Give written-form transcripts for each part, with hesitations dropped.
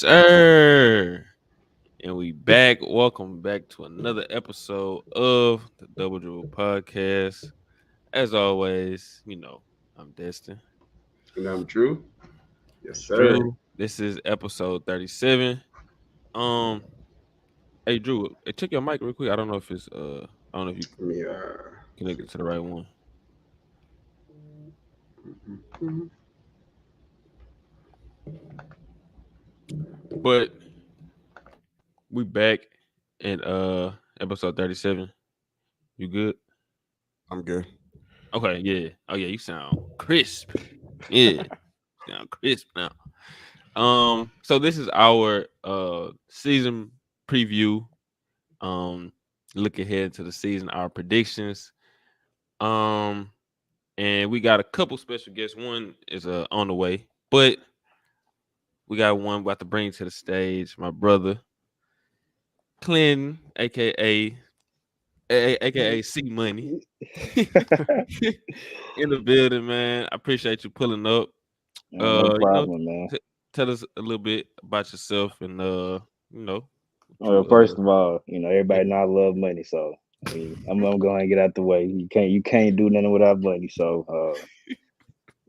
sir. And we back. Welcome back to another episode of the Double Dribble Podcast. As always, I'm Destin. And I'm Drew. Yes, It's sir. Drew. This is episode 37. Um, hey Drew, check your mic real quick. I don't know if you Let me connected to the right one. But we back in episode 37. You good? I'm good. Okay, yeah. Oh yeah, you sound crisp. Yeah. Sound crisp now. So this is our season preview. Um, look ahead to the season, our predictions. Um, and we got a couple special guests. One is on the way, but we got one about to bring to the stage. My brother Clinton, aka C Money, in the building, man. I appreciate you pulling up. No You know, problem, man. tell us a little bit about yourself and you know, what Well, you first of all, yeah. everybody know I love money, so I'm going to get out the way. You can't do nothing without money. So,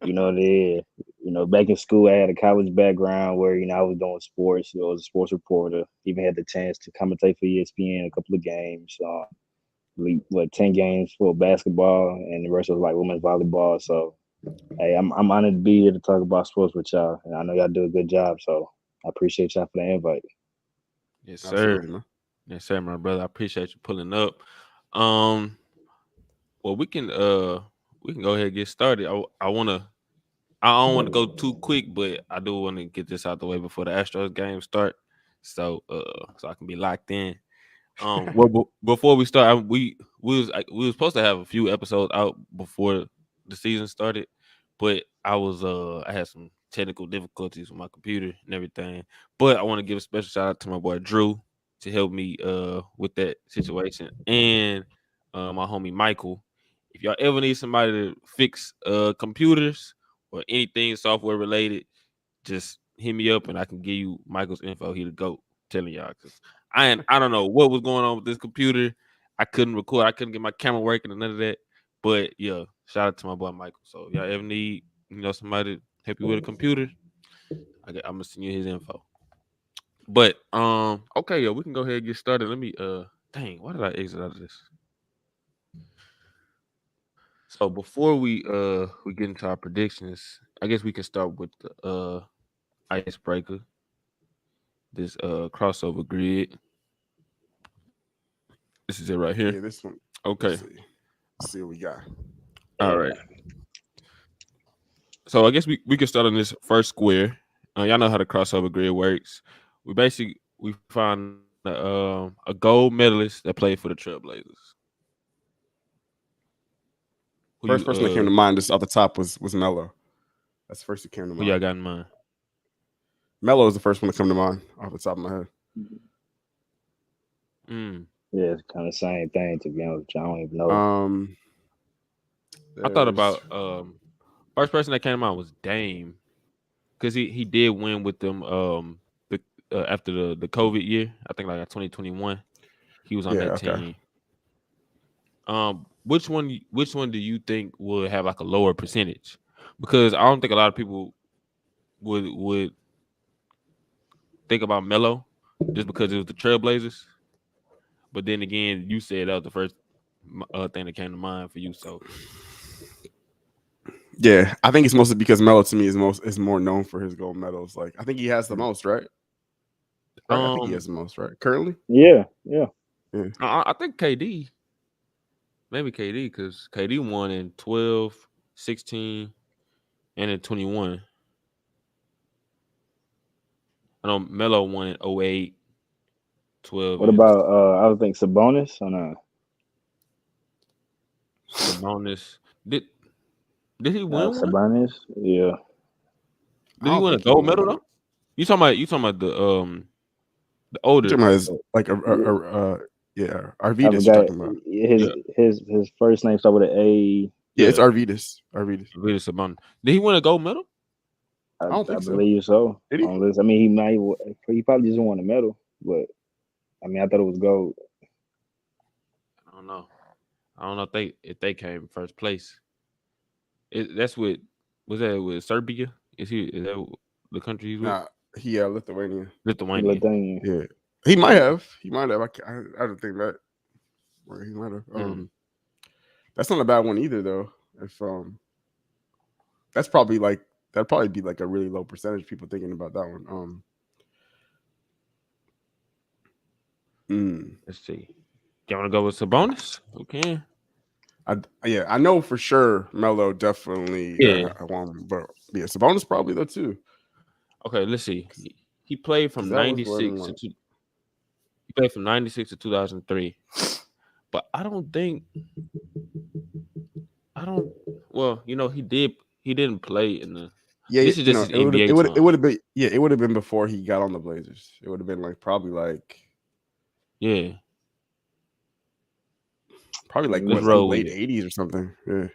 the back in school, I had a college background where I was doing sports. I was a sports reporter. Even had the chance to commentate for ESPN a couple of games. 10 games for basketball, and the rest was like women's volleyball. So, hey, I'm honored to be here to talk about sports with y'all, and I know y'all do a good job. So, I appreciate y'all for the invite. Yes, sir. Absolutely, man. Yes, sir, my brother. I appreciate you pulling up. Um, well, we can go ahead and get started. I don't want to go too quick, but I do want to get this out the way before the Astros game start, so I can be locked in. Well, before we start, we was supposed to have a few episodes out before the season started, but I had some technical difficulties with my computer and everything. But I want to give a special shout out to my boy Drew to help me with that situation, and my homie Michael. If y'all ever need somebody to fix computers or anything software related, just hit me up and I can give you Michael's info. He the goat. Telling y'all, because I don't know what was going on with this computer. I couldn't record. I couldn't get my camera working and none of that. But yeah, shout out to my boy Michael. So y'all ever need somebody to help you with a computer, I'm gonna send you his info. But okay, yeah, we can go ahead and get started. Let me dang, why did I exit out of this? So before we get into our predictions, I guess we can start with the icebreaker. This crossover grid. This is it right here. Yeah, this one. Okay. Let's see. Let's see what we got. All right. So I guess we can start on this first square. Y'all know how the crossover grid works. We find a gold medalist that played for the Trailblazers. First person that came to mind just off the top was Melo. That's the first that came to Who y'all mind. got in mind? Melo is the first one to come to mind off the top of my head. Yeah, it's kind of the same thing, to be honest with you. I don't even know. I thought There's- about first person that came to mind was Dame, because he did win with them the after the COVID year. I think like 2021. He was on Yeah, that okay. team. Which one do you think would have like a lower percentage? Because I don't think a lot of people would think about Melo just because it was the Trailblazers. But then again, you said that was the first thing that came to mind for you. So Yeah, I think it's mostly because Melo to me is more known for his gold medals. Like I think he has the most, right? Right, I think he has the most, right? Currently, Yeah. I think KD, maybe KD, because KD won in 12, 16, and in 21. I know Melo won in 08, 12, What and about I would think Sabonis or not? Sabonis. Did he win one? Sabonis, yeah. I Did he don't win a think he gold won medal one. though? You talking about the You're older? talking about his like I Arvidas. You're forgot talking about his Yeah, his first name started with an A. yeah, it's yeah. Arvidas. Arvidas. Really Sabonis. Did he win a gold medal? I don't think so. believe so. Did he? Unless, I mean, he probably just won a medal, but I mean, I thought it was gold. I don't know. I don't know if they came first place. That's with was that with Serbia? Is that the country he's with? Nah, Lithuania. Lithuania. Yeah, he might have. I don't think that. Where he might have. That's not a bad one either, though. If that'd probably be like a really low percentage of people thinking about that one. Let's see. You want to go with Sabonis? Okay. I know for sure Melo definitely won, but yeah, Sabonis probably though too. Okay, let's see. He played from 96 to he played from 96 to 2003. But I don't. Well, he didn't play in the. Yeah, this is just his NBA it would have been. Yeah, it would have been before he got on the Blazers. It would have been probably like late 80s or something. Yeah,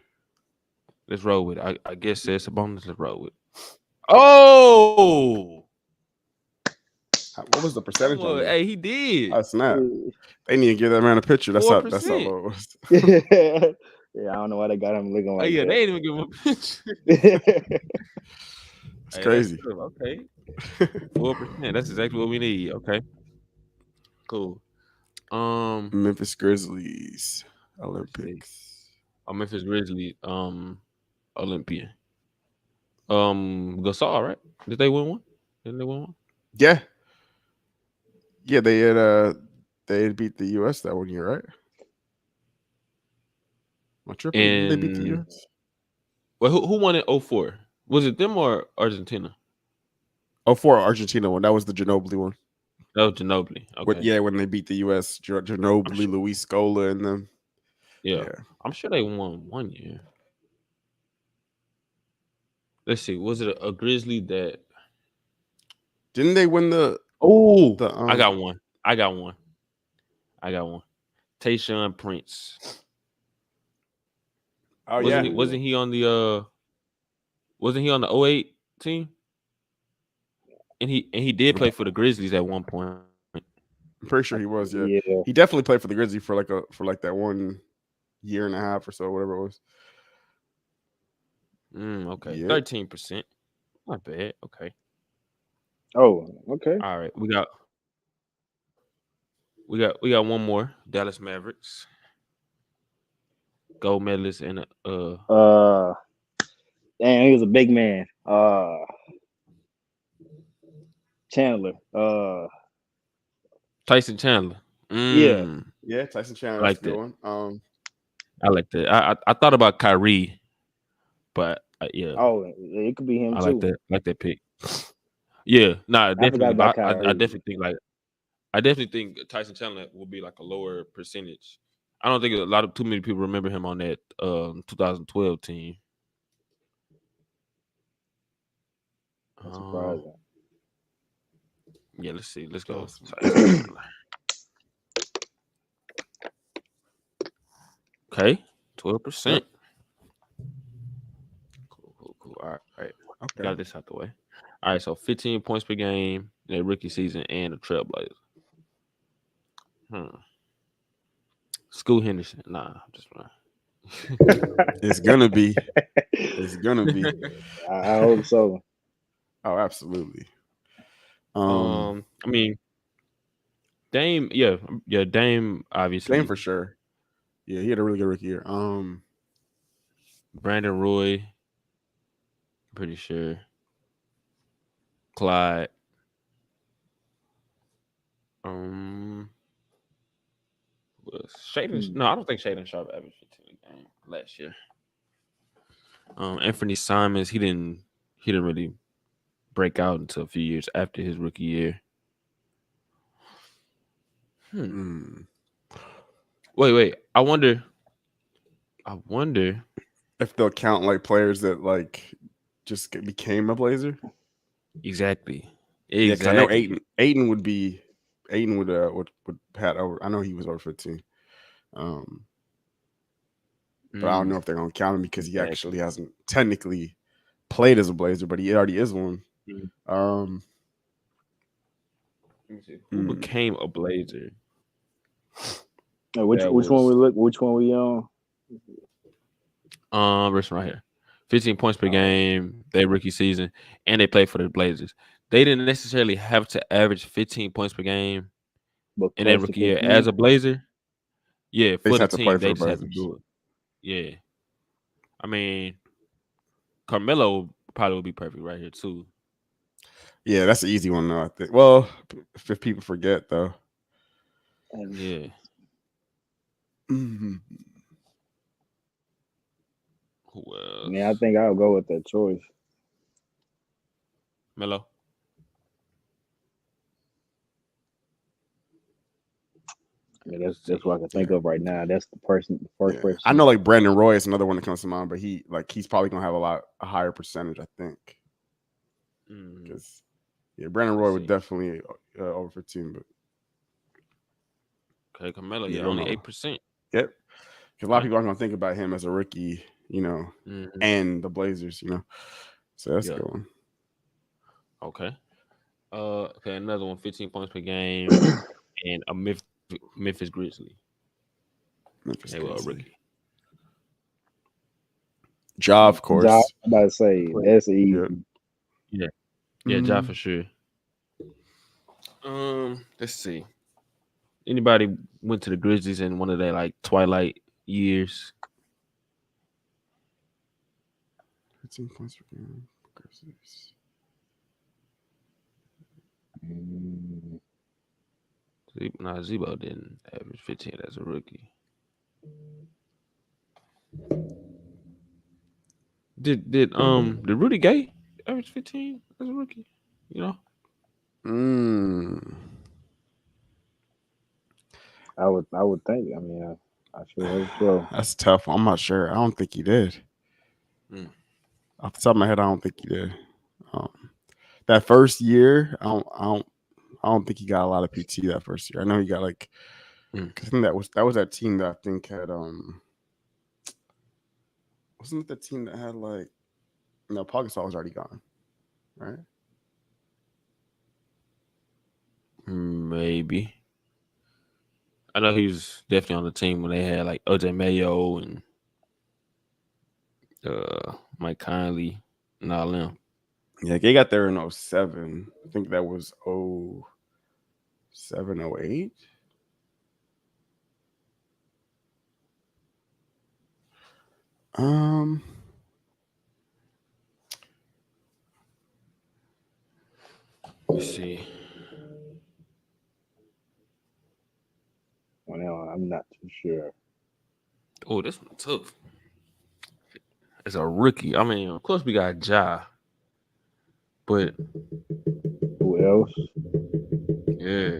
let's roll with it. I guess it's a bonus. Let's roll with. Oh, what was the percentage? Hey, he did. Oh, snap! They need to give that man a picture. That's how low it was. Yeah, I don't know why they got him looking like that. They didn't even give him a picture. It's crazy. Okay, 4%. That's exactly what we need. Okay, cool. Memphis Grizzlies Olympics. Memphis Grizzlies Olympian. Gasol, right? Did they win one? Didn't they win one? Yeah. Yeah, they had beat the US that 1 year, right? Did they beat the US? Well, who won in 2004? Was it them or Argentina? 2004 Argentina one. That was the Ginobili one. That was Ginobili. Okay. When they beat the US, Ginobili, Luis Scola, and them. Yeah. I'm sure they won 1 year. Let's see. Was it a Grizzly that? Didn't they win the? I got one. Tayshaun Prince. Oh, wasn't he on the 08 team? And he did play for the Grizzlies at one point. I'm pretty sure he was. Yeah. He definitely played for the Grizzlies for that 1 year and a half or so, whatever it was. Okay. 13%. Not bad. Okay. Oh, okay. All right. We got one more. Dallas Mavericks. Gold medalist and damn, he was a big man. Chandler. Tyson Chandler. Yeah, Tyson Chandler. I like that. One. I like that. I thought about Kyrie, but yeah. Oh, it could be him too. I like that pick. Yeah, definitely. I definitely think Tyson Chandler will be like a lower percentage. I don't think too many people remember him on that 2012 team. That's surprising. Yeah, let's see. Let's go. Okay, 12%. Cool. All right. Okay. Got this out the way. All right, so 15 points per game in a rookie season and a Trailblazer. Scoot Henderson. Nah, I'm just playing. It's gonna be. I hope so. Oh, absolutely. I mean, Dame. Yeah, Dame. Obviously, Dame for sure. Yeah, he had a really good rookie year. Brandon Roy. Pretty sure. Clyde. Shaedon. No, I don't think Shaedon Sharp averaged 15 a game last year. Anthony Simons, he didn't really break out until a few years after his rookie year. Wait. I wonder if they'll count like players that just became a Blazer. Exactly. Yeah, I know Ayton would be. Ayton would pat over. I know he was over 15. But I don't know if they're gonna count him because he actually hasn't technically played as a Blazer, but he already is one. Mhm. Let me see. Who Hmm. became a Blazer? Which That one was- we look? Which one we on? This one right here. 15 points per game, their rookie season, and they played for the Blazers. They didn't necessarily have to average 15 points per game But in their plus rookie the year 15? as a Blazer. Yeah, They for just the have to play team, for they the just have to Blazers. do it. Yeah. I mean, Carmelo probably would be perfect right here, too. Yeah, that's an easy one though. I think. Well, if people forget though. Yeah. Mhm. Who else? Yeah, I think I'll go with that choice. Melo. I mean, that's what I can think of right now. That's the first Yeah. person. I know like Brandon Roy is another one that comes to mind, but he's probably gonna have a higher percentage, I think. Mhm. Because Brandon Roy would definitely over 15, but Okay, Carmelo, Yeah, yeah, I don't only know. 8%. yep. Because a lot of Okay. people aren't gonna think about him as a rookie, Mhm. and the Blazers, So that's Yeah. a good one. Okay. Okay, another one, 15 points per game, and a Memphis Grizzly. Memphis They were a Grizzlies. rookie. Ja, of course. Ja, I'm about to say that's easy. Yep. Yeah, Ja for sure. Let's see. Anybody went to the Grizzlies in one of their like twilight years? 15 points per game. Grizzlies. Nah, Zebo didn't average 15 as a rookie. Did Rudy Gay average 15 as a rookie? I would think. I mean, I should hope so. That's tough. I'm not sure. I don't think he did. Off the top of my head, I don't think he did. That first year, I don't think he got a lot of PT that first year. I know he got like, I think that was that team that I think had wasn't it the team that had like, no, Paul Gasol was already gone, right? Maybe. I know he was definitely on the team when they had like OJ Mayo and Mike Conley and all them. Yeah, they got there in 07. I think that was 07, 08. Let's see. Well, now I'm not too sure. Oh, this one's tough. As a rookie, I mean, of course we got Ja, but Who else? yeah,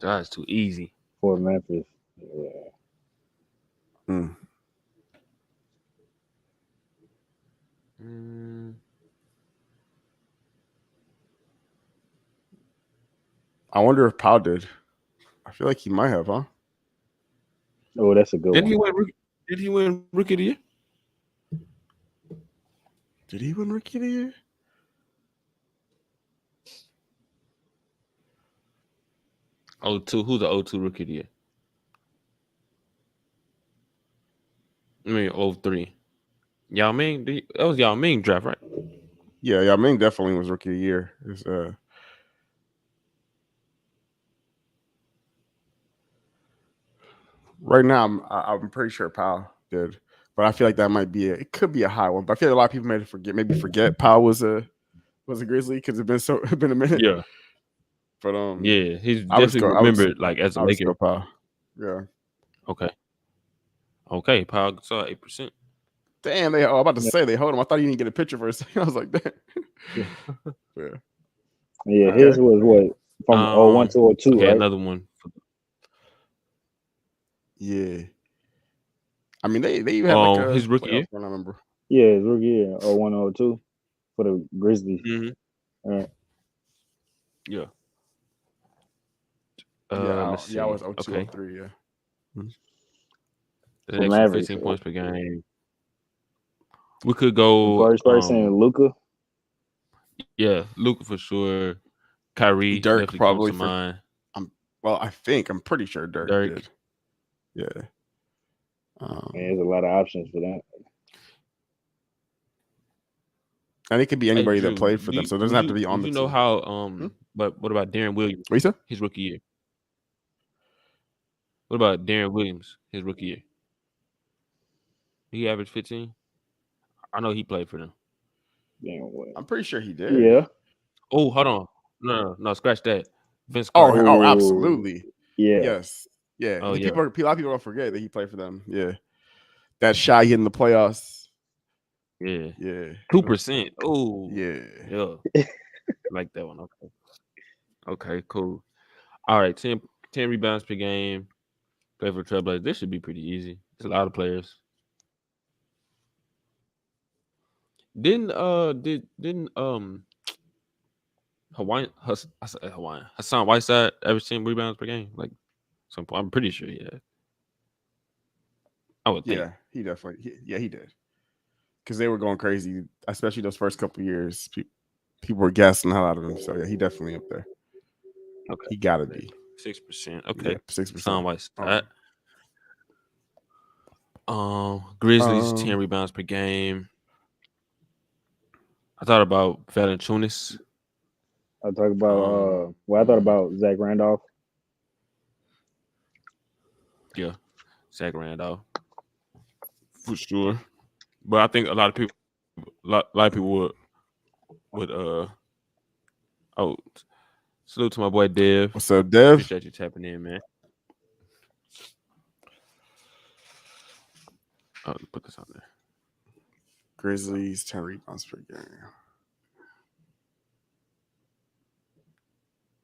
Ja is too easy. For Memphis. Yeah. I wonder if Powell did. I feel like he might have, huh? Oh, that's a good Did one. he win Rookie of the Year? Did he win Rookie of the Year? O2. Who's the O2 Rookie of the Year? I mean, 03. Yao Ming. That was Yao Ming draft, right? Yeah, Yao Ming definitely was Rookie of the Year. Right now, I'm pretty sure Powell did, but I feel like that might be it could be a high one. But I feel like a lot of people maybe forget Powell was a Grizzly because it's been a minute. Yeah. But yeah, he's definitely remembered like as a Laker. Powell. Yeah. Okay. Powell Gasol 8%. Damn, I'm about to say they hold him. I thought you didn't get a picture for a second. I was like, damn. Yeah, his was what from 01 to 02, okay, right? Another one. Yeah. I mean, they even had like a his rookie year. I remember. Yeah, his rookie year 01 02 for the Grizzlies. Mm-hmm. All right. Yeah. I was 02, 03, yeah. An extra 15 points per game. We could go. First person, Luka. Yeah, Luka for sure. Kyrie Dirk definitely probably comes to mind. I'm pretty sure Dirk did. Yeah. There's a lot of options for that. And it could be anybody Drew, that played for them, so it doesn't have to be on the team. team. You know how? But what about Darren Williams? What you said? His rookie year. What about Darren Williams? His rookie year. He averaged 15. I know he played for them. I'm pretty sure he did. Yeah. Oh, hold on. No, scratch that. Vince Carter. Carter. Oh, absolutely. Yeah. Yes. Yeah. Oh, A yeah. lot of people don't forget that he played for them. Yeah. That shot in the playoffs. Yeah. Yeah. 2%. Oh. Yeah. Yeah. Like that one. Okay. Okay, cool. All right, 10 rebounds per game. Play for Trailblazers. This should be pretty easy. It's a lot of players. Didn't Hassan Whiteside average 10 rebounds per game? Like some point. I'm pretty sure he had. I would think. Yeah, he definitely. He did. Because they were going crazy, especially those first couple of years. People were gassing the hell out of him. So yeah, he definitely up there. Okay, he gotta be 6%. Okay, 6%. Hassan Whiteside. Grizzlies 10 rebounds per game. I thought about Valanciunas. I thought about Zach Randolph. Yeah, Zach Randolph for sure. But I think a lot of people would salute to my boy Dev. What's up, Dev? Appreciate you tapping in, man. Oh, put this on there. Grizzlies 10 rebounds per game.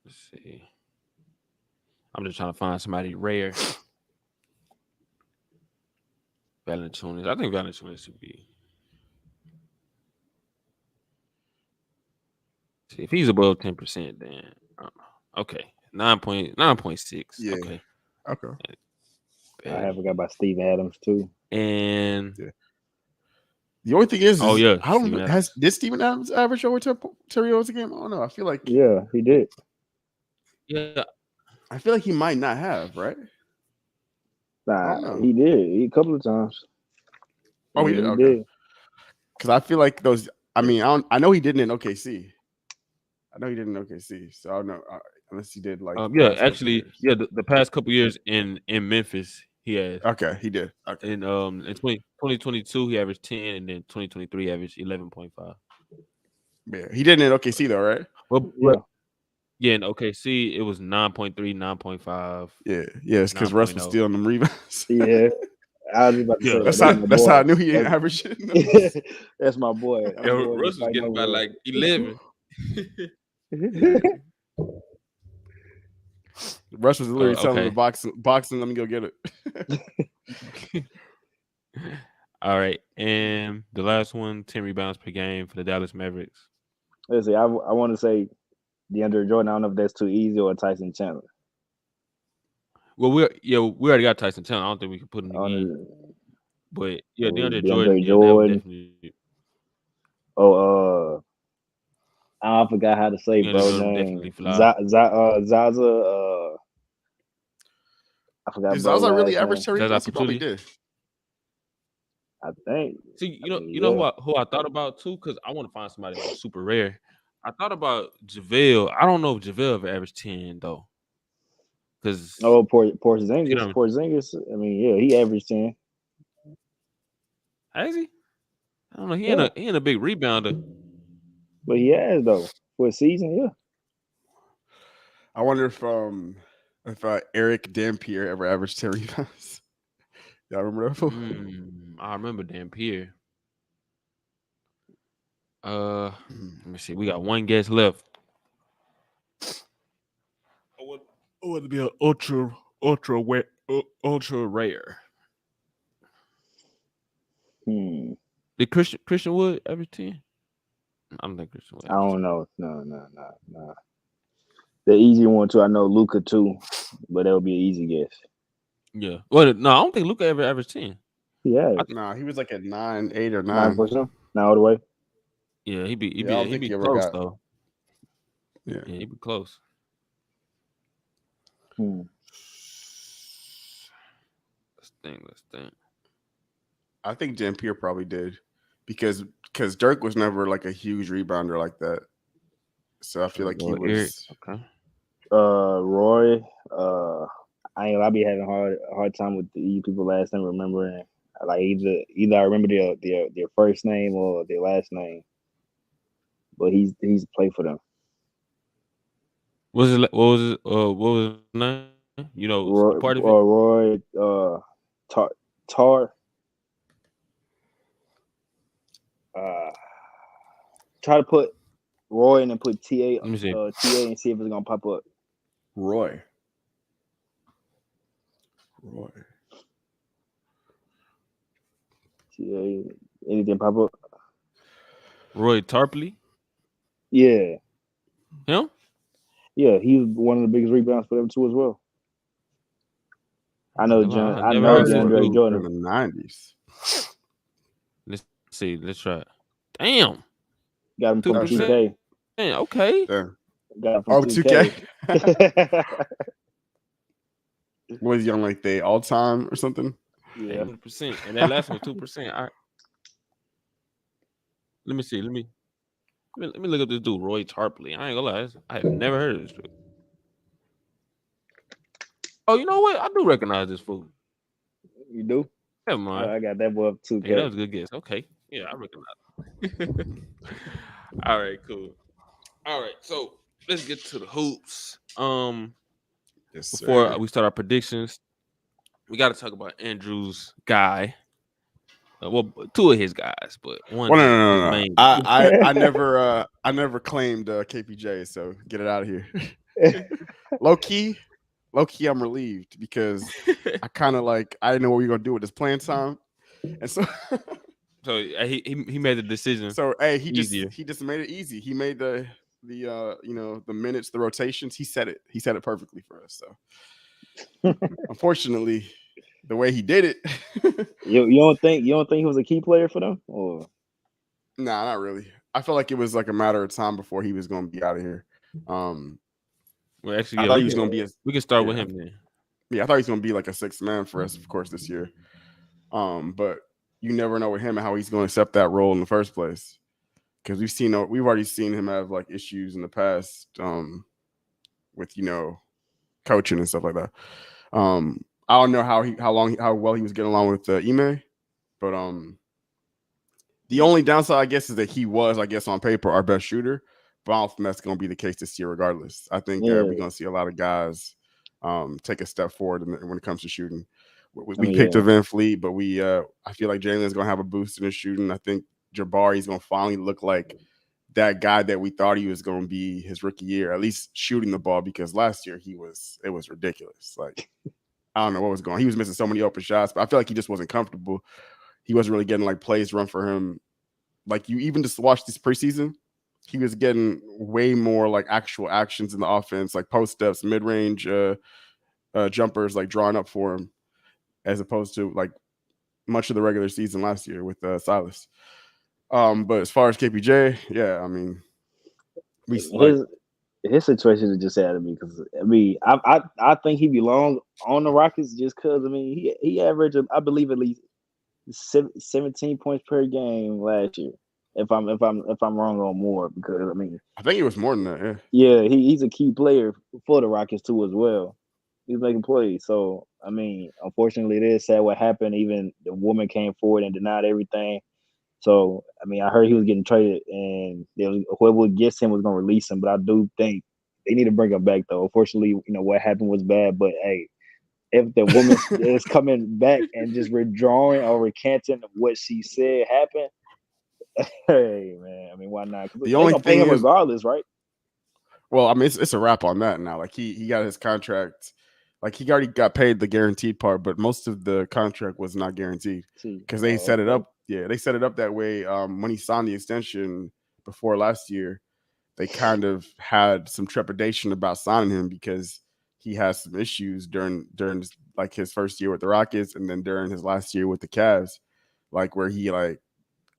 Let's see. I'm just trying to find somebody rare. Valanciunas. I think Valanciunas should be. See, if he's above 10%, then okay. 9.6. Yeah. Okay. I haven't forgot about Steve Adams too. And the only thing is I don't know. Did Steven Adams average over Terry Rozier a game? I don't know. I feel like he did. Yeah. I feel like he might not have, right? Nah, he did. A couple of times. Oh, he did? Okay. Because I feel like those. I mean, I know he didn't in OKC. So I don't know unless he did like. The past couple years in Memphis, he has. Okay, he did. Okay. In 2022, he averaged 10, and then 2023 averaged 11.5. Yeah, he didn't in OKC though, right? Well, yeah, in OKC it was 9.3, 9.5. Yeah, it's because Russ was stealing them rebounds. Yeah. I was about to say that's how I knew he didn't average it. That's my boy. Russ was getting about like 11. Russ was literally telling the boxing, let me go get it. All right, and the last one, 10 rebounds per game for the Dallas Mavericks. Let's see. I want to say DeAndre Jordan. I don't know if that's too easy or Tyson Chandler. Well, we already got Tyson Chandler. I don't think we can put him in. But yeah, DeAndre Jordan. I forgot how to say bro name. Zaza. I forgot. Did Zaza really average Terry? He probably did. I think. See, you know who I thought about too, because I want to find somebody who's super rare. I thought about JaVale. I don't know if JaVale ever averaged 10 though. Because Porzingis. I mean, yeah, he averaged 10. Has he? I don't know. He ain't a big rebounder. But he has though for a season, yeah. I wonder if Eric Dampier ever averaged 10 rebounds. Y'all remember that? I remember Dampier. Let me see. We got one guest left. I want to be an ultra rare. Did Christian Wood average 10? I don't think Christian Wood. I don't know. No. The easy one too. I know Luka too, but that would be an easy guess. Yeah. Well, no, I don't think Luka ever averaged 10. Yeah, Nah, he was like at 9, 8 or 9 9. for sure. Not all the way. Yeah, he I don't think be he ever close got. though. Yeah. Yeah, he be close. Let's think. I think Dampier probably did because Dirk was never like a huge rebounder like that. So I feel like he Well, Eric, was. okay. Roy. I ain't. I be having hard time with the people last name remembering. Like either I remember their first name or their last name. But he's played for them. What was his name? You know, Roy, part of it. Roy Tar. Try to put Roy and then put TA Let me see. TA and see if it's gonna pop up. Roy. TA, anything pop up? Roy Tarpley. Yeah. Him? Yeah, he was one of the biggest rebounds for them too as well. I know John. I know DeAndre Jordan in the 90s. Let's see. Let's try it. Damn. Got him from 2K. Damn, okay. Damn. Got him from 2K. Was he on like the all time or something? Yeah. 100%. And that last one 2%. Let me see. Let me look up this dude, Roy Tarpley. I ain't gonna lie. I have never heard of this dude. Oh, you know what? I do recognize this fool. You do? Never mind. I got that boy up 2K. Hey, that was a good guess. Okay. Yeah, I recognize. All right, cool. All right, so let's get to the hoops. Yes, before we start our predictions, we got to talk about Andrew's guy. Well, two of his guys, but one. Well, no. Main. I never claimed KPJ, so get it out of here. Low key, I'm relieved because I kind of I didn't know what we were gonna do with this playing time, and so he made the decision. So he just made it easy. He made the minutes, the rotations. He said it perfectly for us. So unfortunately, the way he did it, you don't think he was a key player for them? Or nah, not really. I felt like it was like a matter of time before he was going to be out of here. Well, actually, I thought he was going to be. We can start with him then. Yeah, I thought he was going to be like a sixth man for us, of course, this year. But you never know with him and how he's going to accept that role in the first place, because we've already seen him have like issues in the past with coaching and stuff like that. I don't know how well he was getting along with Ime, but the only downside, I guess, is that he was, I guess, on paper our best shooter. But I don't think that's going to be the case this year, regardless. I think we're going to see a lot of guys take a step forward when it comes to shooting. We picked a Van Fleet, but I feel like Jalen's going to have a boost in his shooting. I think Jabari's going to finally look like that guy that we thought he was going to be his rookie year, at least shooting the ball, because last year it was ridiculous. Like, I don't know what was going on. He was missing so many open shots, but I feel like he just wasn't comfortable. He wasn't really getting like plays run for him. Like, you even just watch this preseason, he was getting way more like actual actions in the offense, like post steps, mid-range jumpers, like drawing up for him, as opposed to like much of the regular season last year with Silas. But as far as KPJ, yeah, I mean, his situation is just sad to me, because I think he belongs on the Rockets just because he averaged, I believe, at least 17 points per game last year. If I'm wrong on more, because I think it was more than that. Yeah, he's a key player for the Rockets too as well. He's making plays. So unfortunately, it is sad what happened. Even the woman came forward and denied everything. So I heard he was getting traded, and whoever gets him was going to release him. But I do think they need to bring him back, though. Unfortunately, what happened was bad. But hey, if the woman is coming back and just withdrawing or recanting what she said happened, hey man, why not? The only thing is, regardless, right? Well, it's a wrap on that now. Like he got his contract. Like he already got paid the guaranteed part, but most of the contract was not guaranteed because they set it up. Yeah, they set it up that way. When he signed the extension before last year, they kind of had some trepidation about signing him because he has some issues during like his first year with the Rockets, and then during his last year with the Cavs, like where he like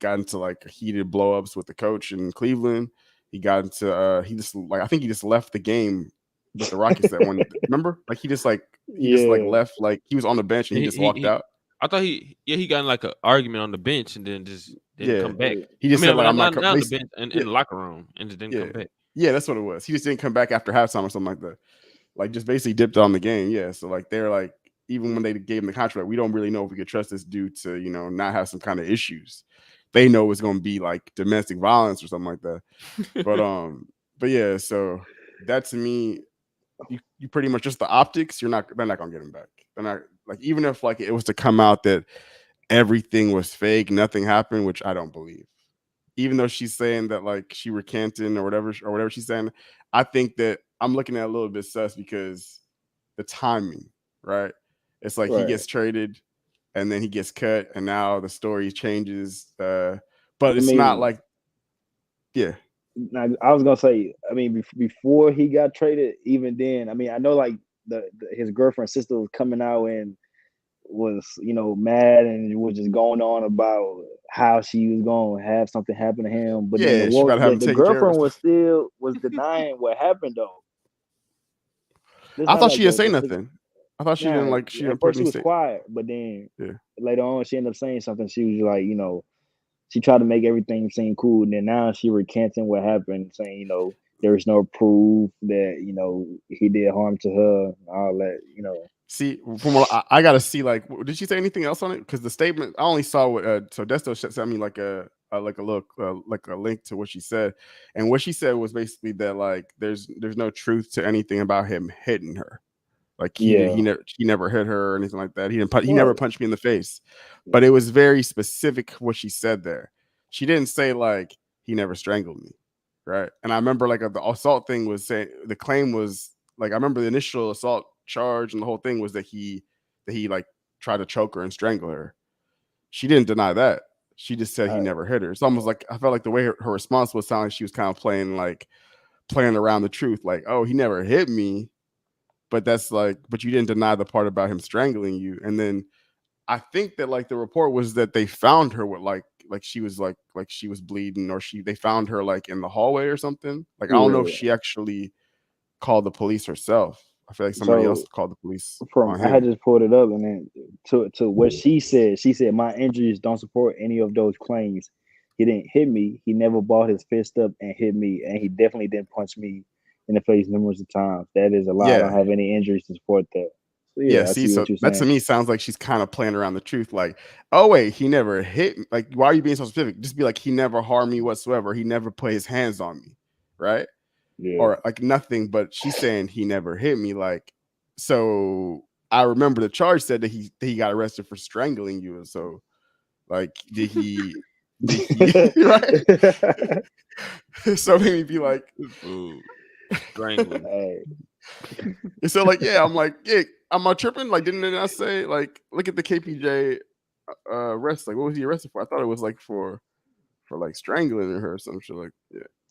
got into like heated blow-ups with the coach in Cleveland. He got into he just like I think he just left the game with the Rockets that one. Remember? Like he just left like he was on the bench and he just walked out. I thought he got in like an argument on the bench and then just didn't come back. He just said like I'm not on the bench in the locker room and just didn't come back. Yeah, that's what it was. He just didn't come back after halftime or something like that. Like just basically dipped on the game. Yeah. So like they're like, even when they gave him the contract, we don't really know if we could trust this dude to, you know, not have some kind of issues. They know it's gonna be like domestic violence or something like that. But yeah, so that to me, you pretty much just the optics, they're not gonna get him back. They're not like, even if like it was to come out that everything was fake, nothing happened, which I don't believe. Even though she's saying that like she recanted or whatever she's saying, I think that I'm looking at a little bit sus because the timing, right? It's like he gets traded and then he gets cut and now the story changes. But it's not like, yeah. Now, I was gonna say, I mean, before he got traded, even then, I mean, I know like his girlfriend's sister was coming out and was, you know, mad and was just going on about how she was gonna have something happen to him. But then the girlfriend was denying what happened though. I thought she didn't say nothing. I thought she didn't like. She at first she was quiet, but then later on she ended up saying something. She was like, you know, she tried to make everything seem cool, and then now she recanting what happened, saying, you know, there is no proof that, you know, he did harm to her, all that, you know. See, from what I gotta see, like, did she say anything else on it? Because the statement, I only saw what. So Desto sent me like a look, like a link to what she said, and what she said was basically that like there's no truth to anything about him hitting her. Like he never hit her or anything like that. He never punched me in the face, but it was very specific what she said there. She didn't say like he never strangled me, right? And I remember like the assault thing was saying, the claim was like, I remember the initial assault charge and the whole thing was that he like tried to choke her and strangle her. She didn't deny that. She just said he never hit her. It's almost like I felt like the way her response was sounding like she was kind of playing around the truth, like, oh, he never hit me. But that's like, but you didn't deny the part about him strangling you. And then I think that like the report was that they found her with like she was like she was bleeding, or they found her like in the hallway or something. Like I don't know if she actually called the police herself. I feel like somebody else called the police. I had just pulled it up, and then to what she said my injuries don't support any of those claims. He didn't hit me. He never brought his fist up and hit me, and he definitely didn't punch me in the face numerous of times. That is a lie. I don't have any injuries to support that. So, see, so that to me sounds like she's kind of playing around the truth. Like, oh wait, he never hit me. Like, why are you being so specific? Just be like, he never harmed me whatsoever. He never put his hands on me, right? Yeah. Or like nothing. But she's saying he never hit me. Like, so I remember the charge said that he got arrested for strangling you. So, like, did he right? So maybe be like, ooh. Strangling. So like, yeah, I'm like, yeah, am I tripping? Like, didn't I say like, look at the KPJ arrest? Like, what was he arrested for? I thought it was like for like strangling her or some shit. Like,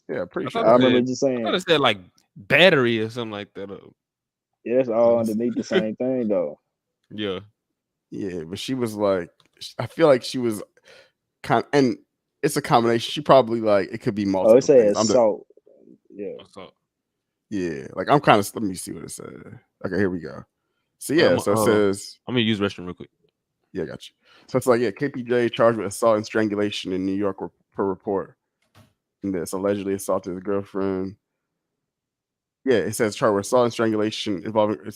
yeah, pretty sure. I remember just saying. I thought it said like battery or something like that. Yeah, it's all underneath the same thing though. Yeah, but she was like, I feel like she was and it's a combination. She probably like it could be multiple. Oh, it says assault. Assault. Yeah, like I'm kind of. Let me see what it says. Okay, here we go. So yeah, so it says. I'm gonna use restroom real quick. Yeah, I got you. So it's like, yeah, KPJ charged with assault and strangulation in New York per report. And this allegedly assaulted his girlfriend. Yeah, it says charged with assault and strangulation involving. It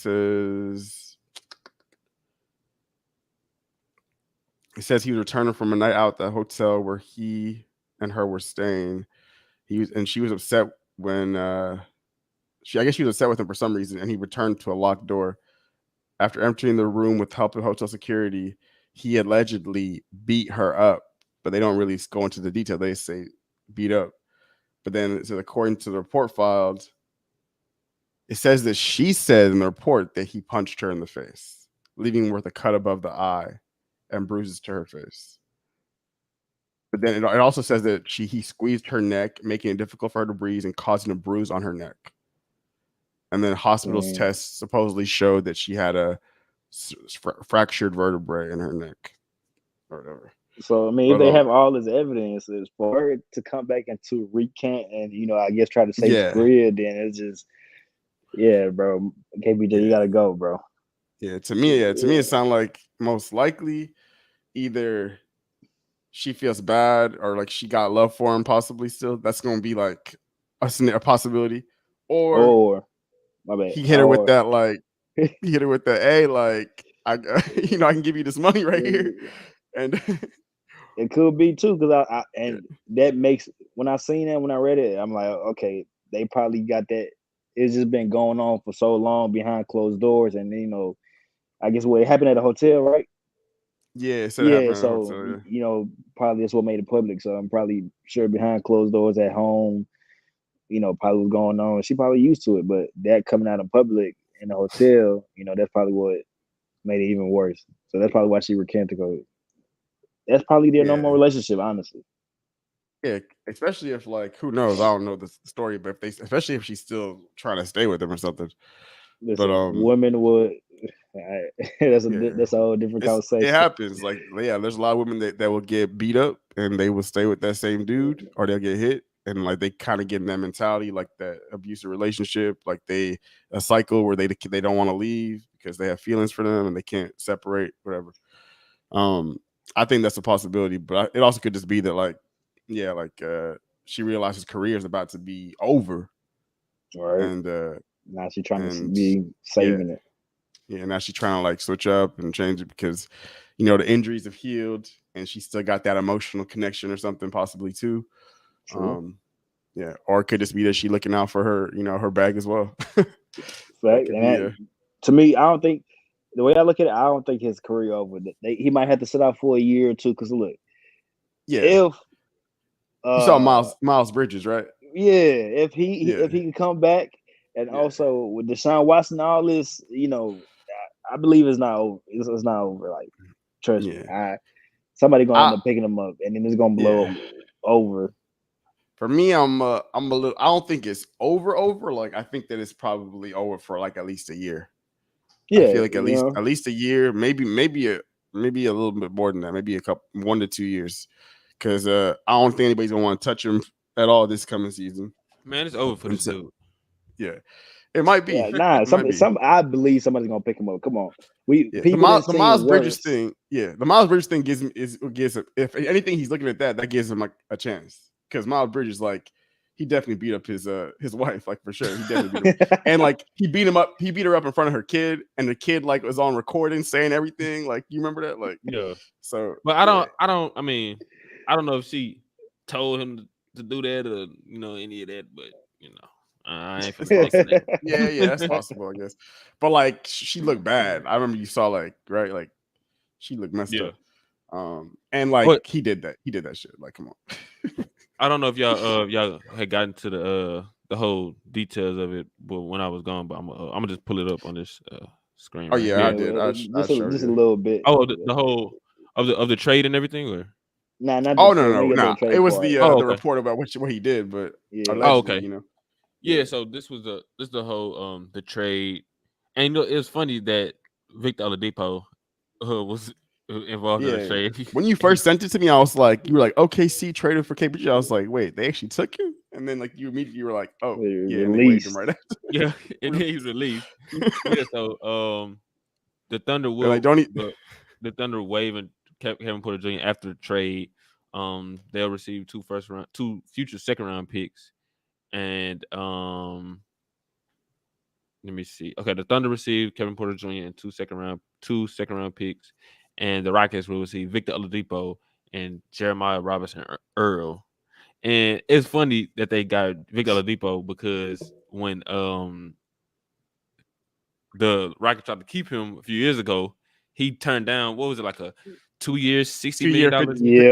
says he was returning from a night out at the hotel where he and her were staying. She was upset when I guess she was upset with him for some reason, and he returned to a locked door. After entering the room with help of hotel security, he allegedly beat her up, but they don't really go into the detail. They say beat up. But then it says, according to the report filed, it says that she said in the report that he punched her in the face, leaving her with a cut above the eye and bruises to her face. But then it also says that he squeezed her neck, making it difficult for her to breathe and causing a bruise on her neck. and then hospital's tests supposedly showed that she had a fractured vertebrae in her neck or whatever. So I mean, if they have all this evidence, is for her to come back and to recant and I guess try to save his career, then it's just bro. KBJ, you gotta go, bro. Yeah, to me, it sounds like most likely either she feels bad or like she got love for him, possibly still. That's gonna be like a possibility, or my bad. He hit her with that hey, like I can give you this money right here, and it could be too because that makes when I seen that when I read it, I'm like, okay, they probably got that. It's just been going on for so long behind closed doors, and I guess what happened at a hotel, right? Yeah, so probably that's what made it public. So I'm probably sure behind closed doors at home, probably was going on. She probably used to it, but that coming out in public in the hotel, that's probably what made it even worse. So that's probably why she recanted. That's probably their normal relationship, honestly. Yeah, especially if who knows? I don't know the story, but especially if she's still trying to stay with him or something. Listen, but women would. That's a whole different conversation. It happens. There's a lot of women that will get beat up and they will stay with that same dude, or they'll get hit, and they kind of get in that mentality, like that abusive relationship, like a cycle where they don't want to leave because they have feelings for them and they can't separate, whatever. I think that's a possibility, but it also could just be that she realized his career is about to be over, right? And now she's trying to be saving it. Yeah, now she's trying to switch up and change it because, the injuries have healed and she still got that emotional connection or something possibly too. True. Or it could just be that she's looking out for her, her bag as well. To me, I don't think the way I look at it, I don't think his career over. He might have to sit out for a year or two because look, if you saw Miles Bridges, right? Yeah, if he can come back, and also with Deshaun Watson, all this, I believe it's not over. It's not over. Like, trust me, somebody gonna end up picking him up, and then it's gonna blow over. For me, I'm a little. I don't think it's over. Like, I think that it's probably over for at least a year. Yeah, I feel like at least a year, maybe a little bit more than that, maybe 1 to 2 years, because I don't think anybody's gonna want to touch him at all this coming season. Man, it's over for this dude. Yeah. It might be. I believe somebody's gonna pick him up. Come on, the Miles Bridges thing. Yeah, the Miles Bridges thing gives him if anything he's looking at that gives him a chance, because Miles Bridges he definitely beat up his wife for sure. He definitely beat him. And he beat him up. He beat her up in front of her kid, and the kid was on recording saying everything. You remember that? Yeah. So, but I don't know if she told him to do that or any of that, but I ain't that. Yeah, that's possible, I guess. But she looked bad. I remember you saw right, she looked messed up. And he did that. He did that shit. Come on. I don't know if y'all had gotten to the whole details of it, but when I was gone, but I'm gonna just pull it up on this screen. Oh yeah, I did. Just a little bit. Oh, the whole of the trade and everything, or nah, not. Oh no. It was the report about what he did, but okay. Yeah, so this was the whole the trade, and it was funny that Victor Oladipo was involved in the trade. When you first sent it to me, I was like, you were like, OKC traded for KPG. I was like, wait, they actually took him? And then you immediately were like, oh yeah, and they waived him right after. Yeah, and then he's released. Yeah, so the Thunder will the Thunder waiving Kevin Porter Jr. after the trade. They'll receive 2 future second round picks. And let me see. Okay, the Thunder received Kevin Porter Jr. and 2 second round picks, and the Rockets will receive Victor Oladipo and Jeremiah Robinson Earl. And it's funny that they got Victor Oladipo because when the Rockets tried to keep him a few years ago, he turned down what was it, a 2 years, $60 million?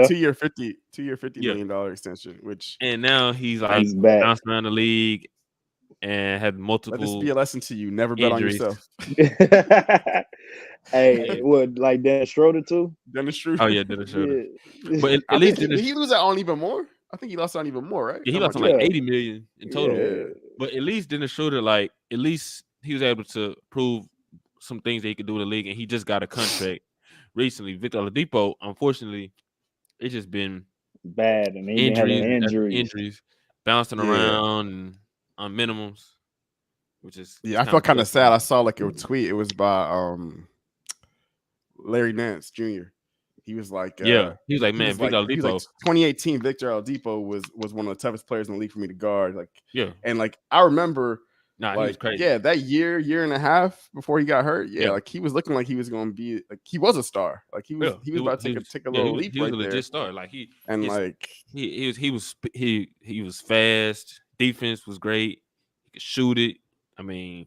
2 year, $50 million extension, and now he's bouncing around the league and had multiple. Let this be a lesson to you: never bet injuries. on yourself. Hey, what Dennis Schroeder too? Dennis Schroeder. Oh yeah, Dennis Schroeder. Yeah. But at least did he lose that on even more? I think he lost on even more, right? Yeah, he How lost much? on like Yeah. 80 million in total. Yeah. But at least Dennis Schroeder, like at least he was able to prove some things that he could do in the league, and he just got a contract recently. Victor Oladipo, unfortunately, it's just been Bad, and he been injuries having after injuries. injuries, bouncing Yeah. around and on minimums, which is Yeah, I felt kind of sad. I saw like a tweet. It was by Larry Nance Jr. He was like, yeah, he was like, he man, was Victor like, he was like, Oladipo, 2018 Victor Oladipo was one of the toughest players in the league for me to guard. Like, yeah, and like I remember, nah, he was like, crazy. yeah, that year and a half before he got hurt, Yeah. like he was looking like he was going to be like he was a star. Like he was about to take a little leap he was right a legit there. star. Like he was fast. Defense was great. He could shoot it. I mean,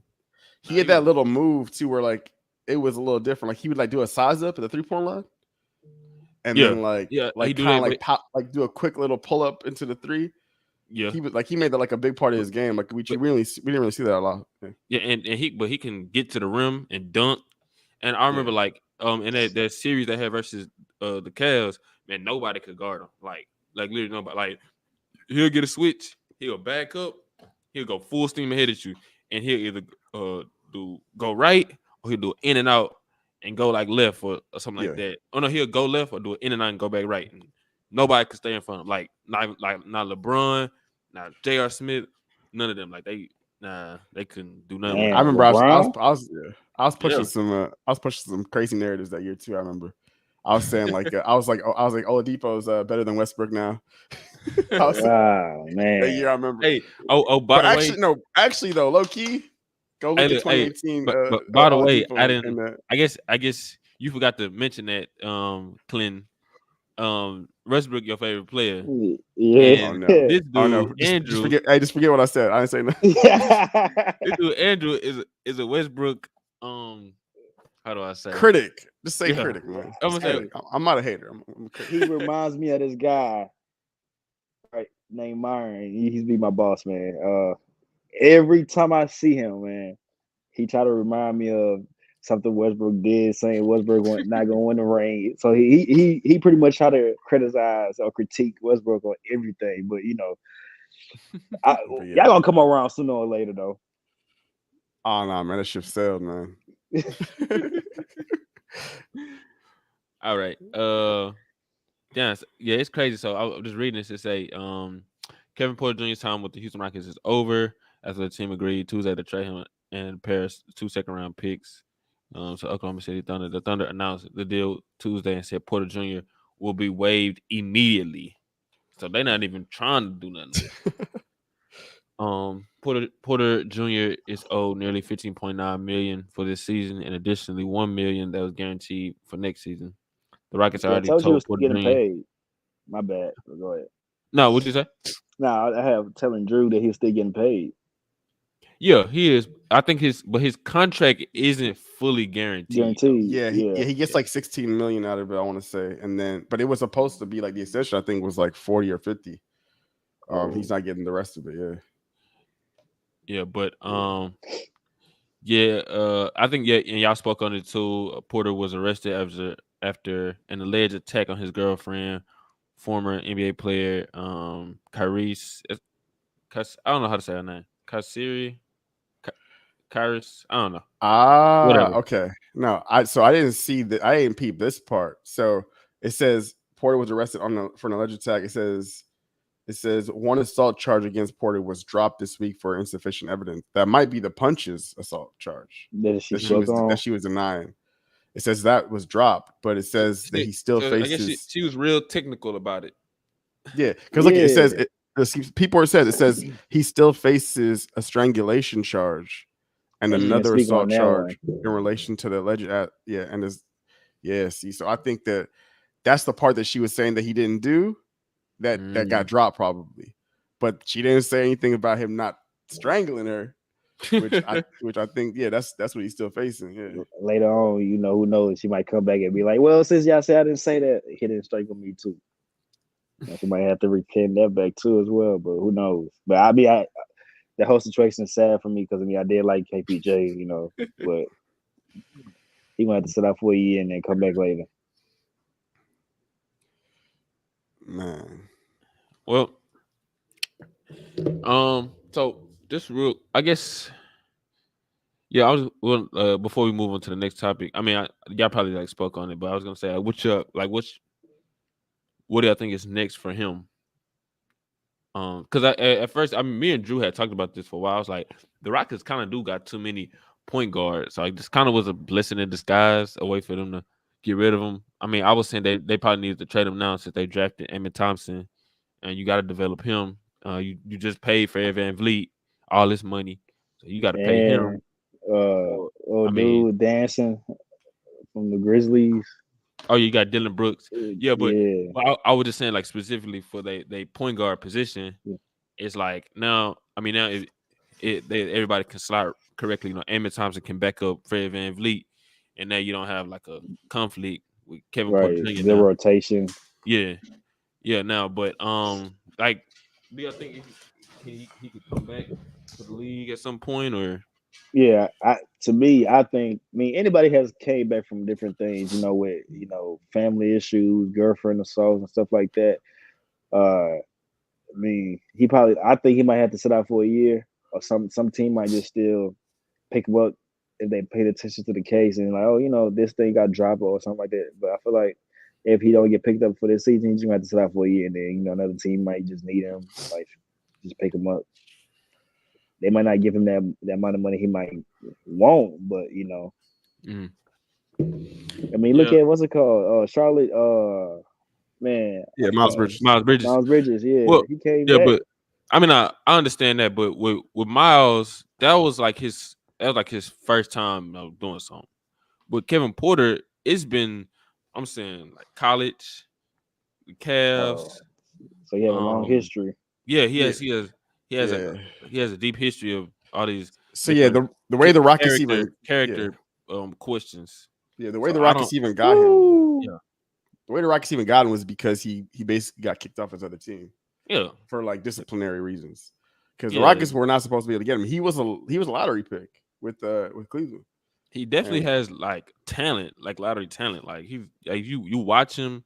he had that little move too, where like it was a little different. Like he would like do a size up at the 3-point line, and then like kind of pop, like do a quick little pull up into the three. Yeah, he was like he made that like a big part of his game. Like we didn't really see that a lot. Yeah, and he can get to the rim and dunk. And I remember like in that series they had versus the Cavs, man, nobody could guard him. Like literally nobody. Like he'll get a switch, he'll back up, he'll go full steam ahead at you, and he'll either go right or he'll do in and out and go like left or something like that. Oh no, he'll go left or do it in and out and go back right. And nobody could stay in front of him. Like not LeBron, not J.R. Smith, none of them. Like they couldn't do nothing. Man, I remember I was pushing some crazy narratives that year too. I remember I was saying like I was like Oladipo's better than Westbrook now. Wow, man. That year I remember. Hey, by the way, actually though, low key, go look at 2018. But by the way, I didn't. I guess you forgot to mention that, Clinton. Westbrook, your favorite player. Yeah. This dude, Andrew. Just forget what I said. I didn't say nothing. This dude, Andrew, is a Westbrook. How do I say? Critic. Just say critic, man. I'm not a hater. I'm a critic. He reminds me of this guy, right, named Myron. He's be my boss, man. Every time I see him, man, he try to remind me of something Westbrook did, saying Westbrook not going to win the ring. So he pretty much try to criticize or critique Westbrook on everything. But y'all gonna come around sooner or later, though. Oh no, man, that ship sailed, man. All right. Yeah, it's crazy. So I was just reading this to say, Kevin Porter Jr.'s time with the Houston Rockets is over after the team agreed Tuesday to trade him and Paris 2 second-round picks. So Oklahoma City Thunder. The Thunder announced the deal Tuesday and said Porter Jr. will be waived immediately. So they're not even trying to do nothing. Porter Jr. is owed nearly $15.9 million for this season, and additionally $1 million that was guaranteed for next season. The Rockets already told Porter getting paid. My bad. Go ahead. No, what'd you say? No, I have telling Drew that he's still getting paid. Yeah, he is. I think his contract isn't fully guaranteed. Yeah, he gets like 16 million out of it, I want to say, but it was supposed to be like the extension. I think was like 40 or 50. He's not getting the rest of it. Yeah, but I think and y'all spoke on it too. Porter was arrested after an alleged attack on his girlfriend, former NBA player Kyrie's. I don't know how to say her name. Kyrus, I don't know. Whatever. Okay. No, I didn't see that. I didn't peep this part. So it says Porter was arrested for an alleged attack. It says one assault charge against Porter was dropped this week for insufficient evidence. That might be the punches assault charge that she was denying. It says that was dropped, but it says that he still faces. I guess she was real technical about it. Yeah, because look, it says it says he still faces a strangulation charge and another assault charge in relation to the alleged see, so I think that's the part that she was saying that he didn't do that got dropped probably, but she didn't say anything about him not strangling her, which I think that's what he's still facing. Yeah. Later on, who knows, she might come back and be like, well, since y'all say I didn't say that, he didn't strangle me too. She might have to recant that back too as well, but who knows? But the whole situation is sad for me because I did like KPJ, but he gonna have to sit out for a year and then come back later. Man, Well, so this real, I guess, yeah. I was before we move on to the next topic. I mean, y'all probably like spoke on it, but I was gonna say, what do I think is next for him? Because at first, I mean, me and Drew had talked about this for a while. I was like, the Rockets kind of do got too many point guards. So like, this kind of was a blessing in disguise, a way for them to get rid of them. I mean, I was saying they probably needed to trade him now since they drafted Emmett Thompson, and you got to develop him. You just paid for Evan Vliet all this money, so you got to pay him. And dude dancing from the Grizzlies. Oh, you got Dylan Brooks. Yeah, but Yeah. I was just saying, like, specifically for they point guard position, Yeah. it's like now. I mean, now everybody can slide correctly. You know, Emmett Thompson can back up Fred VanVleet, and now you don't have like a conflict with Kevin Porter Jr. The rotation. Yeah. Now, but like, do you think he could come back to the league at some point, or? Yeah, I think anybody has came back from different things, with family issues, girlfriend assaults, and stuff like that. I think he might have to sit out for a year, or some team might just still pick him up if they paid attention to the case and like, this thing got dropped or something like that. But I feel like if he don't get picked up for this season, he's gonna have to sit out for a year, and then another team might just need him, like just pick him up. They might not give him that amount of money he might want, but Mm. I mean, look at what's it called? Charlotte. Man. Yeah, Miles Bridges. Miles Bridges. Yeah, well, he came back. But I mean, I understand that, but with Miles, that was like his first time doing something. But Kevin Porter, it's been, I'm saying, like college, the Cavs. So he has a long history. Yeah, he has a deep history of all these. So yeah, the way the Rockets character questions. Yeah, the way the Rockets even got him. Yeah, the way the Rockets even got him was because he basically got kicked off his other team. Yeah, for like disciplinary reasons. Because the Rockets were not supposed to be able to get him. He was a lottery pick with Cleveland. He definitely has like talent, like lottery talent. Like you watch him,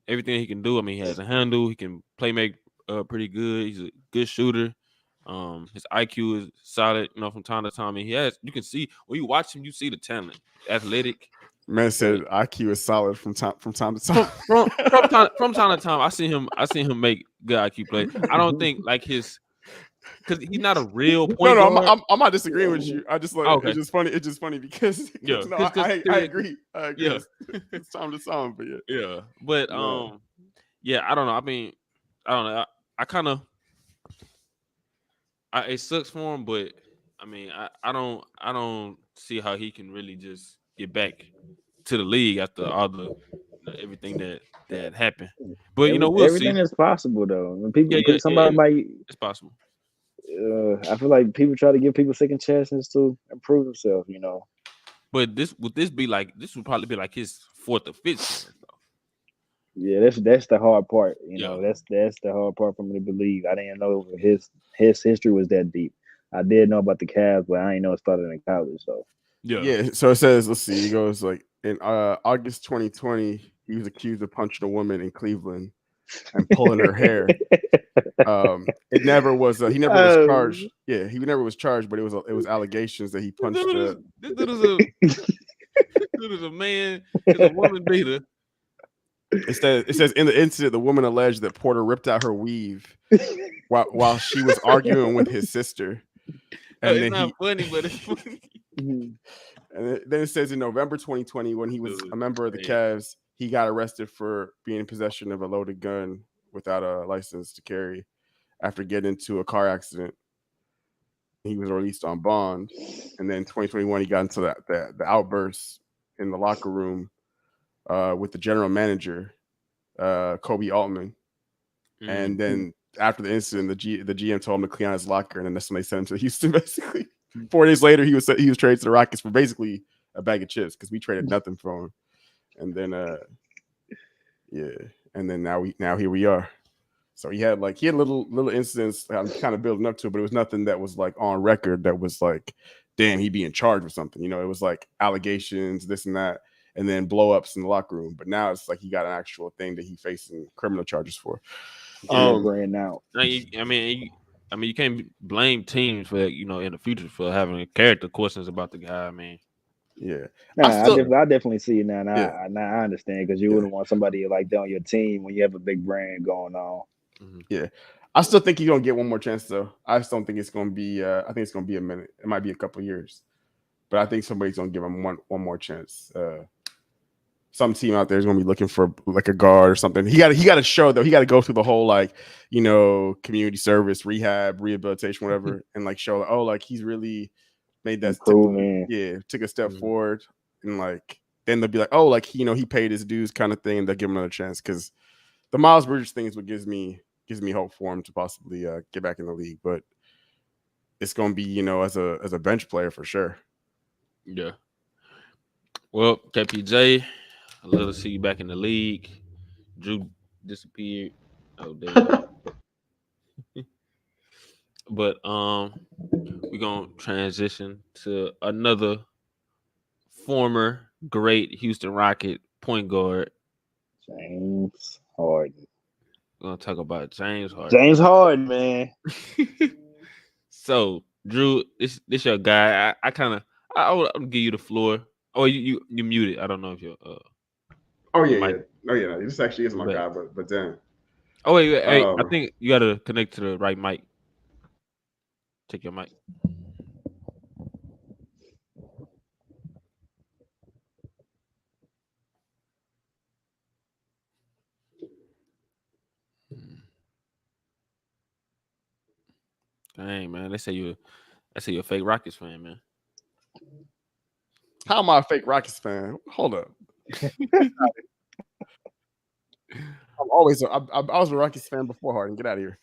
everything he can do. I mean, he has a handle. He can make pretty good. He's a good shooter. His IQ is solid, from time to time. And you can see when you watch him, you see the talent, athletic. Man said IQ is solid from time to time. From time to time, I see him make good IQ plays. I don't think like his, because he's not a real point guard. No, I'm not disagreeing with you. I just like it's just funny. It's just funny because I agree. Yeah, it's time to time, but yeah. But I don't know. I mean, I don't know. I kind of. It sucks for him, but I mean, I don't see how he can really just get back to the league after all the everything that happened. But we'll everything see. is possible though. When people, somebody might. It's possible. I feel like people try to give people second chances to improve themselves. But this would probably be like his fourth or fifth chance, though. Yeah, that's the hard part. That's the hard part for me to believe. I didn't know his history was that deep. I did know about the Cavs, but I didn't know it started in college. So yeah. So it says, let's see. He goes like in August 2020, he was accused of punching a woman in Cleveland and pulling her hair. It never was. He never was charged. Yeah, he never was charged, but it was allegations that he punched. This dude is a man. He's a woman beater. It says in the incident, the woman alleged that Porter ripped out her weave while she was arguing with his sister. And it's not funny, but it's funny. And then it says in November 2020, when he was a member of the Cavs, he got arrested for being in possession of a loaded gun without a license to carry after getting into a car accident. He was released on bond. And then 2021, he got into the outburst in the locker room with the general manager, Kobe Altman. Mm-hmm. And then after the incident, the GM told him to clean out his locker, and then that's when they sent him to Houston, basically. 4 days later, he was traded to the Rockets for basically a bag of chips because we traded nothing for him. And then and then now here we are. So he had little incidents I'm kind of building up to, but it was nothing that was like on record that was like, damn, he'd be in charge or something. It was like allegations, this and that, and then blow ups in the locker room. But now it's like he got an actual thing that he's facing criminal charges for. brand out. I mean, you can't blame teams for in the future for having character questions about the guy. I mean, yeah. Nah, I definitely see it now. And Yeah. I understand because you wouldn't want somebody like that on your team when you have a big brand going on. Yeah. I still think he's gonna get one more chance though. I just don't think it's gonna be I think it's gonna be a minute. It might be a couple years. But I think somebody's gonna give him one more chance. Some team out there is gonna be looking for like a guard or something. He got to show though. He got to go through the whole community service, rehab, rehabilitation, whatever, and like show like he's really made that took a step forward, and like then they'll be like, oh, like he paid his dues kind of thing, and they'll give him another chance because the Miles Bridges thing is what gives me hope for him to possibly get back in the league, but it's gonna be as a bench player for sure. Yeah. Well, KPJ, I'd love to see you back in the league. Drew disappeared. Oh, there you go. But we're gonna transition to another former great Houston Rocket point guard, James Harden. We're gonna talk about James Harden. James Harden, man. So, Drew, this your guy. I'll give you the floor. Oh, you muted. I don't know if you're. Oh yeah. This actually is my guy, but then. Oh wait, hey, I think you gotta connect to the right mic. Take your mic. Dang, man, they say you're a fake Rockets fan, man. How am I a fake Rockets fan? Hold up. I was a Rockets fan before Harden. Get out of here.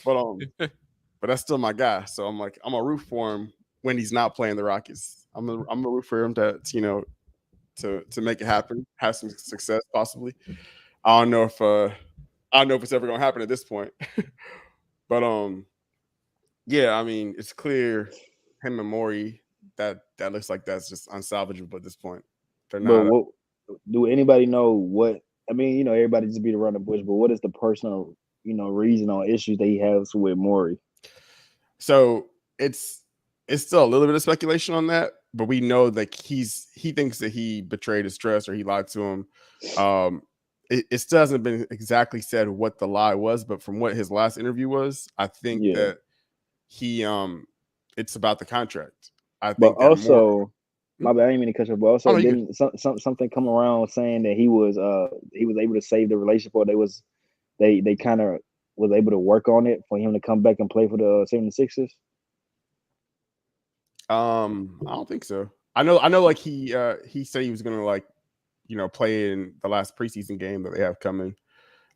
But that's still my guy. So I'm a root for him when he's not playing the Rockets. I'm a root for him to make it happen, have some success possibly. I don't know if it's ever gonna happen at this point. But yeah, I mean, it's clear him and Morey that looks like that's just unsalvageable at this point. They're not. Do anybody know what? I mean, everybody just beat around the bush, but what is the personal, reason or issues that he has with Morey? So it's still a little bit of speculation on that, but we know that he thinks that he betrayed his trust or he lied to him. It still hasn't been exactly said what the lie was, but from what his last interview was, I think that he it's about the contract. I think. But also, my bad, I didn't mean to cut you. But also, didn't something come around saying that he was able to save the relationship, or they kind of was able to work on it for him to come back and play for the 76ers? I don't think so. I know like he said he was gonna play in the last preseason game that they have coming.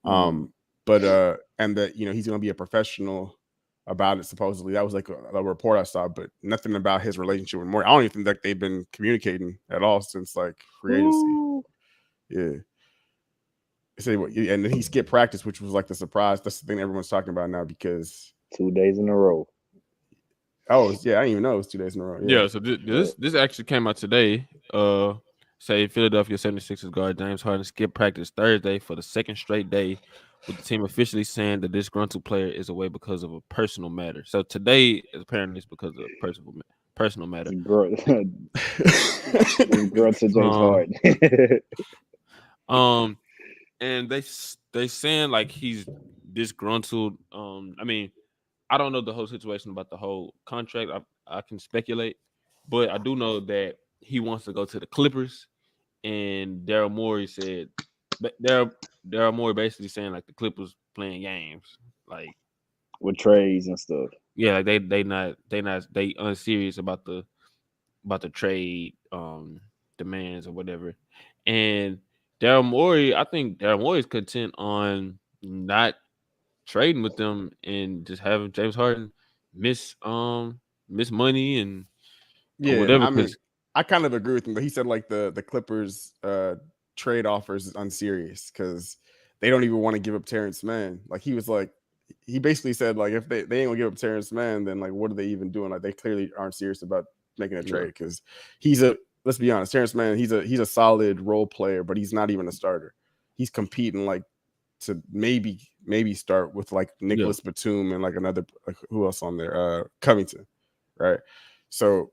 But and that he's gonna be a professional about it, supposedly. That was like a report I saw, but nothing about his relationship with Morey. I don't even think that they've been communicating at all since like free agency. Yeah. And then he skipped practice, which was like the surprise. That's the thing everyone's talking about now because 2 days in a row. Oh yeah, I didn't even know it was 2 days in a row. Yeah, so this actually came out today. Say Philadelphia 76ers guard James Harden skipped practice Thursday for the second straight day, with the team officially saying that this disgruntled player is away because of a personal matter. So today, apparently, it's because of a personal matter. James Harden. And they saying like he's disgruntled. I mean, I don't know the whole situation about the whole contract. I can speculate, but I do know that he wants to go to the Clippers, and Daryl Morey said Daryl Morey basically saying like the Clippers playing games like with trades and stuff. Yeah, like they unserious about the trade demands or whatever. And Daryl Morey, I think Daryl Morey is content on not trading with them and just having James Harden miss money and whatever. I mean, I kind of agree with him, but he said like the Clippers trade offers is unserious because they don't even want to give up Terrence Mann. Like he basically said like if they ain't gonna give up Terrence Mann, then like what are they even doing? Like they clearly aren't serious about making a trade because let's be honest, Terrence Mann, he's a solid role player, but he's not even a starter. He's competing like to maybe start with like Nicholas Batum and like another who else on there? Covington, right? So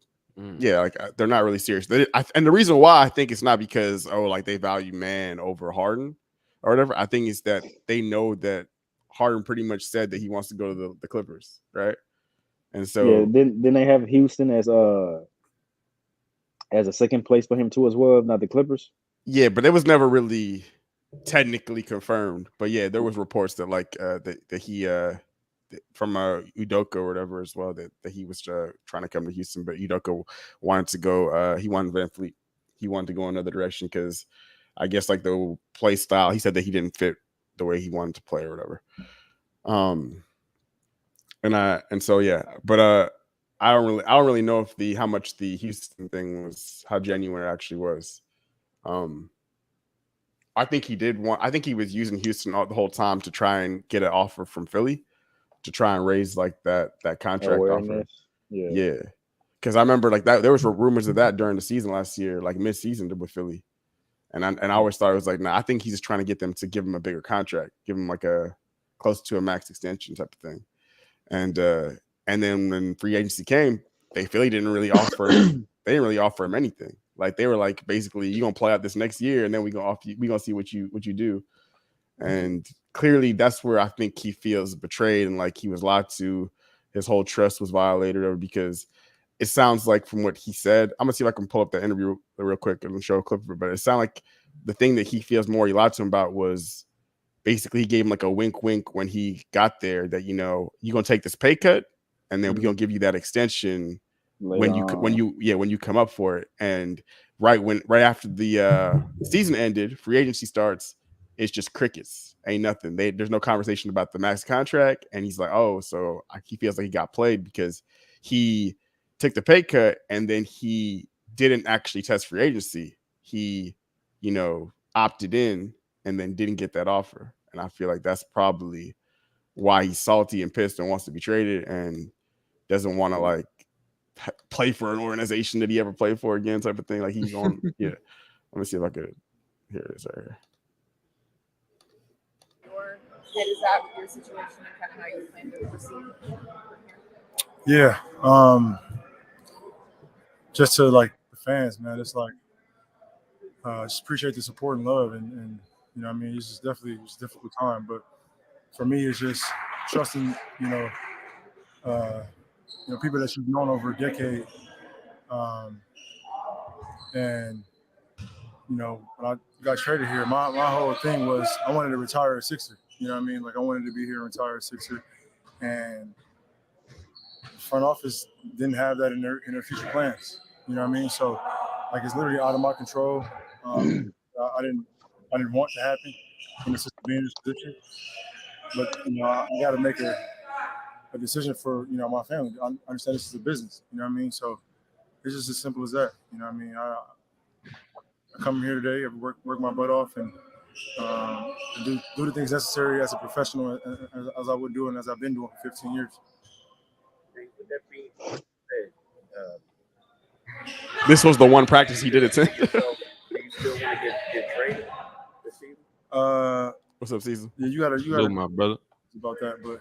yeah, like they're not really serious. And the reason why I think it's not because like they value Man over Harden or whatever. I think is that they know that Harden pretty much said that he wants to go to the Clippers, right? And so then they have Houston as a second place for him too as well, if not the Clippers. Yeah, but it was never really technically confirmed. But yeah, there was reports that like that he from Udoka or whatever as well that he was trying to come to Houston, but Udoka wanted to go. He wanted VanVleet. He wanted to go another direction because I guess like the play style. He said that he didn't fit the way he wanted to play or whatever. And so yeah, but I don't really know if how much the Houston thing was, how genuine it actually was. I think he was using Houston the whole time to try and get an offer from Philly to try and raise like that contract offer. Yeah. Because I remember like that there was rumors of that during the season last year, like mid-season with Philly. And I always thought it was like, nah, I think he's just trying to get them to give him a bigger contract, give him like a close to a max extension type of thing. And then when free agency came, Philly didn't really offer him anything. Like they were like, basically, you're gonna play out this next year, and then we're gonna see what you do. And clearly that's where I think he feels betrayed and like he was lied to. His whole trust was violated because it sounds like from what he said, I'm gonna see if I can pull up the interview real quick and show a clip of it, but it sounded like the thing that he feels more he lied to him about was basically he gave him like a wink when he got there that, you know, you're gonna take this pay cut and then we're gonna give you that extension when you come up for it. And right after the season ended, free agency starts, it's just crickets. Ain't nothing. There's no conversation about the max contract. And he's like, oh, so he feels like he got played because he took the pay cut and then he didn't actually test free agency. He, you know, opted in and then didn't get that offer. And I feel like that's probably why he's salty and pissed and wants to be traded and doesn't want to like play for an organization that he ever played for again type of thing. Like he's on. Yeah. Let me see if I could hear this right here. Your head is at with your situation and kind of how you plan to proceed. Yeah. Just to like the fans, man, it's like just appreciate the support and love and you know, I mean, it's a difficult time, but for me, it's just trusting, you know, people that you've known over a decade, and you know, when I got traded here, my whole thing was I wanted to retire a Sixer. You know what I mean? Like I wanted to be here and retire a Sixer, and the front office didn't have that in their future plans. You know what I mean? So like it's literally out of my control. I didn't want to happen in being in this position, but you know I got to make a decision for my family. I understand this is a business. You know what I mean? So it's just as simple as that. You know what I mean? I come here today, I work my butt off, and do the things necessary as a professional as I would do and as I've been doing for 15 years. This was the one practice he did attend. Do you still want to get traded this season? What's up, Season? Yeah, you gotta my brother about that, but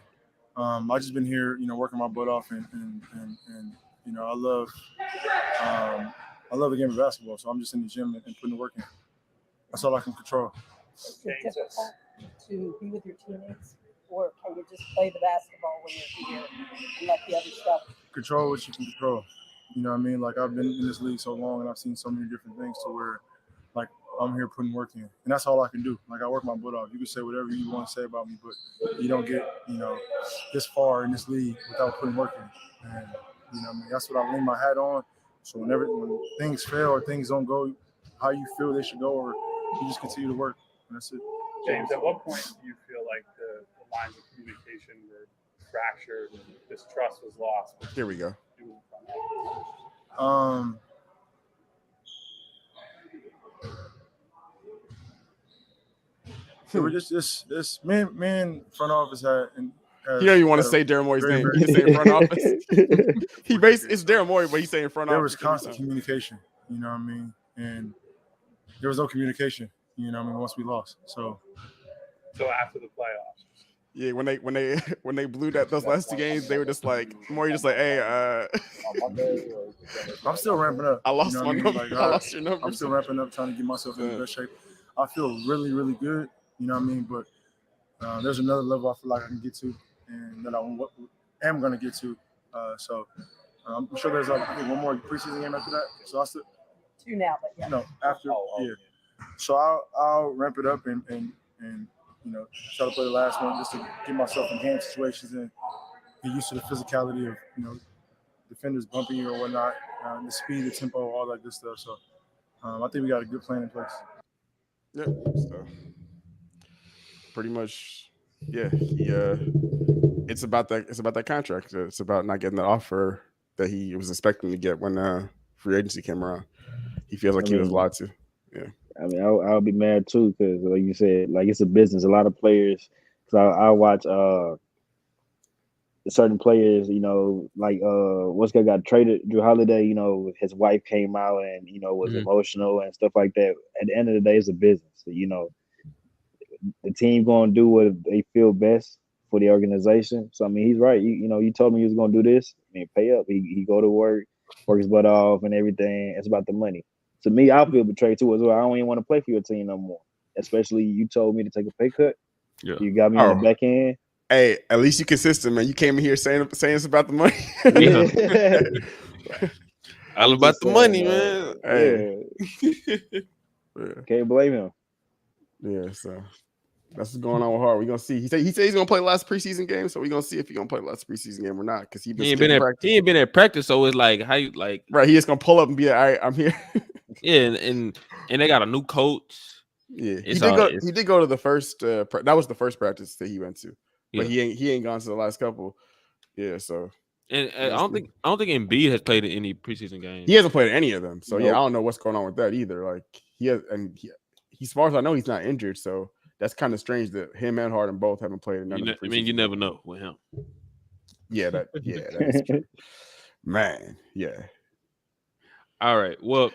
I just been here, working my butt off, and I love the game of basketball, so I'm just in the gym and putting the work in. That's all I can control. Is it difficult to be with your teammates, or can you just play the basketball when you're here and let the other stuff? Control what you can control. You know what I mean? Like I've been in this league so long and I've seen so many different things to where like I'm here putting work in. And that's all I can do. Like I work my butt off. You can say whatever you want to say about me, but you don't get, this far in this league without putting work in. And that's what I lean my hat on. So when things fail or things don't go how you feel they should go, or you just continue to work. And that's it. James, at what point do you feel like the lines of communication were fractured and this trust was lost? Here we go. We're just this man front office had. Here you want to say Daryl Morey's name? He say front office. It's Daryl Morey, but he's saying front office. There was constant communication. You know what I mean? And there was no communication. You know what I mean? Once we lost, so So after the playoffs. Yeah, when they blew those last 2 games, they were just like just like, hey, I'm still ramping up. I lost you know my what I mean? number. Like, I lost your number. I'm still ramping up, trying to get myself in the best shape. I feel really, really good. You know what I mean? But there's another level I feel like I can get to, and that I am going to get to. So I'm sure there's I think one more preseason game after that. So I still 2 now, but yeah. no after yeah. So I'll ramp it up and you know try to play the last one just to get myself in game situations and get used to the physicality of defenders bumping you or whatnot, the speed, the tempo, all that good stuff. So I think we got a good plan in place. Yep. So pretty much, yeah. It's about that. It's about that contract. It's about not getting the offer that he was expecting to get when free agency came around. He feels like he was lied to. Yeah. I mean, I'll be mad too because, like you said, like it's a business. A lot of players, because I watch certain players, like what's got traded, Drew Holiday. His wife came out and was emotional and stuff like that. At the end of the day, it's a business. So, the team gonna do what they feel best for the organization. So I mean, he's right. You told me he was gonna do this. I mean, pay up. He go to work his butt off and everything. It's about the money. To me, I feel betrayed too as well. I don't even want to play for your team no more. Especially you told me to take a pay cut. Yeah. You got me on the back end. Hey, at least you consistent, man. You came in here saying it's about the money. Yeah. All about the money, man. Hey. Yeah. Can't blame him. Yeah, so that's what's going on with Hart. We're gonna see. He said he's gonna play the last preseason game, so we're gonna see if he's gonna play the last preseason game or not. Because he ain't been at practice, so it's like how you like right. He just gonna pull up and be like, all right, I'm here. Yeah, and they got a new coach. Yeah, he did go to the first. That was the first practice that he went to, but he ain't gone to the last couple. Yeah, so and I don't think Embiid has played in any preseason games. He hasn't played any of them, so yeah, I don't know what's going on with that either. Like he, as far as I know, he's not injured, so that's kind of strange that him and Harden both haven't played. I mean, you never know with him. Yeah, that's true. Man, yeah. All right, well,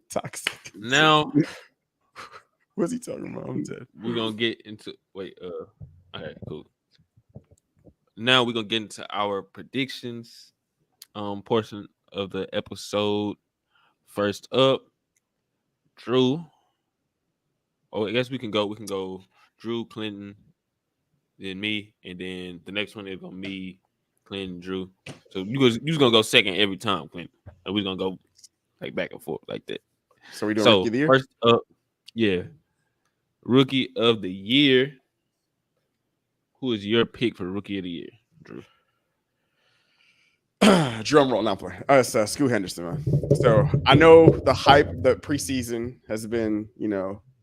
toxic. Now, what's he talking about? I'm dead. We're gonna get into all right, cool. Now we're gonna get into our predictions portion of the episode. First up, Drew. Oh, I guess we can go Drew, Clinton, then me, and then the next one is gonna me, Clinton, Drew. So you just gonna go second every time, Clinton. And we're gonna go like back and forth like that. So we doing Rookie of the Year? First up, yeah. Rookie of the Year. Who is your pick for Rookie of the Year, Drew? Drum roll, not playing. It's Scoot Henderson, man. So I know the hype, the preseason has been,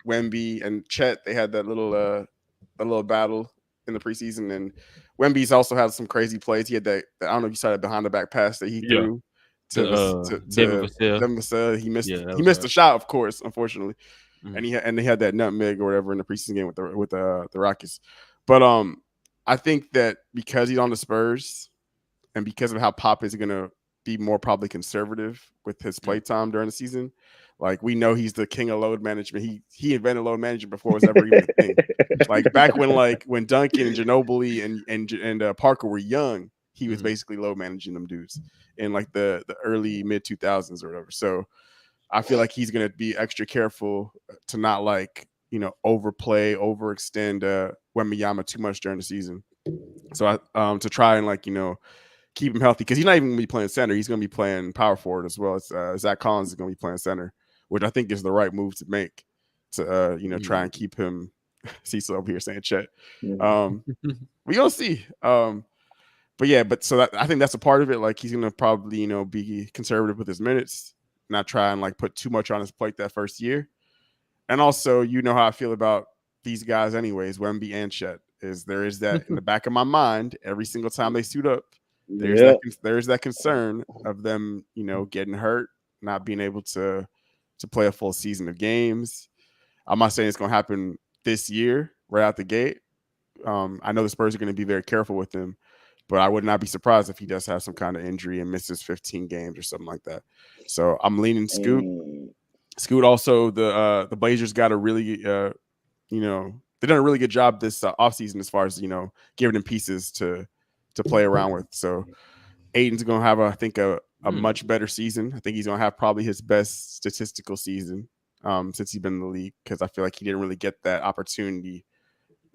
Wemby and Chet. They had that little battle in the preseason, and Wemby's also had some crazy plays. He had that I don't know if you saw that behind the back pass that he threw to Devin Vassell. He missed the shot, of course, unfortunately, and they had that nutmeg or whatever in the preseason game with the Rockets. But I think that because he's on the Spurs and because of how Pop is going to be more probably conservative with his play time during the season, like we know he's the king of load management. He invented load management before it was ever even a thing. Like back when Duncan and Ginobili and Parker were young, he was basically load managing them dudes in like the early mid 2000s or whatever. So I feel like he's going to be extra careful to not overplay, overextend Wembanyama too much during the season. So to try and keep him healthy, because he's not even going to be playing center. He's going to be playing power forward as well. Zach Collins is going to be playing center, which I think is the right move to make to try and keep him. Cecil over here saying Chet. We gonna see. I think that's a part of it. Like he's gonna probably be conservative with his minutes, not try and put too much on his plate that first year. And also, how I feel about these guys anyways, Wemby and Chet, there is that in the back of my mind every single time they suit up. There's that concern of them, getting hurt, not being able to play a full season of games. I'm not saying it's going to happen this year right out the gate. I know the Spurs are going to be very careful with him, but I would not be surprised if he does have some kind of injury and misses 15 games or something like that. So I'm leaning Scoot. Scoot also, the Blazers got a really, they've done a really good job this offseason as far as giving him pieces to play around with. So Aiden's gonna have I think a much better season. I think he's gonna have probably his best statistical season since he's been in the league, because I feel like he didn't really get that opportunity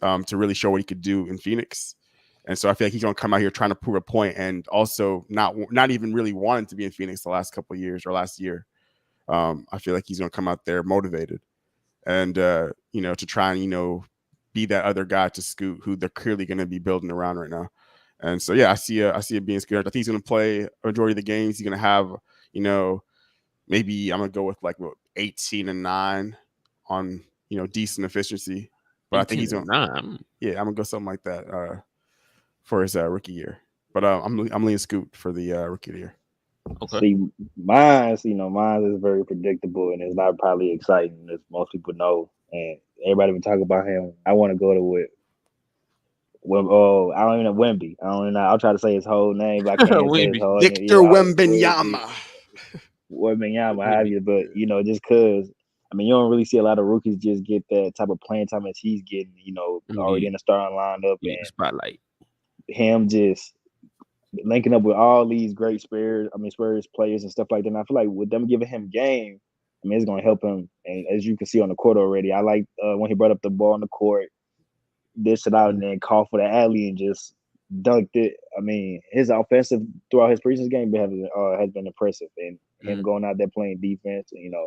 to really show what he could do in Phoenix. And so I feel like he's gonna come out here trying to prove a point, and also not even really wanting to be in Phoenix the last couple of years or last year. I feel like he's gonna come out there motivated and to try and be that other guy to Scoot, who they're clearly going to be building around right now. And so I see it being scared. I think he's going to play a majority of the games. He's going to have maybe I'm going to go with like 18 and 9 on decent efficiency. But I think he's going I'm going to go something like that for his rookie year. But I'm leaning Scoot for the rookie of the year. Okay. See, mine is very predictable, and it's not probably exciting, as most people know. And everybody been talking about him. I want to go to I don't even know Wemby. I don't even know. I'll try to say his whole name, but I can't say his whole name. Victor Wembanyama. Wembanyama, have you? But just because you don't really see a lot of rookies just get that type of playing time as he's getting. Already in the starting lineup and spotlight. Him just linking up with all these great Spurs players and stuff like that. And I feel like with them giving him game, it's going to help him. And as you can see on the court already, I like when he brought up the ball on the court, dished it out, and then called for the alley and just dunked it. His offensive throughout his preseason game has been impressive. And him going out there playing defense, to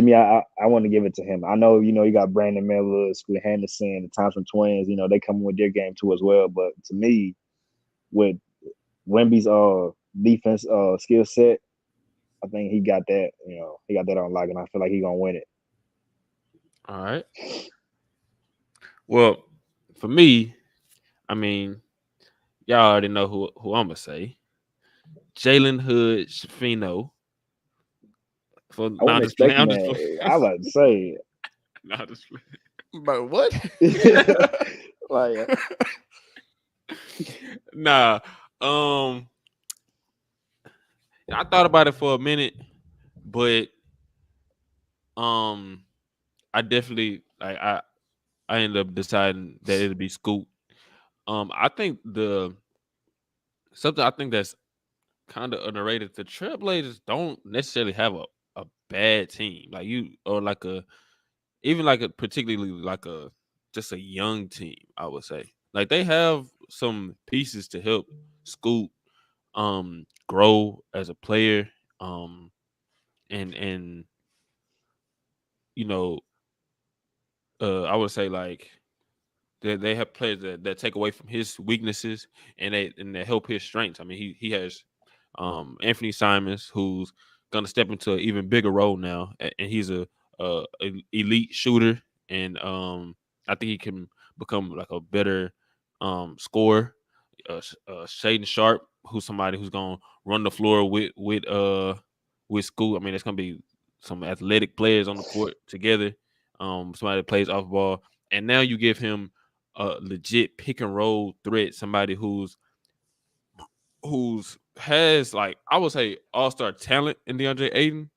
me, I want to give it to him. I know, you got Brandon Miller, Scoot Henderson, the Thompson twins, they come with their game too as well. But to me, with Wemby's defense skill set, I think he got that. He got that on lock, and I feel like he's gonna win it. All right. Well, for me, y'all already know who I'm gonna say. Jalen Hood Schifino. I wasn't expecting that. I was about to say. But what? Nah. I thought about it for a minute, but I definitely I ended up deciding that it'd be Scoot. I think something I think that's kind of underrated. The Trailblazers don't necessarily have a bad team, particularly just a young team. I would say like they have some pieces to help Scoot grow as a player, and I would say like they have players that take away from his weaknesses and they help his strengths. He has Anthony Simons, who's gonna step into an even bigger role now, and he's a elite shooter, and I think he can become like a better scorer. Shaden Sharp, who's somebody who's gonna run the floor with Scoot. There's gonna be some athletic players on the court together. Somebody that plays off ball, and now you give him a legit pick and roll threat. Somebody who's has like I would say all-star talent in DeAndre Ayton.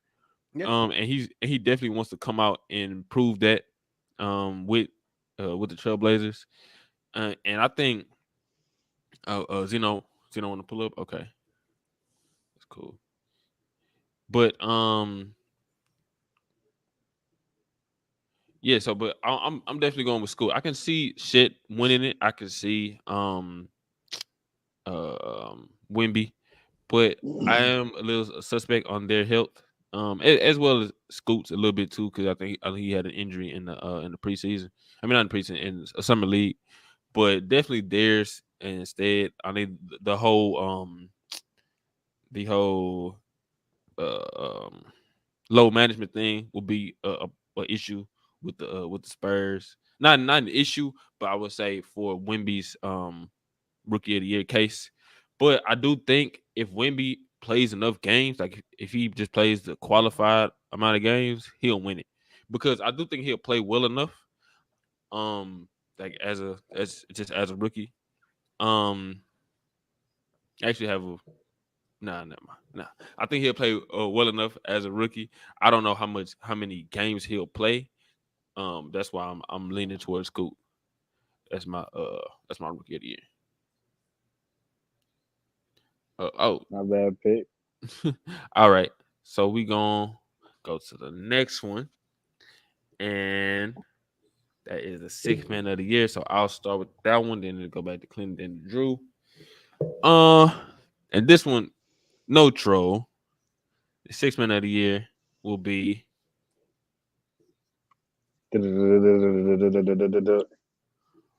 Yeah. And he definitely wants to come out and prove that with the Trailblazers. And I think Zeno want to pull up. Okay, that's cool. But yeah. So, but I'm definitely going with Scoot. I can see shit winning it. I can see Wemby, but I am a little suspect on their health. As well as Scoot's a little bit too, because I think he had an injury in the preseason. Not in the preseason, in a summer league, but definitely theirs. And instead, I need the whole low management thing will be a issue with the Spurs. Not an issue, but I would say for Wemby's rookie of the year case. But I do think if Wemby plays enough games, like if he just plays the qualified amount of games, he'll win it. Because I do think he'll play well enough. Like as a rookie. Actually have a Nah. I think he'll play well enough as a rookie. I don't know how many games he'll play. That's why I'm leaning towards Scoot. That's my rookie of the year. Oh, Not bad pick. all right. So we gonna go to the next one, and that is the sixth man of the year. So I'll start with that one, then it'll go back to Clinton, then to Drew. And this one, no troll. The sixth man of the year will be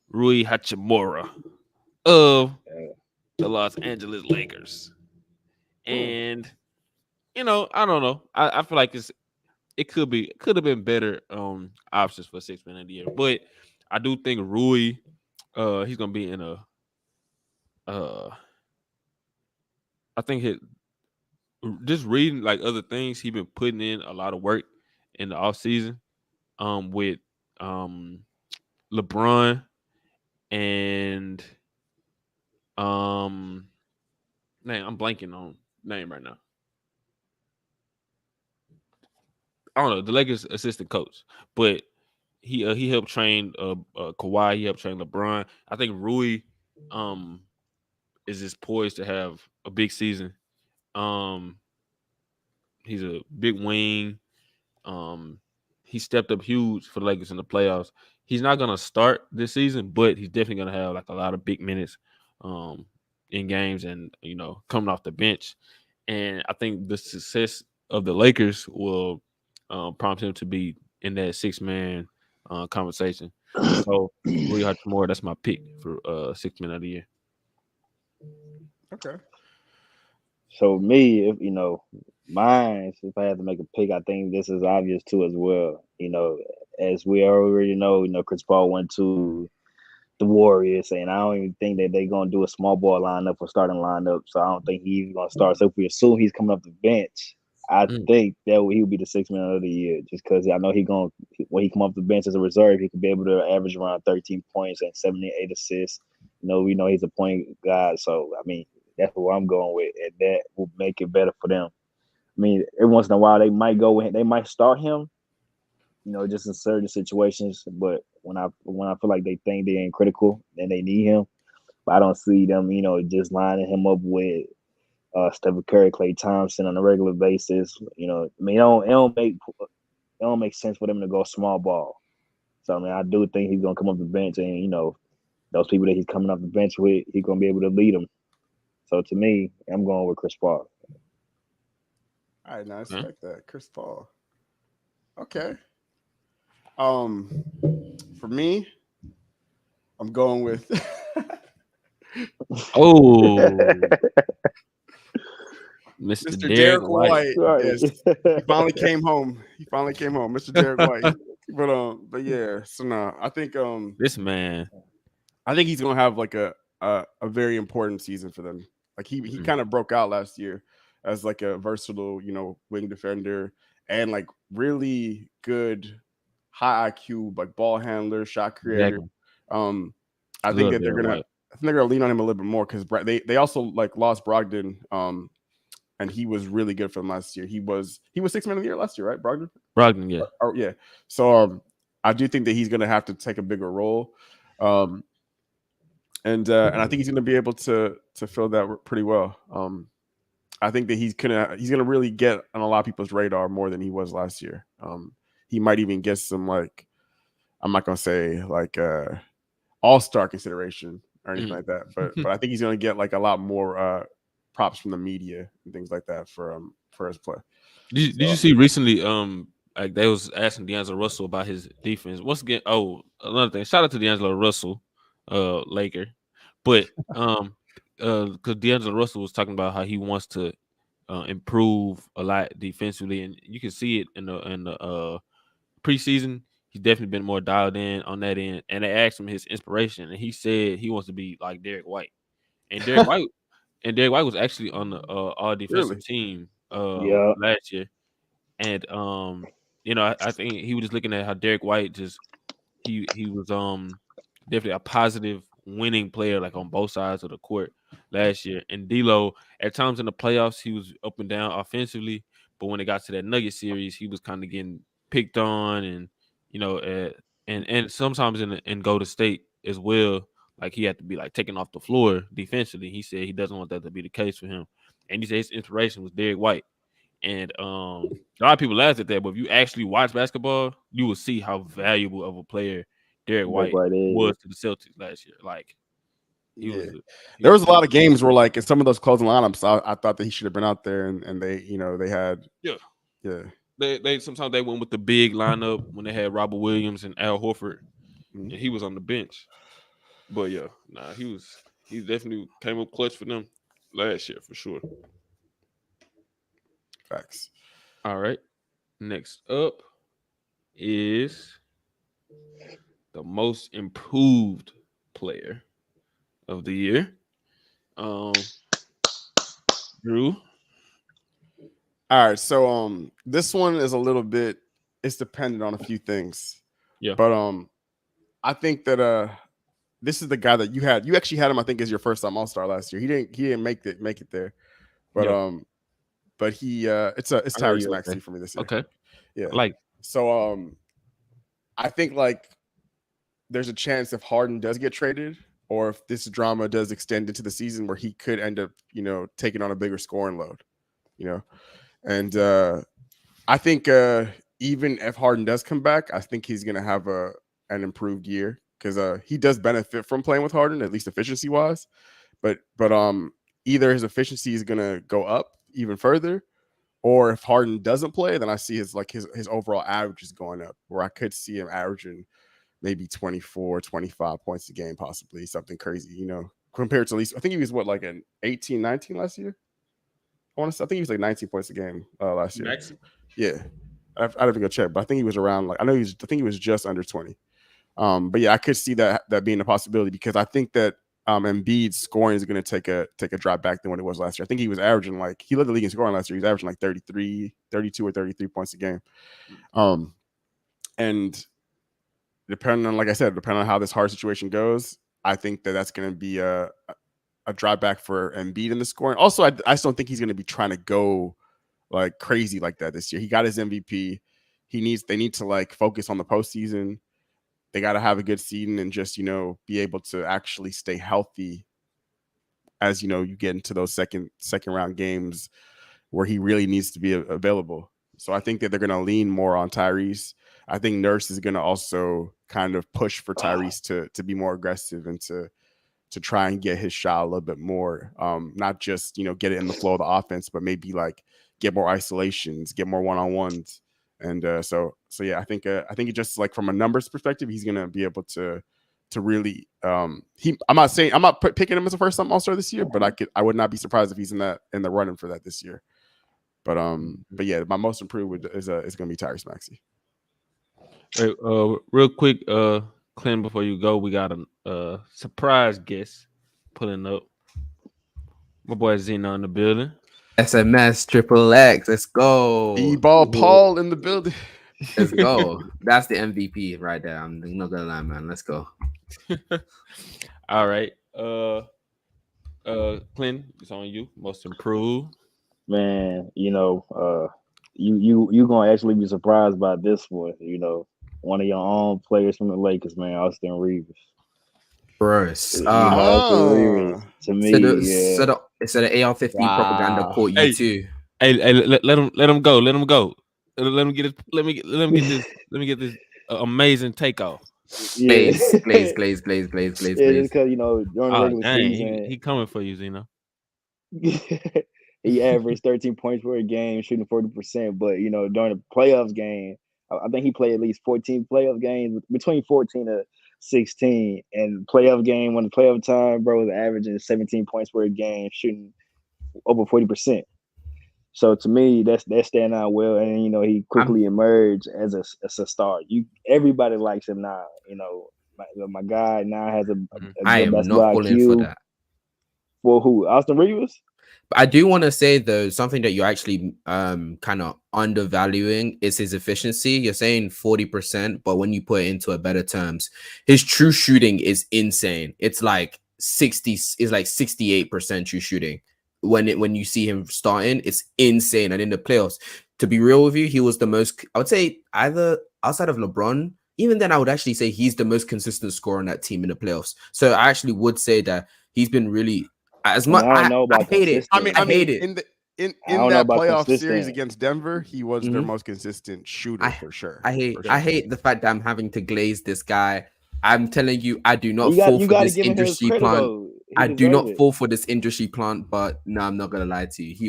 Rui Hachimura of the Los Angeles Lakers. And I don't know. I feel like it could have been better options for sixth man of the year. But I do think Rui, he's gonna be in a I think just reading like other things, he's been putting in a lot of work in the offseason with LeBron and man, I'm blanking on name right now. I don't know, the Lakers assistant coach, but he helped train Kawhi, he helped train LeBron. I think Rui is just poised to have a big season. He's a big wing. He stepped up huge for the Lakers in the playoffs. He's not gonna start this season, but he's definitely gonna have like a lot of big minutes in games, and coming off the bench. And I think the success of the Lakers will prompt him to be in that 6-man conversation. So Rui Hachimura, that's my pick for 6 man of the year. Okay. So me, if mine, if I had to make a pick, I think this is obvious too as well. As we already know, Chris Paul went to the Warriors, and I don't even think that they're gonna do a small ball lineup or starting lineup. So I don't think he's gonna start. So if we assume he's coming off the bench, I think that he'll be the 6 man of the year, just because I know when he come off the bench as a reserve, he could be able to average around 13 points and 78 assists. We know he's a point guard, so I mean that's what I'm going with, and that will make it better for them. I mean, every once in a while they might start him, just in certain situations. But when I feel like they think they're in critical and they need him, but I don't see them, just lining him up with Stephen Curry, Klay Thompson on a regular basis. I mean, it don't make sense for them to go small ball. So I mean, I do think he's gonna come off the bench, and those people that he's coming off the bench with, he's gonna be able to lead them. So to me, I'm going with Chris Paul. All right, now I expect that. Chris Paul. Okay. For me, I'm going with Mr. Derek White. Right. Yes, he finally came home. Mr. Derek White. But yeah. So no, I think this man, I think he's gonna have like a very important season for them. Like he kind of broke out last year as like a versatile, wing defender and like really good high IQ, like ball handler, shot creator. Exactly. I think that they're gonna lean on him a little bit more because they also like lost Brogdon, and he was really good for them last year. He was 6 man of the year last year, right? Brogdon, yeah. Oh yeah. So I do think that he's gonna have to take a bigger role. And I think he's going to be able to fill that pretty well. I think that he's gonna really get on a lot of people's radar more than he was last year. He might even get some like, I'm not gonna say like all-star consideration or anything like that, but I think he's gonna get like a lot more props from the media and things like that for his play. Did you see recently? Like they was asking D'Angelo Russell about his defense. Once again, another thing. Shout out to D'Angelo Russell, Laker, but because D'Angelo Russell was talking about how he wants to improve a lot defensively, and you can see it in the preseason. He's definitely been more dialed in on that end. And they asked him his inspiration, and he said he wants to be like Derek White. And Derek White was actually on the all defensive team last year. And I think he was just looking at how Derek White he was definitely a positive winning player, like on both sides of the court last year. And D'Lo, at times in the playoffs, he was up and down offensively, but when it got to that Nugget series, he was kind of getting picked on, and And sometimes in Golden State as well, like he had to be like taken off the floor defensively. He said he doesn't want that to be the case for him, and he said his inspiration was Derek White. And a lot of people laughed at that, but if you actually watch basketball, you will see how valuable of a player Derek White was to the Celtics last year. Like, there was a lot of games where, like, in some of those closing lineups, I thought that he should have been out there, and they, they had, They sometimes they went with the big lineup when they had Robert Williams and Al Horford, and he was on the bench. But he definitely came up clutch for them last year for sure. Facts. All right. Next up is the most improved player of the year. Drew. All right, so this one is a little bit, it's dependent on a few things. Yeah. But I think that this is the guy that you actually had him, I think, as your first time All-Star last year. He didn't make it there. But but he it's Tyrese Maxey for me this year. Okay. Yeah. Like, so I think like there's a chance if Harden does get traded, or if this drama does extend into the season, where he could end up, taking on a bigger scoring load, And I think even if Harden does come back, I think he's gonna have an improved year, because he does benefit from playing with Harden, at least efficiency wise. But either his efficiency is gonna go up even further, or if Harden doesn't play, then I see his overall average is going up, where I could see him averaging maybe 24, 25 points a game, possibly something crazy, compared to, at least I think he was like an 18, 19 last year. I think he was like 19 points a game last year. Max? Yeah. I'd have to go check, but I think he was around, I think he was just under 20. But yeah, I could see that being a possibility, because I think that Embiid's scoring is going to take a drop back than what it was last year. I think he was averaging, he led the league in scoring last year. He was averaging like 32 or 33 points a game. And depending on, like I said, depending on how this hard situation goes, I think that's going to be a drop back for Embiid in the scoring. Also, I just don't think he's going to be trying to go like crazy like that this year. He got his MVP. They need to focus on the postseason. They got to have a good season and just, be able to actually stay healthy as, you get into those second round games where he really needs to be available. So I think that they're going to lean more on Tyrese. I think Nurse is going to also kind of push for Tyrese to be more aggressive and to try and get his shot a little bit more. Not just, get it in the flow of the offense, but maybe get more isolations, get more one-on-ones. And so yeah, I think it just from a numbers perspective, he's gonna be able to really. I'm not picking him as a first time All-Star this year, but I would not be surprised if he's in the running for that this year. But yeah, my most improved is gonna be Tyrese Maxey. Hey, real quick, Clint, before you go, we got a surprise guest pulling up. My boy Zeno in the building. SMS Triple X. Let's go. E-ball Paul in the building. Let's go. That's the MVP right there. I'm not gonna lie, man. Let's go. All right. Clint, it's on you. Most improved. Man, you gonna actually be surprised by this one. One of your own players from the Lakers, man, Austin Reeves. Bruce. Austin Reeves, to me, So the AR-15 propaganda caught you too. Hey, let him go. Let him go. Let him get this amazing takeoff. Yeah. Glaze. Yeah, just because during the regular season, he coming for you, Zeno. he averaged 13 points per game, shooting 40%. But during the playoffs game, I think he played at least 14 playoff games, between 14 to 16. And playoff game, when the playoff time, bro, was averaging 17 points per game, shooting over 40%. So to me, that's standing out well, and he quickly emerged as a star. Everybody likes him now. My guy now has a I am not pulling for that. For who? Austin Reeves? But I do want to say though, something that you're actually kind of undervaluing is his efficiency. You're saying 40%, but when you put it into a better terms, his true shooting is insane. It's like 68% true shooting. When you see him starting, it's insane. And in the playoffs, to be real with you, he was the most, I would say, either outside of LeBron, even then, I would actually say he's the most consistent scorer on that team in the playoffs. So I actually would say that he's been really as much. I don't know I about hate it. consistent. I hate it. in the I in don't know that about playoff series consistent. against Denver, he was their Mhm. most consistent shooter for sure. I hate For sure. I hate the fact that I'm having to glaze this guy. I'm telling you, I do not You fall got for to this give him his industry credit plant. though. He I do not deserves it. fall for this industry plant, but no, I'm not gonna lie to you. He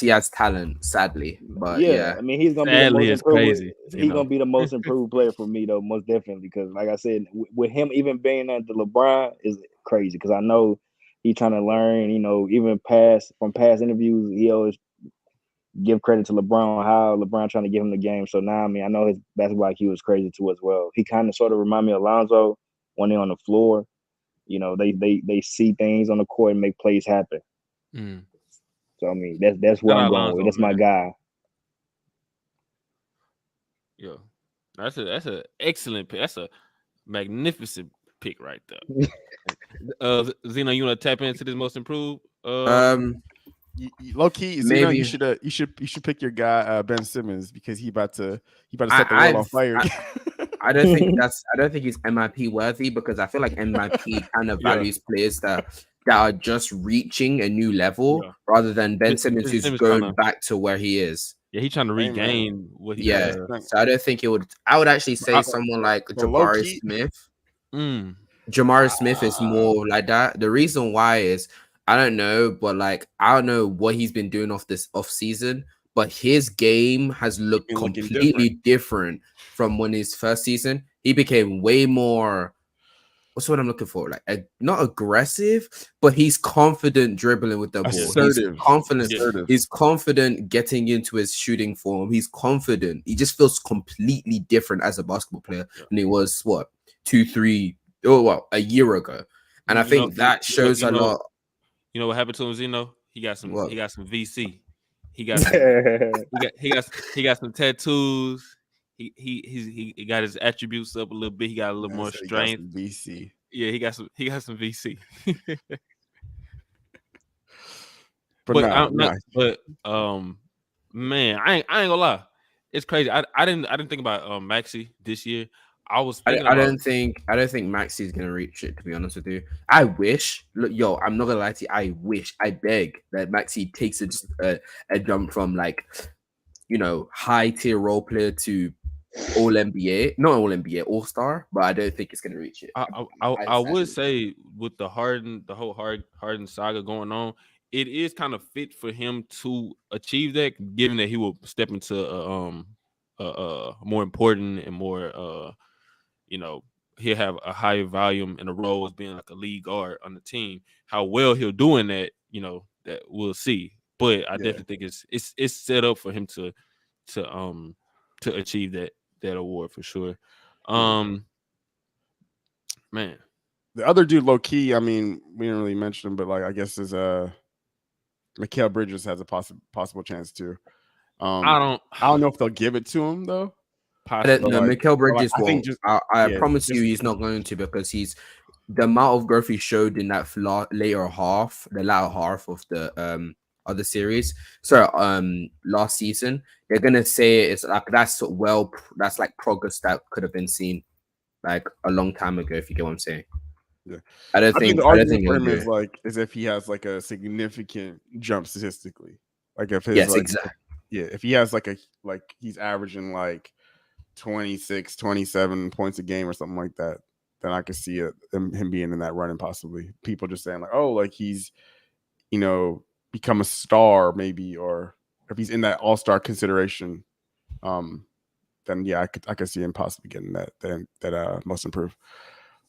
has talent, sadly. But Yeah, I mean he's gonna Sadly, be the it's most improved. crazy, you He's know. gonna be the most improved player for me though, most definitely. Because like I said, with him even being at the LeBron is crazy. Because I know he's trying to learn. You know, even from past interviews, he always give credit to LeBron on how LeBron trying to give him the game. So now, I mean, I know his basketball IQ was crazy too as well. He kind of sort of remind me of Lonzo when they're on the floor. You know, they see things on the court and make plays happen. Mm. So I mean, that's where Shout I'm out going Lonzo, with. That's my man. guy. Yeah, that's a excellent pick. That's a magnificent pick right there. Zeno, you want to tap into this most improved? Low key, Zeno, Maybe. you should pick your guy Ben Simmons because he about to set the world on fire. I don't think he's MIP worthy because I feel like MIP kind of Yeah. values players that are just reaching a new level Yeah. rather than Ben Ben Simmons who's Simmons going tryna- back to where he is. Yeah, he's trying to Hey, man. regain what he Yeah. has. So I don't think it would. I would actually say someone like but low Jabari key- Smith. Mm. Jabari Smith is more like that. The reason why is I don't know, but like I don't know what he's been doing off this off season, but his game has looked been looking completely different from when his first season. He became way more. What's what I'm looking for? Like not aggressive, but he's confident dribbling with the ball. Assertive. He's confident. Assertive. He's confident getting into his shooting form. He's confident. He just feels completely different as a basketball player than he was what 2-3 a year ago. And I think that shows a lot. You know what happened to him, Zeno? He got some What? VC. He got some, he got some tattoos. He got his attributes up a little bit. He got a little more strength. BC. Yeah, he got some VC. Man, I ain't gonna lie. It's crazy. I didn't think about Maxey this year. I was thinking I don't think Maxey's gonna reach it, to be honest with you. I wish, look, yo, I'm not gonna lie to you. I beg that Maxey takes a jump from like, you know, high tier role player to all NBA, not all NBA, all star, but I don't think it's gonna reach it. I would say with the whole Harden saga going on, it is kind of fit for him to achieve that, given that he will step into a more important and more you know, he'll have a higher volume and a role as being like a lead guard on the team. How well he'll do in that, you know, that we'll see. But I definitely think it's set up for him to achieve that award for sure. Man, the other dude, low key, I mean, we didn't really mention him, but like I guess is Mikal Bridges has a possible chance too. I don't know if they'll give it to him though. I don't know. Mikal Bridges I think won't. I promise you, he's not going to, because the amount of growth he showed in that latter half of the other series. So last season, they're gonna say it's like that's like progress that could have been seen like a long time ago. If you get what I'm saying. Yeah, I don't think the argument for him is like if he has like a significant jump statistically, like if his exactly. Yeah, if he has like he's averaging like 26, 27 points a game or something like that, then I could see him being in that running possibly. People just saying like, oh, like he's, you know, become a star maybe, or if he's in that all-star consideration, then yeah, I could see him possibly getting that most improved.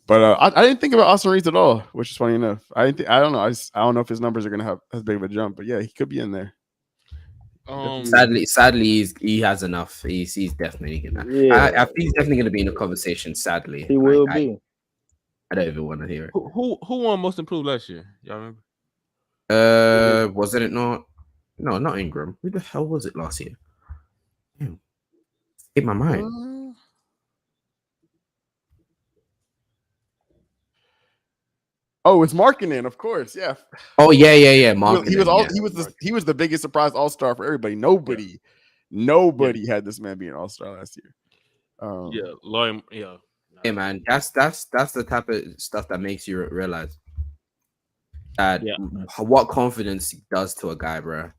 But I didn't think about Austin Reeves at all, which is funny enough. I don't know. I don't know if his numbers are gonna have as big of a jump, but yeah, he could be in there. Sadly, he has enough. He's definitely gonna. Yeah. He's definitely gonna be in the conversation. Sadly, he will be. I don't even want to hear it. Who won most improved last year? Y'all remember? Wasn't it not? No, not Ingram. Who the hell was it last year? Hit my mind. Oh, it's Markkanen, of course. Yeah. Oh yeah. Markkanen, he was the biggest surprise all-star for everybody. Nobody had this man being all-star last year. Laurie. Yeah. Hey man, that's the type of stuff that makes you realize that Yeah. what confidence does to a guy, bro.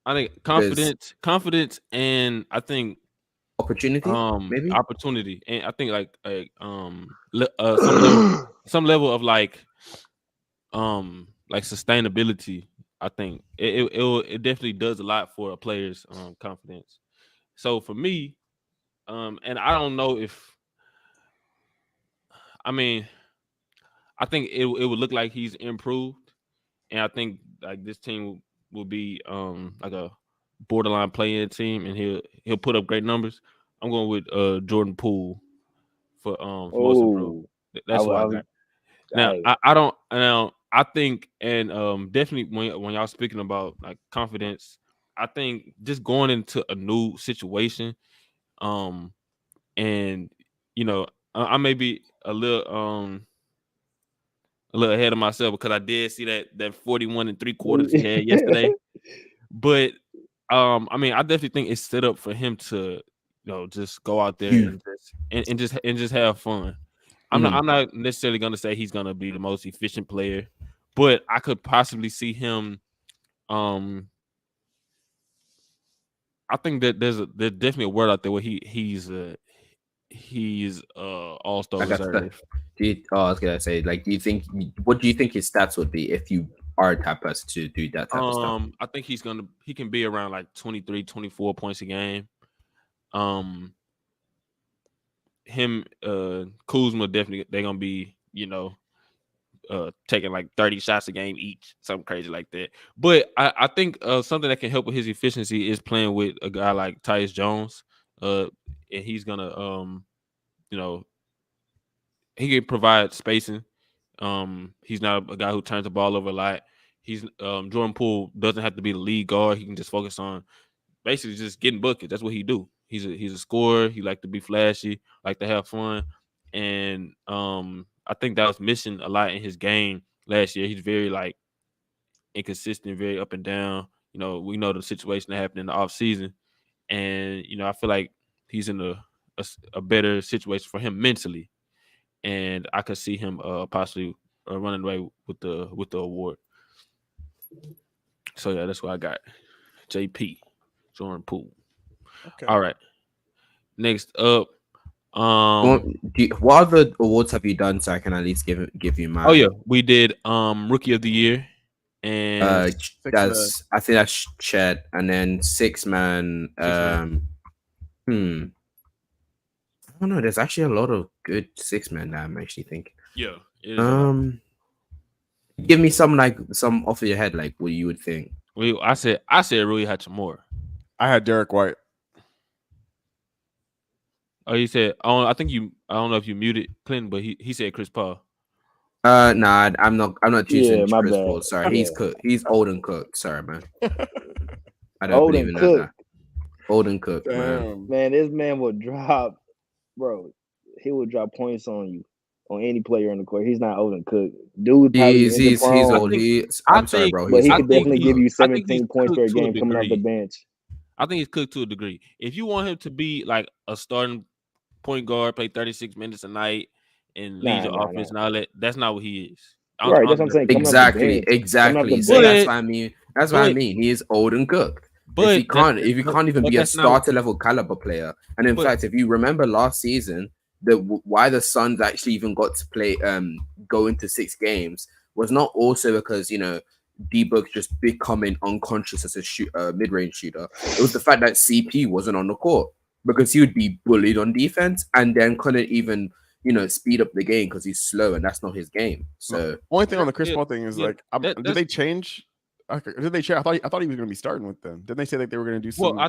I think confidence, and I think Opportunity, maybe. opportunity, and I think some level of like sustainability. I think it definitely does a lot for a player's confidence. So for me, and I don't know if I mean I think it would look like he's improved, and I think like this team will be like a borderline play-in team, and he'll put up great numbers. I'm going with Jordan Poole for most improved. That's what I got. Now I think, and definitely when y'all speaking about like confidence, I think just going into a new situation, and you know, I may be a little ahead of myself because I did see that 41 3/4 he had yesterday. But I mean, I definitely think it's set up for him to, just go out there and just have fun. I'm not necessarily gonna say he's gonna be the most efficient player, but I could possibly see him. I think that there's definitely a word out there where he's all-star reserve. I was gonna say, like, what do you think his stats would be if you are a type person to do that type of stuff? I think he can be around like 23, 24 points a game. Him, Kuzma, definitely they're gonna be, taking like 30 shots a game each, something crazy like that. But I think something that can help with his efficiency is playing with a guy like Tyus Jones. And he's gonna he can provide spacing. He's not a guy who turns the ball over a lot. He's Jordan Poole doesn't have to be the lead guard. He can just focus on basically just getting buckets. That's what he do. He's a scorer. He like to be flashy, like to have fun, and I think that was missing a lot in his game last year. He's very like inconsistent, very up and down. We know the situation that happened in the off season, and I feel like he's in a better situation for him mentally, and I could see him possibly running away with the award. So yeah, that's what I got. JP, Jordan Poole. Okay. All right. Next up, what other awards have you done so I can at least give you mine? Oh yeah, we did Rookie of the Year, and I think that's Chet, and then six man. I don't know. There's actually a lot of good six men that I'm actually thinking. Yeah. Give me some off of your head, like what you would think. Well, I said Rui Hachimura. I had Derek White. Oh, you said I don't know if you muted Clinton, but he said Chris Paul. Nah, I'm not choosing Chris Paul. Sorry, he's cooked. He's old and cooked. Sorry, man. I don't believe in that. Old and cooked, man. Man, this man will drop, bro. He will drop points on you, on any player on the court. He's not old and cooked. Dude, he's old. I'm sorry, bro. But he could definitely give you 17 points per game coming off the bench. I think he's cooked to a degree. If you want him to be like a starting point guard, play 36 minutes a night, and lead your offense and all that, that's not what he is. Right, that's what I'm saying. Exactly. So that's what I mean. That's what I mean. He is old and cooked. But if you can't even be a starter level caliber player, and in fact, if you remember last season, why the Suns actually even got to play go into 6 games was not also because D-Book just becoming unconscious as a mid-range shooter. It was the fact that CP wasn't on the court because he would be bullied on defense and then couldn't even speed up the game because he's slow and that's not his game. So only thing on the Chris Paul thing is did they change? Did they change? I thought he was going to be starting with them. Didn't they say that they were going to do something? Well,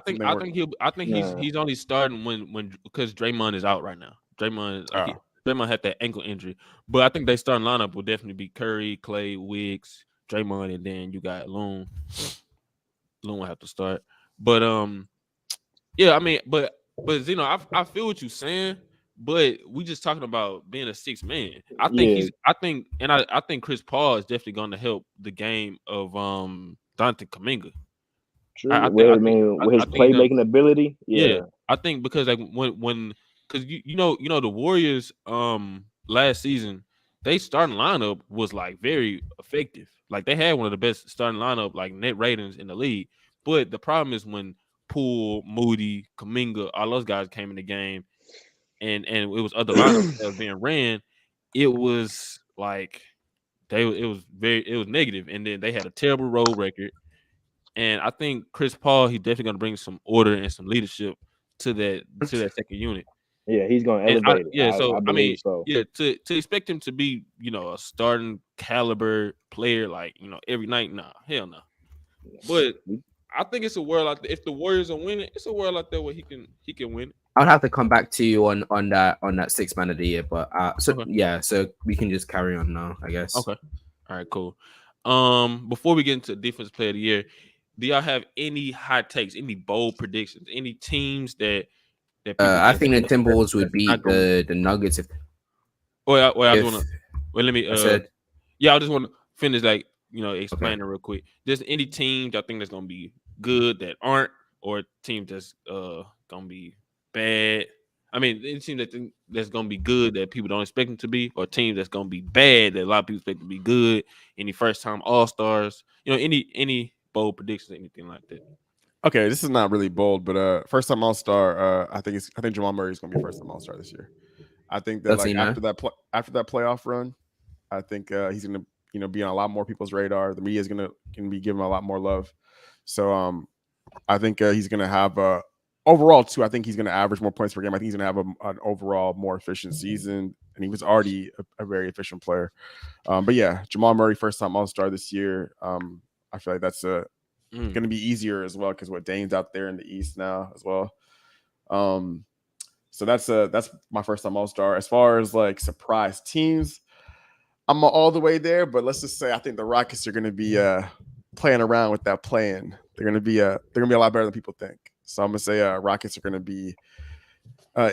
I think he's only starting when because Draymond is out right now. Draymond had that ankle injury, but I think their starting lineup will definitely be Curry, Clay, Wiggs, Draymond, and then you got Loon. Loon will have to start, but yeah, I mean, but Zeno, I feel what you're saying, but we just talking about being a 6 man. I think Chris Paul is definitely going to help the game of Dante Kuminga. True. With his playmaking ability, yeah. I think because like when because you know the Warriors last season, they starting lineup was like very effective. Like they had one of the best starting lineup like net ratings in the league. But the problem is when Poole, Moody, Kuminga, all those guys came in the game, and it was other lineups that was being ran. It was like it was negative, and then they had a terrible road record. And I think Chris Paul, he's definitely going to bring some order and some leadership to that second unit. Yeah, he's gonna And elevate it. so I I mean, believe so. yeah, to expect him to be, a starting caliber player like every night, nah, hell no. But I think it's a world out there. If the Warriors are winning, it's a world out there where he can win. I'll have to come back to you on that 6 man of the year, but Okay. yeah, so we can just carry on now, I guess. Okay. All right, cool. Before we get into defensive player of the year, do y'all have any hot takes, any bold predictions, any teams that people I think the Timberwolves would beat the Nuggets if. I just want to. Well, let me. I said, I just want to finish explaining real quick. There's any teams I think that's gonna be good that aren't, or teams that's gonna be bad. I mean, any team that's gonna be good that people don't expect them to be, or teams that's gonna be bad that a lot of people expect to be good. Any first time All Stars, any bold predictions, anything like that. Okay, this is not really bold, but first time All Star. I think Jamal Murray is going to be first time All Star this year. I think that after that playoff run, I think he's going to be on a lot more people's radar. The media is going to be giving him a lot more love. So I think he's going to have overall too. I think he's going to average more points per game. I think he's going to have an overall more efficient season, and he was already a very efficient player. But yeah, Jamal Murray first time All Star this year. I feel like that's going to be easier as well because Dane's out there in the East now as well. So that's my first time All Star. As far as like surprise teams, I'm all the way there. But let's just say I think the Rockets are going to be playing around with that plan. They're going to be a lot better than people think. So I'm going to say Rockets are going to be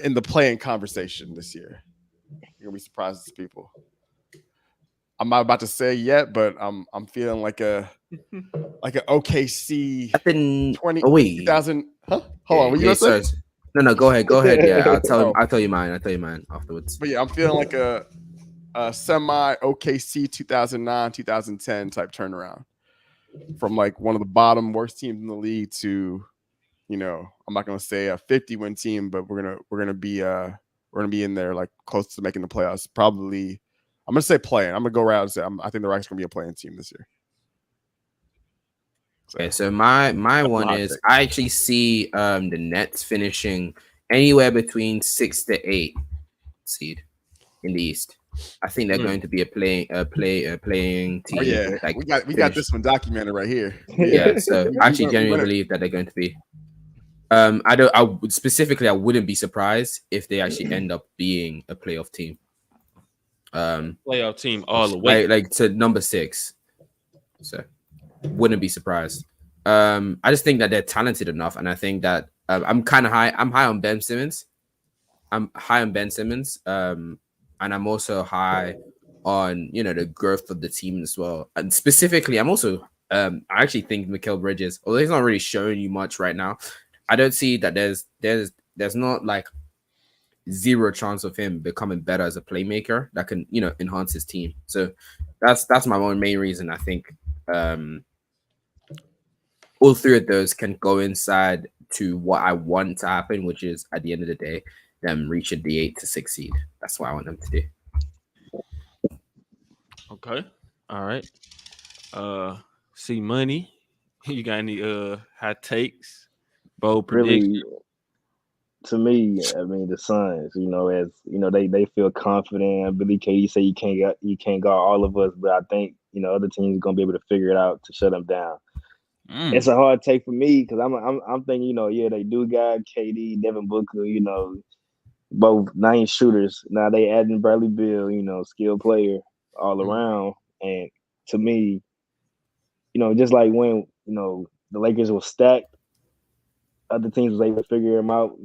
in the playing conversation this year. You're going to be surprised as people. I'm not about to say yet, but I'm feeling like a OKC 2000. Huh? Hold on, what you gonna say? No, go ahead. Yeah, I'll tell you mine afterwards. But yeah, I'm feeling like a semi OKC 2009 2010 type turnaround from like one of the bottom worst teams in the league to, I'm not gonna say a 50-win team, but we're gonna be in there like close to making the playoffs. Probably. I'm gonna say playing. I'm gonna go around and say I think the Rockets are gonna be a playing team this year. Okay, so my one is I actually see the Nets finishing anywhere between 6 to 8 seed in the East. I think they're going to be a playing team. Oh yeah, like we got this one documented right here. Yeah, so I actually genuinely believe that they're going to be. I wouldn't be surprised if they actually end up being a playoff team. Playoff team all the way, like to number 6. So wouldn't be surprised. I just think that they're talented enough, and I think that I'm kind of high. I'm high on Ben Simmons. And I'm also high on the growth of the team as well. And specifically, I'm also I actually think Mikal Bridges, although he's not really showing you much right now, I don't see that there's not like zero chance of him becoming better as a playmaker that can enhance his team. So that's my one main reason. I think all three of those can go inside to what I want to happen, which is at the end of the day them reaching the 8 to 6 seed. That's what I want them to do. Okay, all right. C Money, you got any hot takes, bold predictions? Really, to me, I mean the Suns. They feel confident. I believe KD say you can't guard all of us, but I think other teams are gonna be able to figure it out to shut them down. It's a hard take for me because I'm thinking they do got KD, Devin Booker, both nice shooters. Now they adding Bradley Beal, skilled player all around, and to me, just like when the Lakers were stacked. Other teams was able to figure them out,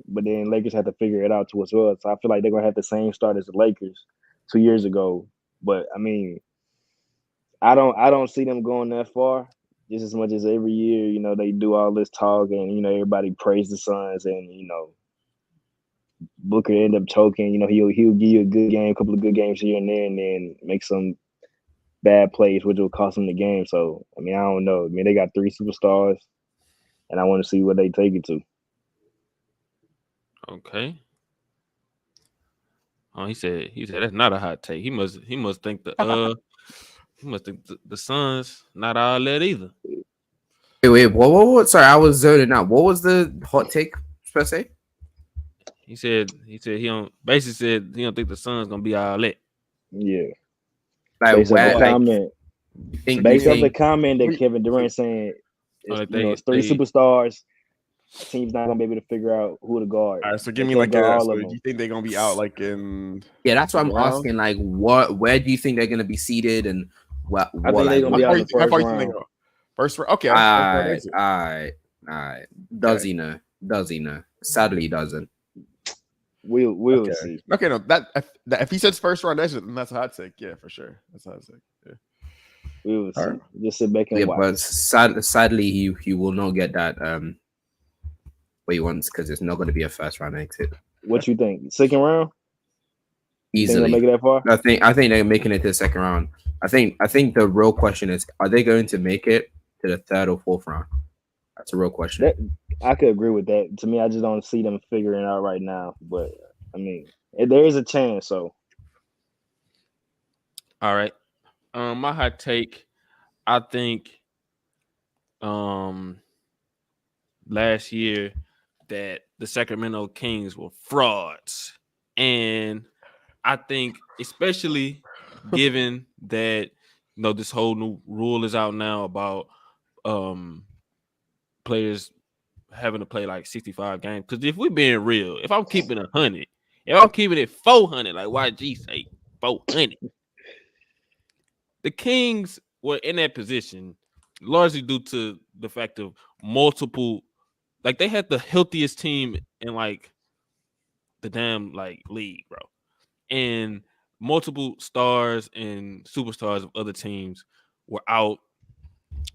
but then Lakers had to figure it out too as well. So I feel like they're gonna have the same start as the Lakers 2 years ago. But I mean, I don't see them going that far just as much as every year, you know, they do all this talk and, you know, everybody praise the Suns and, you know, Booker end up choking. You know, he'll give you a good game, a couple of good games here and there, and then make some bad plays, which will cost them the game. So, I mean, I don't know. I mean, they got 3 superstars, and I want to see what they take it to. Okay. Oh, he said that's not a hot take. He must think the Suns not all that either. Wait, what? Sorry, I was zoning out. What was the hot take per se? He said he don't basically said he don't think the Suns gonna be all that. Yeah. Like Based where? off the Like, comment, think, based off the think, comment that Kevin Durant saying, Oh, it's, you know, it's 3 superstars. Team's not gonna be able to figure out who to guard. All right, so give They me can't like guard a. all So of do them. you think they're gonna be out like in? yeah, that's what I'm round? asking. Like, where do you think they're gonna be seated, and what? I think they're gonna be How out far the you think first they round. go? First round. Okay. All first round right, exit. all right. Does he know? Does he know? Sadly, he doesn't. We'll Okay. see. Okay, no, if he says first round exit, then that's a hot take. Yeah, for sure. That's a hot take. Yeah. We'll see. All right. Just sit back and Yeah, watch. but sadly, he will not get that what he wants because it's not going to be a first round exit What you think? Second round? You think they'll easily. make it that far? I think they're making it to the second round. I think the real question is, are they going to make it to the third or fourth round? That's a real question. I could agree with that. To me, I just don't see them figuring it out right now. But I mean, there is a chance. So All right. My hot take, I think last year that the Sacramento Kings were frauds. And I think especially given that this whole new rule is out now about players having to play like 65 games. Because if we're being real, if I'm keeping 100, if I'm keeping it 400, like YG say, 400. The Kings were in that position largely due to the fact of multiple, like they had the healthiest team in like the damn like league, bro. And multiple stars and superstars of other teams were out.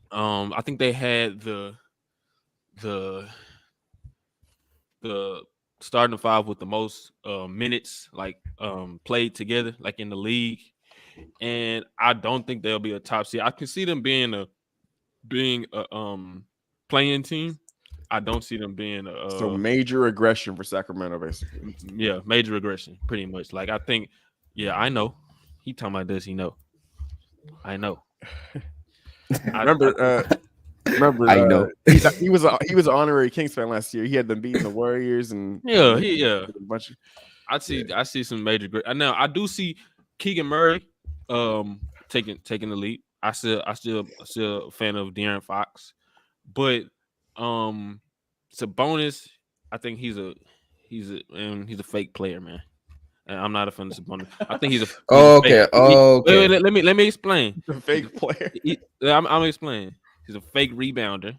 I think they had the starting 5 with the most minutes like played together like in the league. And I don't think they'll be a top seed. I can see them being a playing team. I don't see them being a So major aggression for Sacramento, basically. yeah, major aggression, pretty much. Like I think, yeah, I know. He talking about does he know? I know. Remember, I know. he was an honorary Kings fan last year. He had them beating the Warriors and yeah. a bunch of. I see some major great. Now I do see Keegan Murray taking the lead. I still a fan of De'Aaron Fox, but Sabonis, I think he's a fake player, man. And I'm not a fan of Sabonis. I think he's a Okay. Wait, let me explain. A fake player. I'm explaining. He's a fake rebounder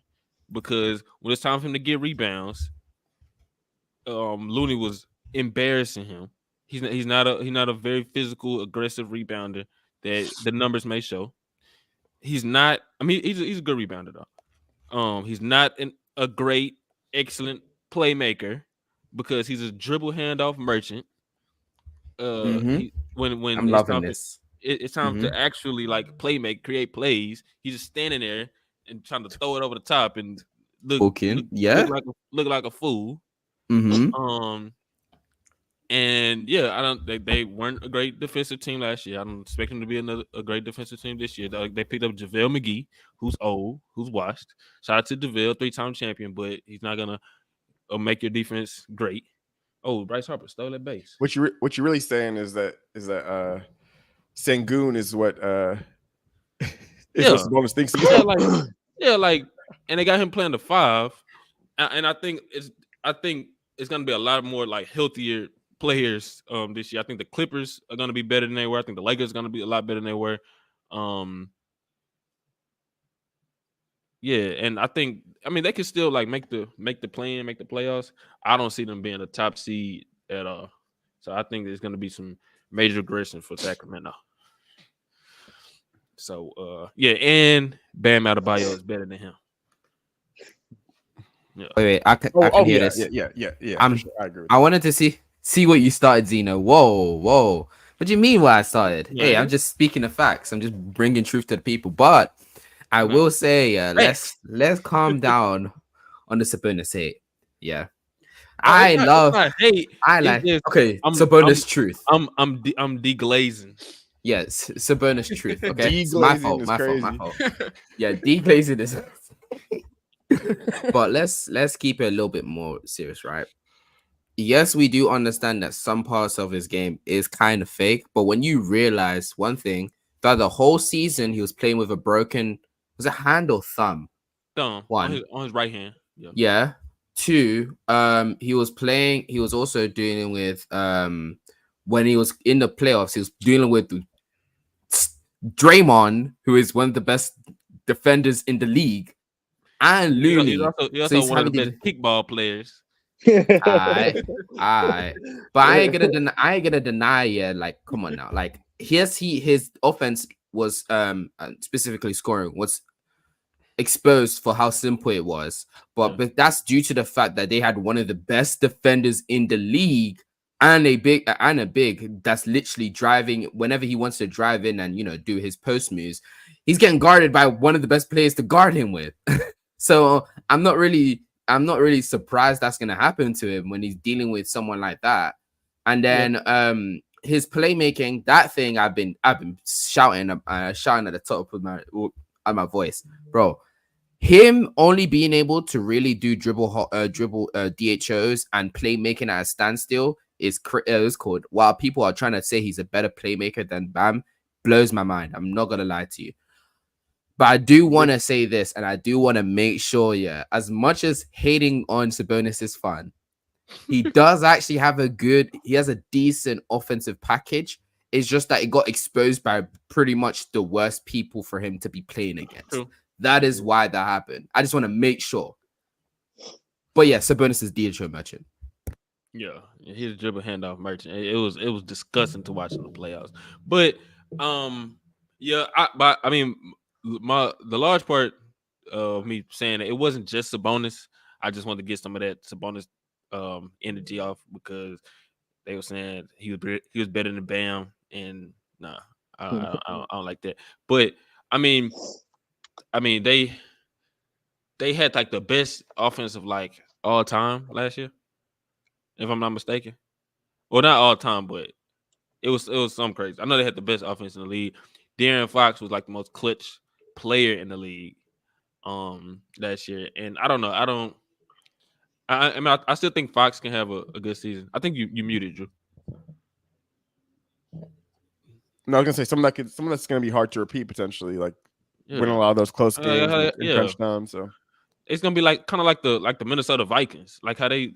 because when it's time for him to get rebounds, Looney was embarrassing him. He's not a very physical, aggressive rebounder that the numbers may show. He's not. I mean, he's a good rebounder though. He's not a great, excellent playmaker because he's a dribble handoff merchant. When I'm loving this. It's time to actually like create plays. He's just standing there and trying to throw it over the top and look like a fool. Mm-hmm. And yeah, I don't. They weren't a great defensive team last year. I don't expect them to be a great defensive team this year. They picked up JaVale McGee, who's old, who's washed. Shout out to JaVale, 3-time champion, but he's not gonna make your defense great. Oh, Bryce Harper stole that base. What you really saying is that Sengun is what what Sabonis thinks he is. Like, and they got him playing the 5, and I think it's gonna be a lot more like healthier players this year. I think the Clippers are gonna be better than they were. I think the Lakers are gonna be a lot better than they were. Yeah, and I mean they can still like make the play-in, make the playoffs. I don't see them being a top seed at all. So I think there's gonna be some major aggression for Sacramento. So yeah, and Bam Adebayo is better than him. Yeah. Wait, I can hear yeah, this. Yeah. I'm- For sure. I agree. With I wanted to see what you started, Zeno. Whoa. What do you mean what I started? Yeah. Hey, I'm just speaking the facts. I'm just bringing truth to the people. But I will say, let's calm down on the Sabonis hate. Yeah, I It's love. not hate. I It's like. just- Okay, I'm- Sabonis truth. I'm deglazing. Yes, Sabonis truth. Okay, it's Deglazing my fault. is My crazy. fault. Yeah, deglazing is. But let's keep it a little bit more serious, right? Yes, we do understand that some parts of his game is kind of fake, but when you realize one thing, that the whole season he was playing with a broken, was it hand or thumb? Thumb One. on his right hand. Yeah. Yeah. Two, he was also dealing with when he was in the playoffs, he was dealing with Draymond, who is one of the best defenders in the league, and Looney. He's So also he's one of the having best kickball players. Alright. But I ain't gonna deny, yeah, like come on now. Like his offense was specifically scoring was exposed for how simple it was. But that's due to the fact that they had one of the best defenders in the league and a big that's literally driving whenever he wants to drive in and do his post moves. He's getting guarded by one of the best players to guard him with. So I'm not really surprised that's gonna happen to him when he's dealing with someone like that. And then his playmaking, that thing I've been shouting at the top of my voice, bro. Him only being able to really do dribble DHOs and playmaking at a standstill is called. While people are trying to say he's a better playmaker than Bam, blows my mind. I'm not gonna lie to you. But I do want to say this, and I do want to make sure, as much as hating on Sabonis is fun, he does actually have he has a decent offensive package. It's just that it got exposed by pretty much the worst people for him to be playing against. True. That is why that happened. I just want to make sure. But yeah, Sabonis is DHO merchant. Yeah, he's a dribble handoff merchant. It was disgusting to watch in the playoffs. But I mean, the large part of me saying it wasn't just Sabonis. I just wanted to get some of that Sabonis energy off because they were saying he was better than Bam, and nah, I don't like that. But I mean they had like the best offensive like all time last year, if I'm not mistaken. Well, not all time, but it was some crazy. I know they had the best offense in the league. De'Aaron Fox was like the most clutch player in the league last year, and I don't know. I mean, I still think Fox can have a good season. I think you muted, Drew. No, I was gonna say something that's gonna be hard to repeat potentially. Like Yeah. winning a lot of those close games in yeah. crunch time. So It's gonna be like kind of like the Minnesota Vikings, like how they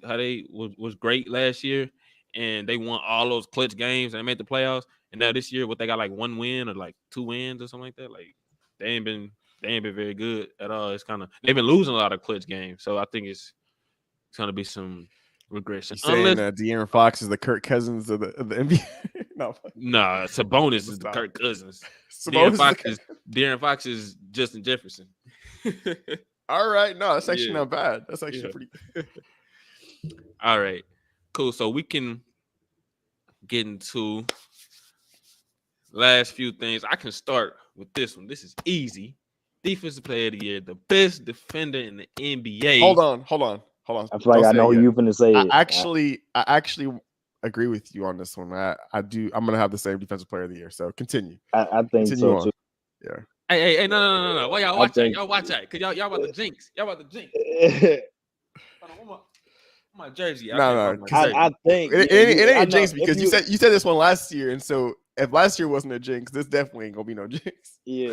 was great last year, and they won all those clutch games and they made the playoffs. And now this year, what they got like 1 win or like 2 wins or something like that. Like they ain't been very good at all. It's kind of they've been losing a lot of clutch games, so I think it's gonna be some regression. saying that De'Aaron Fox is the Kirk Cousins of the NBA. No, Nah, Sabonis is the Kirk Cousins. Sabonis De'Aaron Fox is Justin Jefferson. All right, no, that's actually Yeah. not bad. That's actually Yeah. pretty. All right, cool. So we can get into last few things. I can start with this one. This is easy. Defensive Player of the Year, the best defender in the NBA. Hold on. I feel like I know you're gonna say I it. actually agree with you on this one. I do. I'm gonna have the same Defensive Player of the Year. So continue. I think Continue so on. too. Yeah. Hey, no. Why y'all I watch that? think- Y'all watch that. Cause y'all about to jinx. Y'all about to jinx. Hold on, where my jersey? No, can't no, find my jersey. I think It I ain't a know. jinx because you said this one last year, and so if last year wasn't a jinx, this definitely ain't gonna be no jinx. yeah.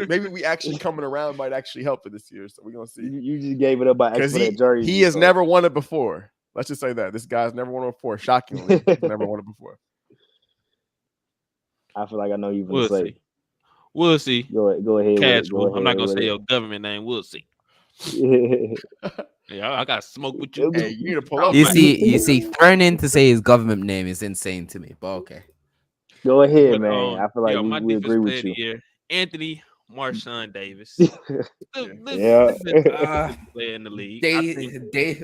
Maybe we actually coming around might actually help it this year. So we're gonna see. You just gave it up by Because extra jersey. he has so- never won it before. Let's just say that this guy's never won it before. Shockingly, he's never won it before. I feel like I know you're We'll gonna say. see. We'll see. Go ahead. With it, Casual. go I'm not ahead gonna with say it. your government name. We'll see. Yeah, I got smoke with you. Hey, you need to pull up. You man. see, thrown in to say his government name is insane to me. But okay. Go ahead, But, man. I feel like my we agree defensive player with of you. the year, Anthony Marshawn Davis. Yeah. Player in the league.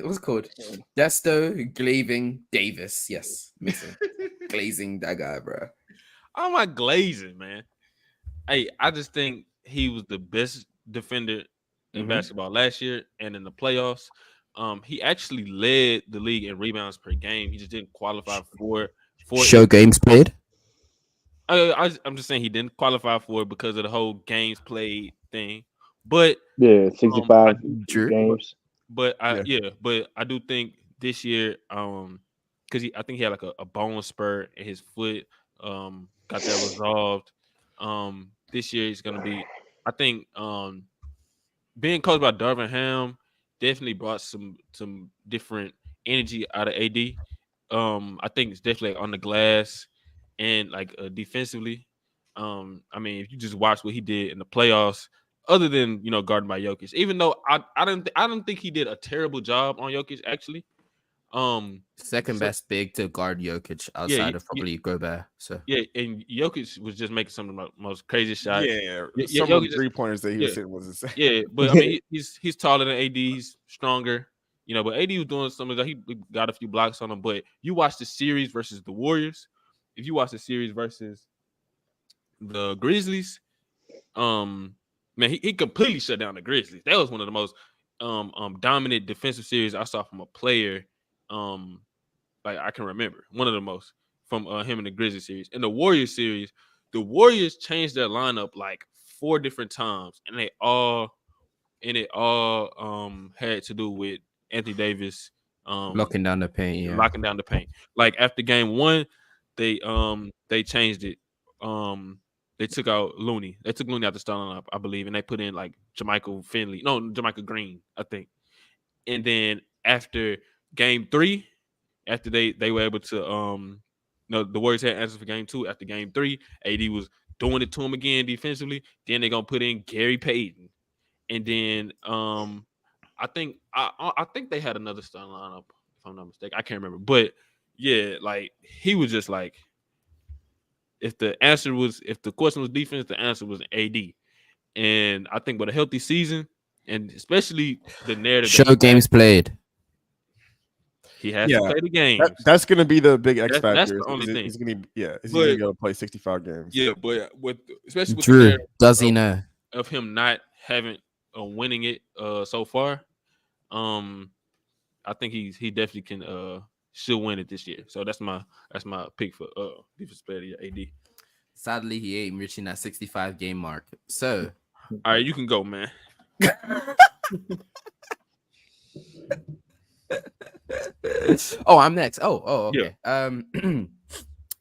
What's it called? Desto Glaving Davis. Yes, missing glazing that guy, bro. Oh my glazing, man. Hey, I just think he was the best defender in basketball last year and in the playoffs. He actually led the league in rebounds per game. He just didn't qualify for Show games played. I'm just saying he didn't qualify for it because of the whole games played thing. But Yeah, 65 Drew. games. but I do think this year, because I think he had like a bone spur in his foot, got that resolved. This year he's gonna be, I think, being coached by Darvin Ham definitely brought some different energy out of AD. I think it's definitely on the glass and like defensively. I mean, if you just watch what he did in the playoffs, other than guarding by Jokic, even though I don't think he did a terrible job on Jokic actually. Second best big to guard Jokic outside of probably Gobert. So yeah, and Jokic was just making some of the most crazy shots. Yeah, some of the 3-pointers that he was hitting was insane. Yeah, but I mean, he's taller than AD, he's stronger, but AD was doing some of that. He got a few blocks on him. But you watch the series versus the Warriors. If you watch the series versus the Grizzlies, man, he completely shut down the Grizzlies. That was one of the most dominant defensive series I saw from a player. Like I can remember, one of the most from him in the Grizzlies series. In the Warriors series, the Warriors changed their lineup like 4 different times, and it all had to do with Anthony Davis locking down the paint. Yeah, locking down the paint. Like after game 1, they changed it. They took out Looney. They took Looney out the starting lineup, I believe, and they put in like Jermichael Green, I think. And then after game 3, after they were able to the Warriors had answers for game 2. After game 3, AD was doing it to him again defensively. Then they're gonna put in Gary Payton, and then I think they had another starting lineup if I'm not mistaken. I can't remember, but yeah, like he was just like, if the question was defense, the answer was AD. And I think with a healthy season, and especially the narrative, show games played. He has to play the games. That's going to be the big X factor. That's the only thing. He's going to go play 65 games. Yeah, but especially with Drew, the does he know of him not having winning it so far? I think he definitely can should win it this year. So that's my pick for defensive player of the year, AD. Sadly, he ain't reaching that 65 game mark. So, all right, you can go, man. Oh, I'm next. Oh, okay. Yeah.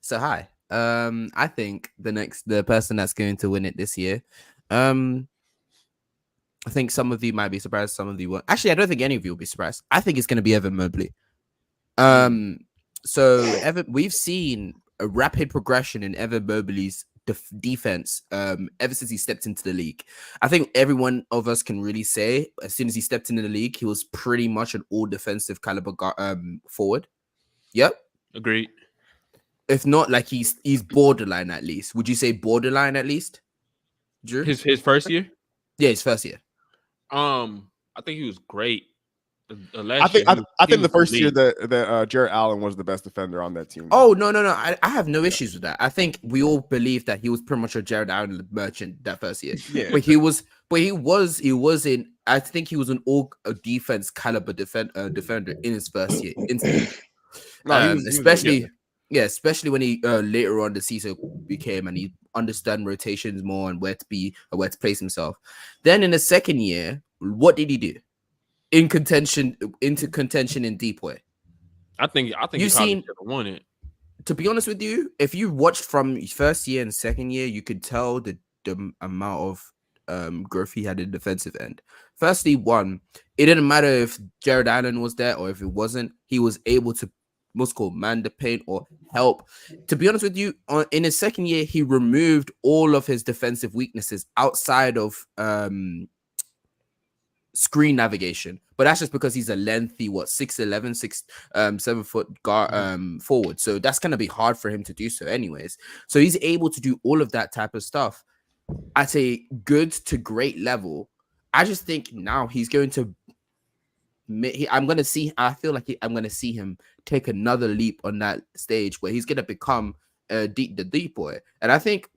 So hi. I think the person that's going to win it this year. I think some of you might be surprised, some of you won't. Actually, I don't think any of you will be surprised. I think it's going to be Evan Mobley. So we've seen a rapid progression in Evan Mobley's defense ever since he stepped into the league. I think every one of us can really say as soon as he stepped into the league, he was pretty much an all defensive caliber forward. Yep. Agreed. If not, like he's borderline at least. Would you say borderline at least? Drew? His first year? Yeah, his first year. I think he was great. I think the first year that Jarrett Allen was the best defender on that team. Oh no! I have no issues with that. I think we all believe that he was pretty much a Jarrett Allen merchant that first year. Yeah, but he was in. I think he was an all defense caliber defender in his first year. Especially when he later on the season became and he understood rotations more and where to place himself. Then in the second year, what did he do? Into contention in deep way. I think you've seen won it. To be honest with you, if you watched from first year and second year, you could tell the amount of growth he had in defensive end. Firstly, it didn't matter if Jared Allen was there or if it wasn't. He was able to man the paint or help. To be honest with you, in his second year, he removed all of his defensive weaknesses outside of screen navigation, but that's just because he's a lengthy 6'11", 7 foot guard forward, so that's gonna be hard for him to do so anyways. So he's able to do all of that type of stuff. at a good to great level. I just think now he's going to. I feel like I'm gonna see him take another leap on that stage where he's gonna become the deep boy. And I think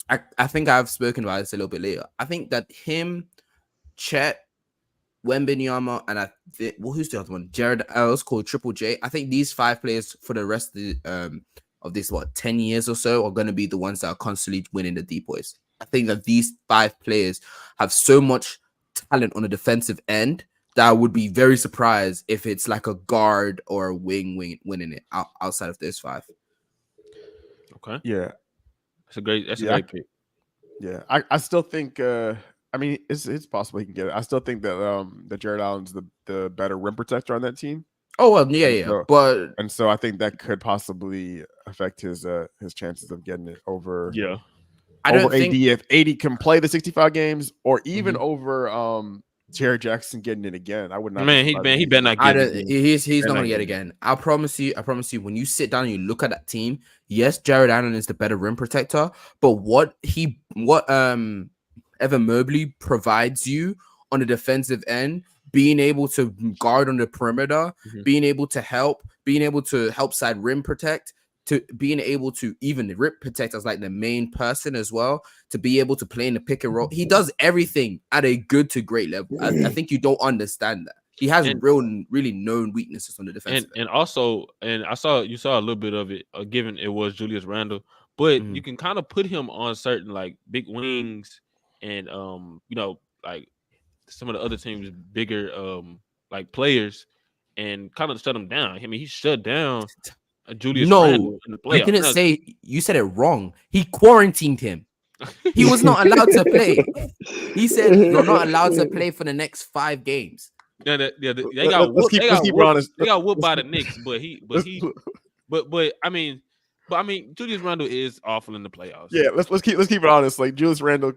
I've spoken about this a little bit later. I think that him, Chet, Wembanyama, and who's the other one? Jared Ellis, called Triple J. I think these 5 players for the rest of this 10 years or so are going to be the ones that are constantly winning the deep boys. I think that these 5 players have so much talent on the defensive end that I would be very surprised if it's like a guard or a wing winning it outside of those 5. Okay, Yeah, that's a great pick. Yeah, I still think. I mean, it's possible he can get it. I still think that Jared Allen's the better rim protector on that team. Oh well, yeah. And so I think that could possibly affect his chances of getting it over. Yeah, I don't think if AD can play the 65 games, or even over Jared Jackson getting it again. I would not. Man, he better not get it. He's not gonna get it again. I promise you. When you sit down and you look at that team, yes, Jared Allen is the better rim protector, but what Evan Mobley provides you on the defensive end, being able to guard on the perimeter, being able to help side rim protect, to being able to even rip protect as like the main person as well, to be able to play in the pick and roll. He does everything at a good to great level. I think you don't understand that. He has really known weaknesses on the defense. And also, you saw a little bit of it, given it was Julius Randle, but you can kind of put him on certain like big wings and like some of the other teams' bigger like players, and kind of shut him down. I mean, he shut down Julius Randle in the playoffs. I didn't say, you said it wrong. He quarantined him. He was not allowed to play. He said you're not allowed to play for the next 5 games. Yeah, they got whooped by the Knicks, but I mean, Julius Randle is awful in the playoffs. Yeah, let's keep it honest. Like Julius Randle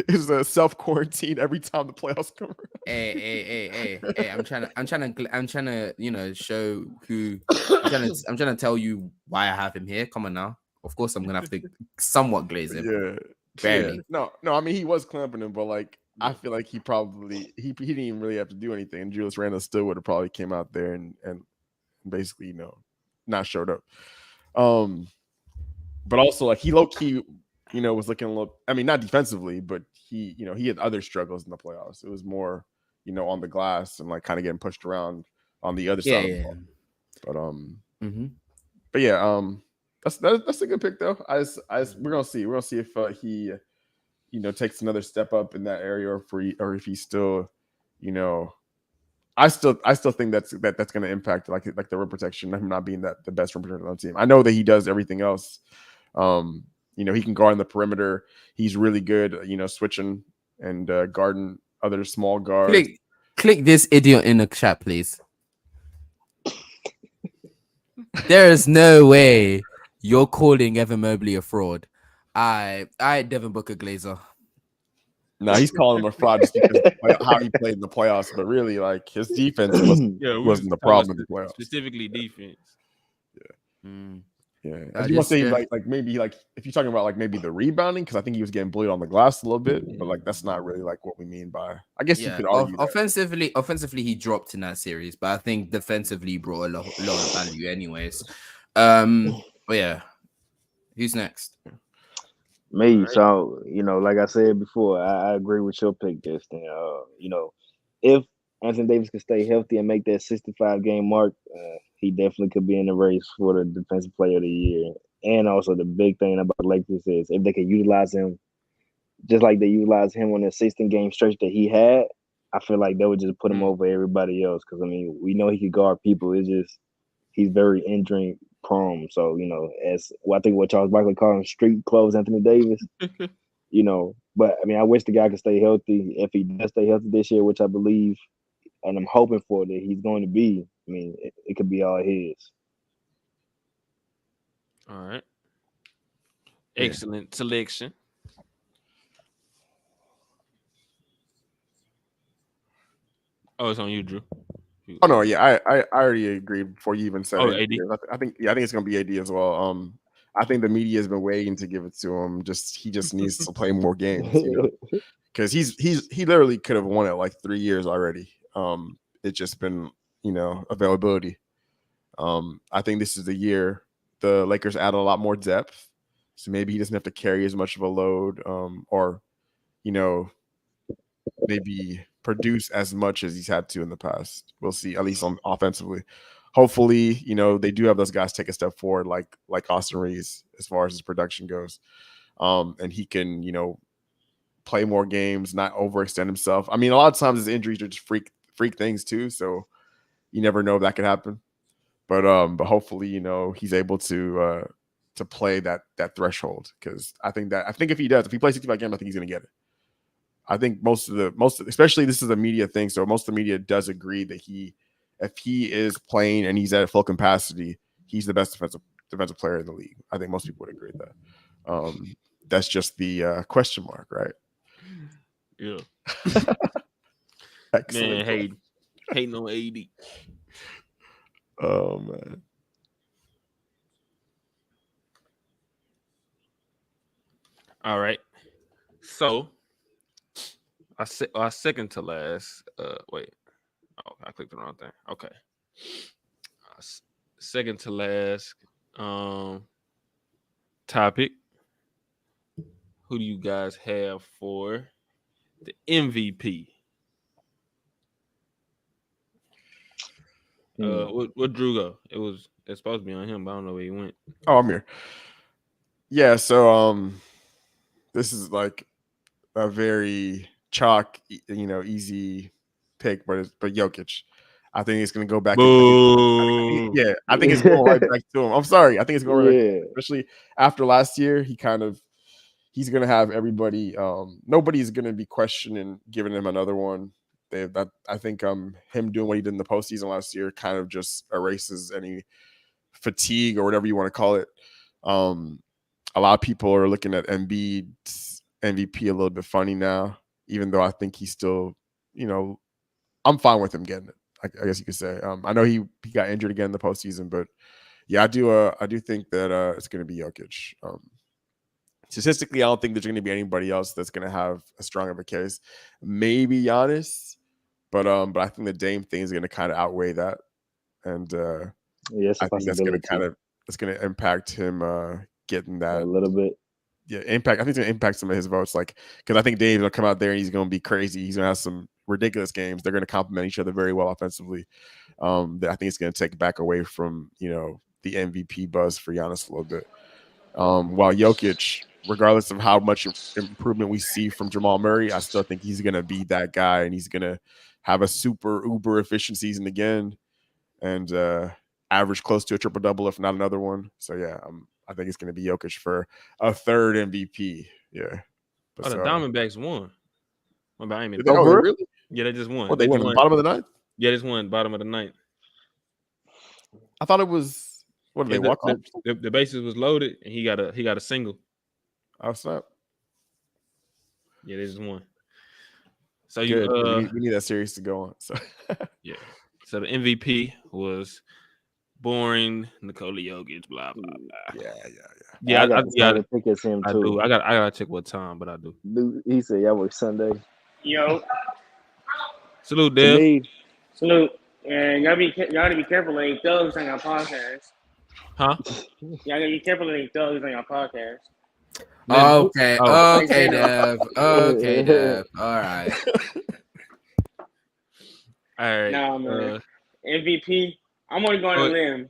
is a self quarantine every time the playoffs come around. Hey! I'm trying to show who. I'm trying to tell you why I have him here. Come on now. Of course, I'm gonna have to somewhat glaze him. Yeah, barely. Yeah. No. I mean, he was clamping him, but like I feel like he didn't even really have to do anything, and Julius Randle still would have probably came out there and basically not showed up. But also, like, he low-key, was looking a little, I mean, not defensively, but he had other struggles in the playoffs. It was more, on the glass and, like, kind of getting pushed around on the other side of the ball. But, yeah, that's a good pick, though. We're going to see. We're going to see if he, takes another step up in that area, or if he's still, I still think that's going to impact, like the rim protection, him not being the best rim protector on the team. I know that he does everything else. He can guard on the perimeter. He's really good, switching and guarding other small guards. Click this idiot in the chat, please. There is no way you're calling Evan Mobley a fraud. I Devin Booker Glazer. No, he's calling him a fraud just because how he played in the playoffs, but really, like, his defense wasn't the problem in the playoffs. Specifically, defense. Yeah. I do want to say, like maybe, like, if you're talking about, like, maybe the rebounding, because I think he was getting bullied on the glass a little bit, but, like, that's not really, like, what we mean by. I guess you could argue offensively, he dropped in that series, but I think defensively he brought a lot of value, anyways. But yeah, who's next? Me. Right. So, like I said before, I agree with your pick, Justin. If Anthony Davis can stay healthy and make that 65-game mark, he definitely could be in the race for the Defensive Player of the Year. And also the big thing about Lakers is if they can utilize him just like they utilized him on the 16-game stretch that he had, I feel like they would just put him over everybody else. Because, I mean, we know he could guard people. It's just he's very injury prone. So, I think what Charles Barkley called him street clothes Anthony Davis. But I mean, I wish the guy could stay healthy. If he does stay healthy this year, which I believe and I'm hoping for that he's going to be, I mean, it could be all his. All right. Excellent selection. Oh, it's on you, Drew. Oh no, yeah, I already agreed before you even said it. AD. I think it's gonna be AD as well. I think the media has been waiting to give it to him. He just needs to play more games, because he literally could have won it like 3 years already. It's just been availability. I think this is the year the Lakers add a lot more depth, so maybe he doesn't have to carry as much of a load, or maybe produce as much as he's had to in the past. We'll see, at least on offensively. Hopefully, they do have those guys take a step forward, like Austin Reeves, as far as his production goes, and he can, play more games, not overextend himself. I mean, a lot of times his injuries are just freak things too, so you never know if that could happen. But hopefully, he's able to play that threshold, because I think if he does, if he plays 65 games, I think he's going to get it. I think most especially this is a media thing, so most of the media does agree that if he is playing and he's at full capacity, he's the best defensive player in the league. I think most people would agree with that. That's just the question mark, right? Yeah. Excellent. Man, hating on AD. Oh man. All right. So I second to last. Wait. Oh, I clicked the wrong thing. Okay. Second to last topic. Who do you guys have for the MVP? What Drew go? It's supposed to be on him, but I don't know where he went. Oh, I'm here. Yeah, so this is like a very easy pick, but Jokic. I think it's going to go back. I think it's going right back to him. I'm sorry. I think it's going right back, especially after last year. He's going to have everybody. Nobody's going to be questioning giving him another one. I think him doing what he did in the postseason last year kind of just erases any fatigue or whatever you want to call it. A lot of people are looking at Embiid's MVP a little bit funny now, even though I think he's still, I'm fine with him getting it. I guess you could say. I know he got injured again in the postseason, but yeah, I do think that it's going to be Jokic. Statistically, I don't think there's going to be anybody else that's going to have a strong of a case. Maybe Giannis, but I think the Dame thing is going to kind of outweigh that, and I think that's going to impact him getting that a little bit. Yeah, impact. I think it's going to impact some of his votes, because I think Dame's going to come out there and he's going to be crazy. He's going to have some ridiculous games. They're going to complement each other very well offensively. I think it's going to take back away from the MVP buzz for Giannis a little bit. While Jokic, regardless of how much improvement we see from Jamal Murray, I still think he's going to be that guy, and he's going to have a super uber efficient season again, and average close to a triple double, if not another one. So yeah, I think it's going to be Jokic for a third MVP. Yeah. But the Diamondbacks won. Really? Yeah, they just won. What, they won the bottom of the ninth? Yeah, they just won bottom of the ninth. I thought it was. What did they walk off? The bases was loaded, and he got a single. Oh snap! Yeah, they just won. So we need that series to go on. So yeah. So the MVP was boring Nikola Jokic. Blah blah blah. Yeah. I gotta think it's him I too. do. I gotta check what time, but I do. He said, "Yeah, work Sunday." Yo, salute, Dev. Salute. And y'all gotta be careful letting thugs on your podcast. Huh? Y'all gotta be careful letting thugs on your podcast. Okay, Dev. Okay, Dev. All right. Nah, man. MVP. I'm only going to limb.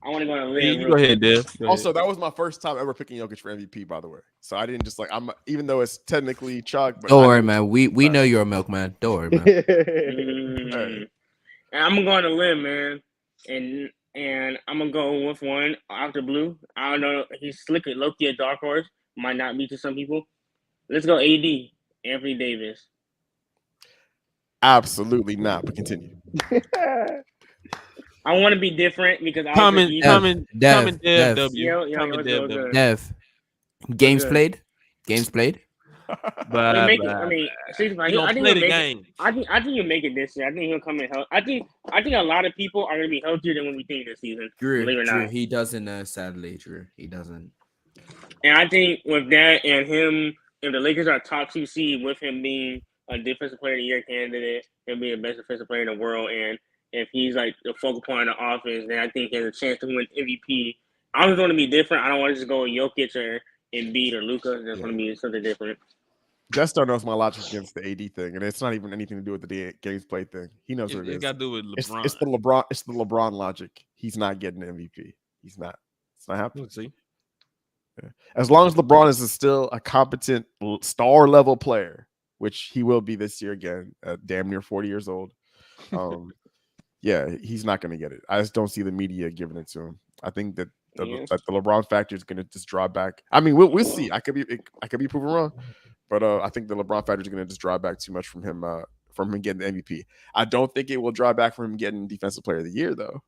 You go ahead, Dev. Also, that was my first time ever picking Jokic for MVP, by the way. So I didn't just even though it's technically chalk. But don't worry, man. We know you're a milkman. Don't worry, man. Right. And I'm going to limb, man. And I'm gonna go with one after Blue. I don't know. He's slick, low-key a dark horse. Might not be to some people. Let's go AD, Anthony Davis. Absolutely not, but continue. I want to be different because I Dev. Games played. But I think he'll make it this year. I think he'll come in healthy. I think a lot of people are gonna be healthier than what we think this season. Drew, he doesn't. Sadly, Drew, he doesn't. And I think with that and him, if the Lakers are top 2 seed with him being a defensive player of the year candidate, he'll be the best defensive player in the world. And if he's like the focal point of the offense, then I think he has a chance to win MVP. I just want to be different. I don't want to just go Jokic or Embiid or Luka. I just want to be something different. Jester knows my logic against the AD thing, and it's not even anything to do with the games played thing. He knows what it is. Got to do with LeBron. It's the LeBron logic. He's not getting the MVP. He's not. It's not happening. Let's see. Yeah. As long as LeBron is still a competent star level player, which he will be this year again, damn near 40 years old. Yeah, he's not going to get it. I just don't see the media giving it to him. I think that the LeBron factor is going to just draw back. I mean, we'll see. I could be proven wrong, but I think the LeBron factor is going to just draw back too much from him getting the MVP. I don't think it will draw back from him getting Defensive Player of the Year though.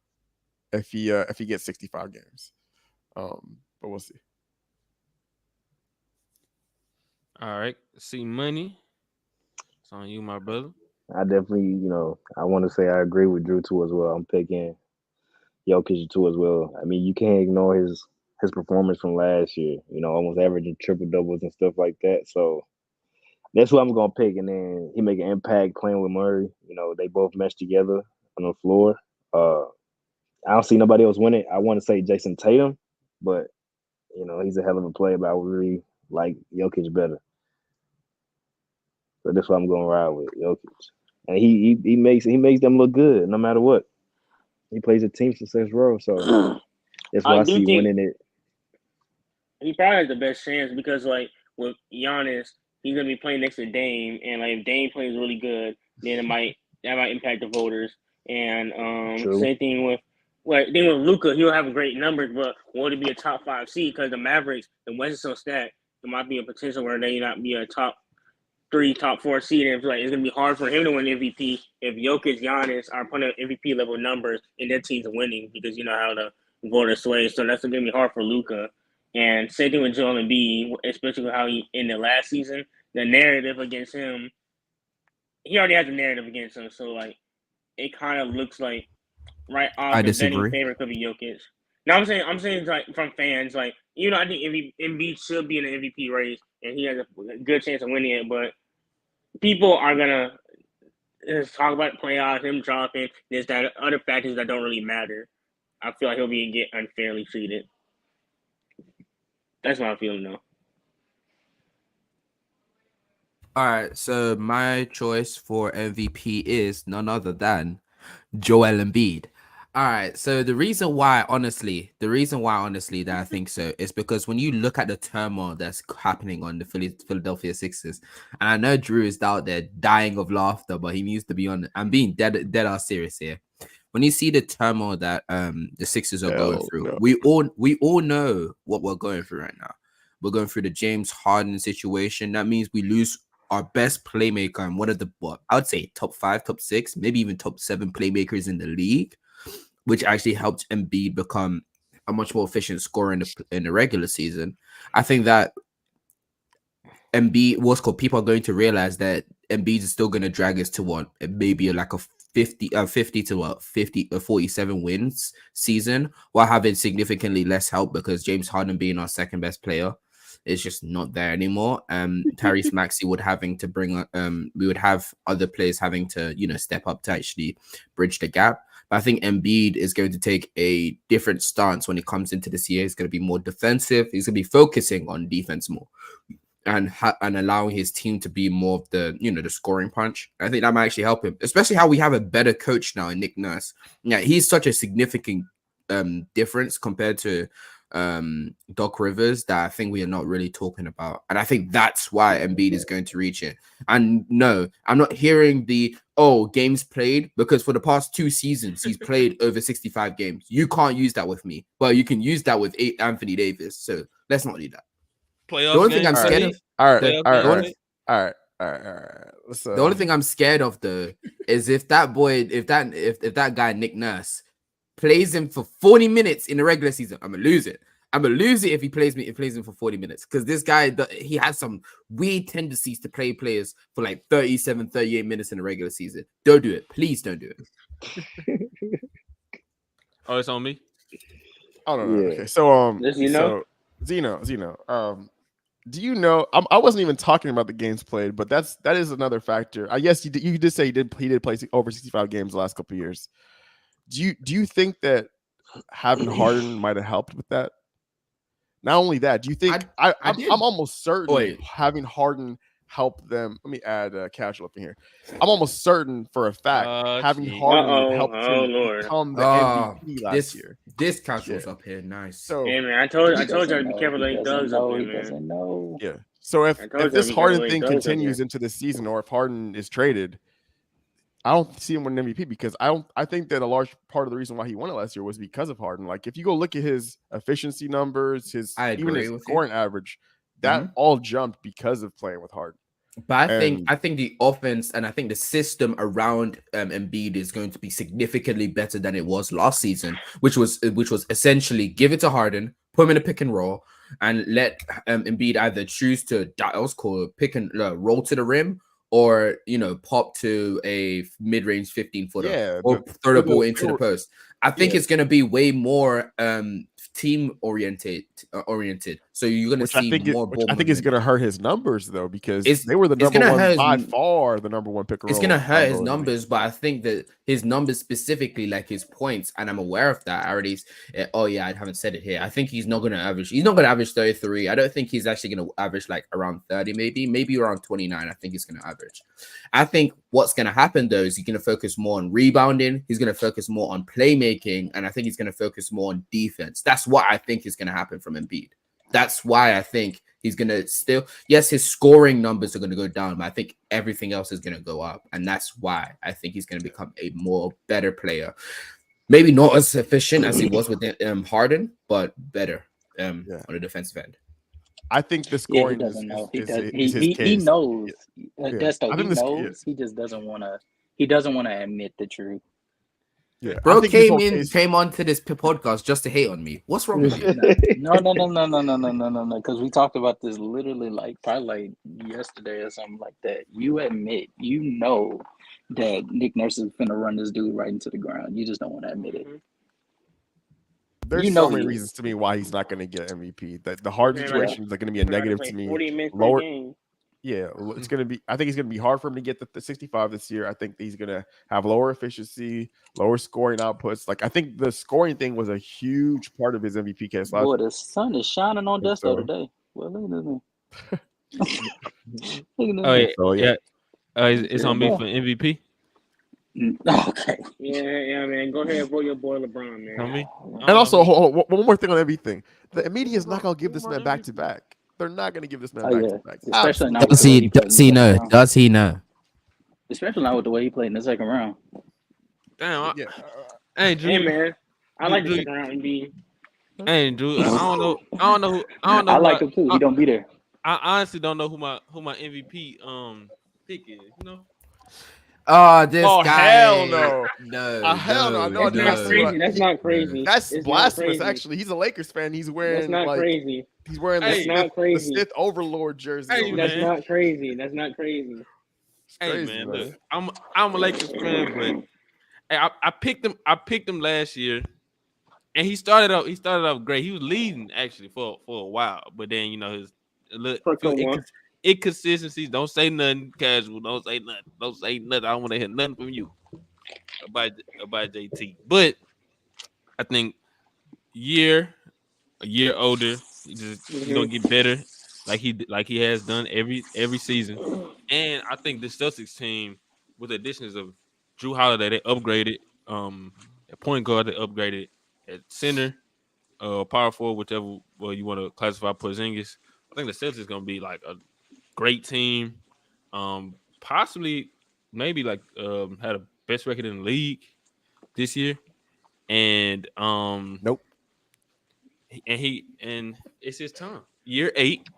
If he gets 65 games, but we'll see. All right, see money. It's on you, my brother. I definitely, I want to say I agree with Drew too as well. I'm picking Jokic too as well. I mean, you can't ignore his performance from last year. Almost averaging triple doubles and stuff like that. So that's who I'm gonna pick. And then he make an impact playing with Murray. They both mesh together on the floor. I don't see nobody else win it. I want to say Jason Tatum, but he's a hell of a player. But I would really like Jokic better. So that's what I'm gonna ride with Jokic, and he makes them look good no matter what. He plays a team success role, so that's why I see winning it. He probably has the best chance because, like, with Giannis, he's gonna be playing next to Dame, and like if Dame plays really good, then that might impact the voters. And same thing with Luka, he'll have great numbers, but will he be a top 5 seed? Because the Mavericks, the West is so stacked, there might be a potential where they not be a top 3, top 4 seed, and it's gonna be hard for him to win MVP if Jokic, Giannis are putting up MVP level numbers and their team's winning, because you know how the voters sway. So that's gonna be hard for Luka. And same thing with Joel Embiid, especially with how he ended last season. The narrative against him, he already has a narrative against him, so like it kind of looks like right off the betting favorite could be Jokic. Now I'm saying like from fans, like I think Embiid should be in the MVP race and he has a good chance of winning it, but people are gonna just talk about playoffs, him dropping, there's that other factors that don't really matter. I feel like he'll get unfairly treated. That's what I'm feeling though. All right, so my choice for MVP is none other than Joel Embiid. All right, so the reason why honestly that I think so is because when you look at the turmoil that's happening on the Philadelphia Sixers, and I know Drew is out there dying of laughter, but he needs to be on. I'm being dead ass serious here. When you see the turmoil that the Sixers are going through, we all know what we're going through right now. We're going through the James Harden situation. That means we lose our best playmaker and one of the, I would say top 5, top 6, maybe even top 7 playmakers in the league, which actually helped Embiid become a much more efficient scorer in the regular season. I think that Embiid, people are going to realize that Embiid is still going to drag us to what, maybe like a 50 to 47 wins season, while having significantly less help because James Harden being our second best player is just not there anymore. Tyrese Maxey would having to bring we would have other players having to step up to actually bridge the gap. But I think Embiid is going to take a different stance when it comes into this year. He's going to be more defensive. He's going to be focusing on defense more and allowing his team to be more of the the scoring punch. I think that might actually help him, especially how we have a better coach now in Nick Nurse. Yeah, he's such a significant difference compared to Doc Rivers that I think we are not really talking about. And I think that's why Embiid is going to reach it. And no, I'm not hearing the games played, because for the past 2 seasons he's played over 65 games. You can't use that with me. Well, you can use that with Anthony Davis. So let's not do that. Playoff the only thing I'm scared of. All right. The only thing I'm scared of though is if that guy Nick Nurse plays him for 40 minutes in the regular season, I'm gonna lose it. I'm gonna lose it if he plays him for 40 minutes, because this guy, he has some weird tendencies to play players for like 37, 38 minutes in the regular season. Don't do it. Please don't do it. Oh, it's on me? I don't know. Yeah. Okay, so Zeno. Do you know? I wasn't even talking about the games played, but that is another factor. I guess you did say he did play over 65 games the last couple of years. Do you think that having Harden might have helped with that? Not only that, do you think I'm almost certain having Harden help them? Let me add Casual up in here. I'm almost certain for a fact having Harden helped him become the MVP last year. This Casual's up here, nice. So hey man, I told you to be careful like Doug's up here, man. Yeah. So if this Harden thing continues into the season, or if Harden is traded, I don't see him winning MVP because I think that a large part of the reason why he won it last year was because of Harden. Like if you go look at his efficiency numbers, even his scoring average, that all jumped because of playing with Harden. But I think the offense and I think the system around Embiid is going to be significantly better than it was last season, which was essentially give it to Harden, put him in a pick and roll, and let Embiid either choose to pick and roll to the rim, or pop to a mid-range 15-footer, or throw the ball into the post. I think it's going to be way more team oriented. So you're going to see more ball. I think it's going to hurt his numbers though, because they were the number one by far, the number one pick and roll. It's going to hurt his numbers, but I think that his numbers specifically, like his points, and I'm aware of that. I already. I haven't said it here. I think he's not going to average. He's not going to average 33. I don't think he's actually going to average like around 30, maybe around 29. I think he's going to average. I think what's going to happen though is he's going to focus more on rebounding. He's going to focus more on playmaking, and I think he's going to focus more on defense. That's what I think is going to happen from Embiid. That's why I think he's going to still, yes, his scoring numbers are going to go down, but I think everything else is going to go up. And that's why I think he's going to become a better player. Maybe not as efficient as he was with Harden, but better on the defensive end. I think the scoring doesn't know. He knows. Desto, he knows. He just doesn't want to. He doesn't want to admit the truth. Yeah, bro came onto this podcast just to hate on me. What's wrong with you? No. Because we talked about this literally probably yesterday or something like that. You admit, that Nick Nurse is finna run this dude right into the ground. You just don't want to admit it. There's so many reasons to me why he's not going to get MVP. The hard situations are going to be a negative to me. 40 minutes per game. Yeah, it's going to be. I think it's going to be hard for him to get the 65 this year. I think he's going to have lower efficiency, lower scoring outputs. Like I think the scoring thing was a huge part of his MVP case last year. Boy, the sun is shining on Desto today. Well, look at me. It's on me for MVP. Okay. Yeah, man. Go ahead and vote your boy LeBron, man. Tell me. And also, one more thing on everything. The media is not going to give this man back to back. They're not going to give this man back to back. Especially not does he know? Does he know? Especially not with the way he played in the second round. Damn. Hey, man. I like the second round Embiid. Hey, Drew. I don't know. I like him too. He don't be there. I honestly don't know who my MVP pick is. This guy. Hell no. Hell no. No. That's not crazy. That's blasphemous, actually. He's a Lakers fan. He's wearing crazy. He's wearing the Sith Overlord jersey. Hey, that's not crazy. Hey, man, look, I'm a Lakers fan, but I picked him last year, and he started off great. He was leading actually for a while, but then his inconsistencies. Don't say nothing, Casual. Don't say nothing. I don't want to hear nothing from you about JT. But I think a year older, he's gonna get better, like he has done every season. And I think the Celtics team, with the additions of Drew Holiday, they upgraded at point guard, they upgraded at center, power forward, whichever you want to classify Porzingis. I think the Celtics is gonna be like a great team, possibly maybe had a best record in the league this year, and nope. And it's his time. Year 8. This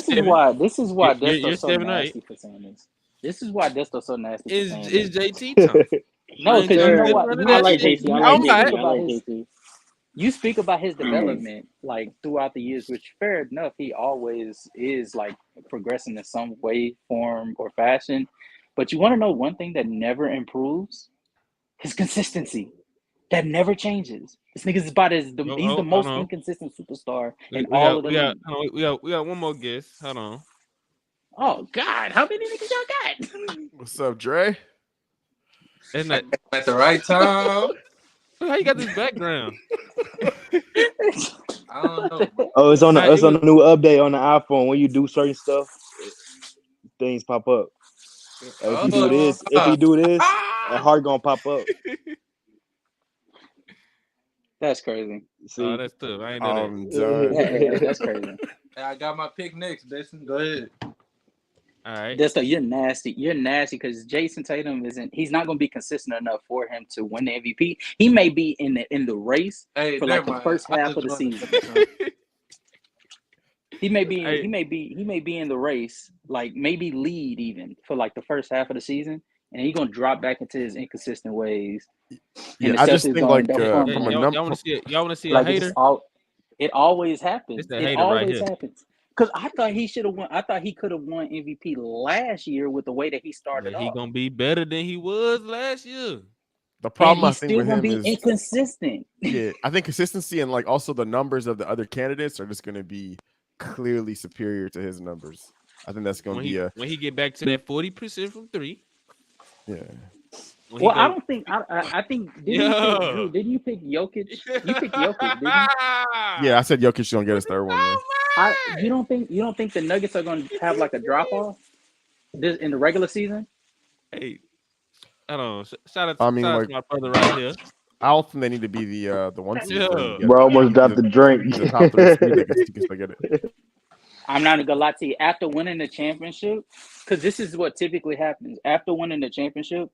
is why Desto's so nasty for saying this. This is why Desto's so nasty. It's JT time. No, because you know what? I like JT. You speak about his development throughout the years, which fair enough, he always is progressing in some way, form, or fashion. But you want to know one thing that never improves? His consistency. That never changes. This nigga's he's the hold most on. inconsistent superstar We in all of the got league. hold on, we got one more guess. Hold on. Oh God, how many niggas y'all got? What's up, Dre? Isn't that At the right time. how you got this background? I don't know. Oh, it's on Nah, the it's it on was- the new update on the iPhone. When you do certain stuff, things pop up. Like, if you do this, a heart gonna pop up. That's crazy. See, Oh, that's tough. I ain't know that. I'm done. That's crazy. Hey, I got my pick next, Jason. Go ahead. All right. That's you're nasty. You're nasty because Jason Tatum isn't. He's not going to be consistent enough for him to win the MVP. He may be in the race Hey, for like the first half of the season. He may be. Hey. He may be in the race, like maybe lead even for like the first half of the season, and he's going to drop back into his inconsistent ways. Yeah, I just think like from a y'all number. want to see Like a hater? it always happens. It's the It hater right always here. happens. Because I thought he should have won. I thought he could have won MVP last year with the way that he started Yeah, he off. gonna be better than he was last year. The problem And I he's think still with gonna him be is inconsistent. yeah, I think consistency and like also the numbers of the other candidates are just going to be clearly superior to his numbers. I think that's going to be When he get back to that 40% from three. Yeah. Well, I don't think. I think. Didn't you pick Jokic? You picked Jokic, didn't you? Yeah, I said Jokic gonna get his third one. Yeah. You don't think the Nuggets are going to have like a drop off this in the regular season? Hey, I don't know. Shout out, I mean, shout out like, to my brother right here. I don't think they need to be the one seed. Yeah. Bro, almost dropped the drink. The top 3 seed, they can still get it. I'm not gonna lie to you. After winning the championship, because this is what typically happens. After winning the championship,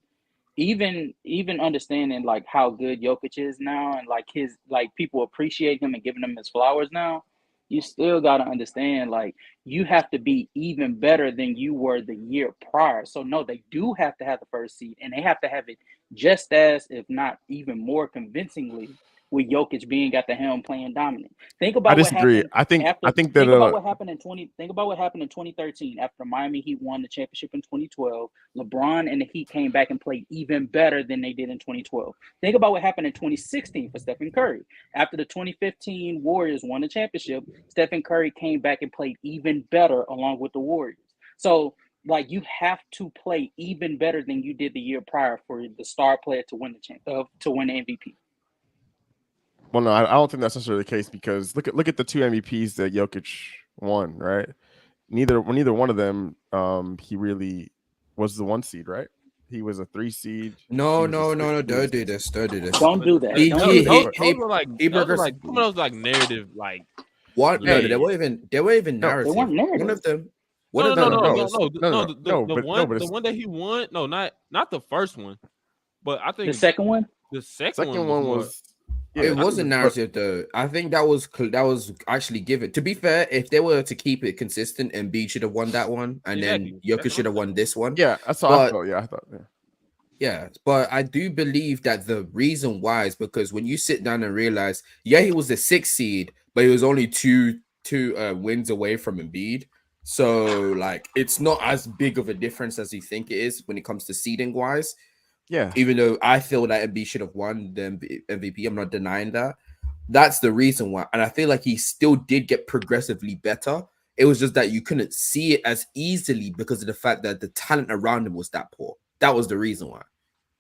even understanding like how good Jokic is now, and like his people appreciate him and giving him his flowers now, you still gotta understand like you have to be even better than you were the year prior. So no, they do have to have the first seed, and they have to have it just as, if not even more convincingly, with Jokic being at the helm playing dominant. Think about I disagree. what happened. Think Think about what happened in 2013 after Miami Heat won the championship in 2012. LeBron and the Heat came back and played even better than they did in 2012. Think about what happened in 2016 for Stephen Curry. After the 2015 Warriors won the championship, Stephen Curry came back and played even better along with the Warriors. So like you have to play even better than you did the year prior for the star player to win the MVP. Well, no, I don't think that's necessarily the case because look at the 2 MVPs that Jokic won, right? Neither one of them, he really was the 1 seed, right? He was a 3 seed. No. Don't do this. Don't do this. Don't do that. Those were like narrative, like what? No, Hey. they weren't even narrative. They weren't narrative. One of them. no, but the one that he won. No, not the first one, but I think The second one? the second Second one one was. was It wasn't narrative though. I think that was actually given. To be fair, if they were to keep it consistent, Embiid should have won that one, and Exactly. then Jokic should have won this one. yeah, that's what I thought. Yeah, I thought. Yeah. Yeah, but I do believe that the reason why is because when you sit down and realize, yeah, he was the 6th seed, but he was only two wins away from Embiid. So like, it's not as big of a difference as you think it is when it comes to seeding wise. Yeah. Even though I feel that Embiid should have won the MVP, I'm not denying that. That's the reason why, and I feel like he still did get progressively better. It was just that you couldn't see it as easily because of the fact that the talent around him was that poor. That was the reason why.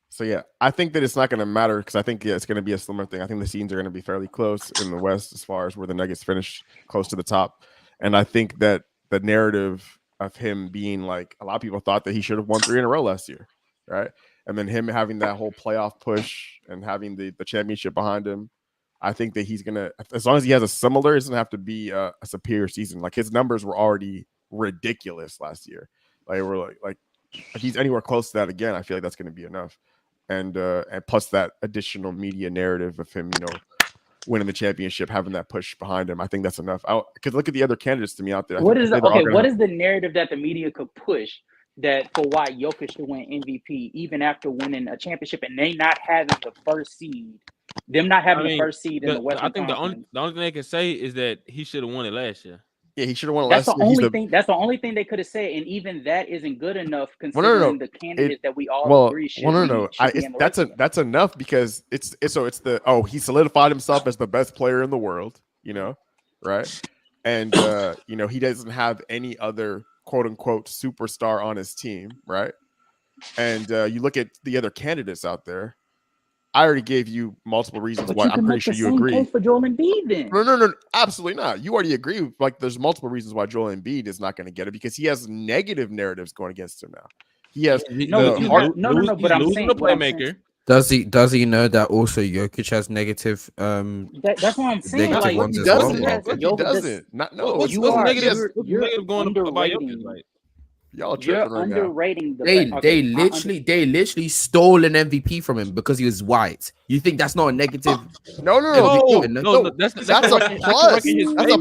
So yeah, I think that it's not going to matter because I think it's going to be a similar thing. I think the seeds are going to be fairly close in the West as far as where the Nuggets finish close to the top, and I think that the narrative of him being like a lot of people thought that he should have won 3 in a row last year, right? And then him having that whole playoff push and having the championship behind him, I think that he's gonna, as long as he has a similar, it doesn't have to be a superior season. Like his numbers were already ridiculous last year. Like we're like if he's anywhere close to that again, I feel like that's going to be enough. And plus that additional media narrative of him, winning the championship, having that push behind him, I think that's enough. Because look at the other candidates to me out there. What is the narrative that the media could push that for why Jokic should win MVP even after winning a championship and they not having the first seed, them not having the first seed in the Western I think Conference? the only thing they can say is that he should have won it last year. Yeah, he should have won That's last the year. He's only the thing. That's the only thing they could have said, and even that isn't good enough no, considering no. the candidates that we all Well, agree should well, no, be no. should be in the That's race. that's enough because it's the he solidified himself as the best player in the world, you know, right? And you know, he doesn't have any other quote unquote superstar on his team, right? And you look at the other candidates out there. I already gave you multiple reasons But why. you I'm can pretty make sure the you same agree. case for Joel Embiid then. No, absolutely not. You already agree. Like, there's multiple reasons why Joel Embiid is not going to get it because he has negative narratives going against him now. He has No, the you heart. have, no. But I'm saying, the what I'm saying, playmaker. Does he know that also Jokic has negative that's what I'm saying. negative Like, ones He as well? doesn't. Jokic has- He Jokic does- doesn't. Not no. What's you are negative? What's you're negative going about underrating. Jokic? Like, Y'all You're tripping right now. underrating the. They okay, they literally stole an MVP from him because he was white. You think that's not a negative? No, that's a plus. That's a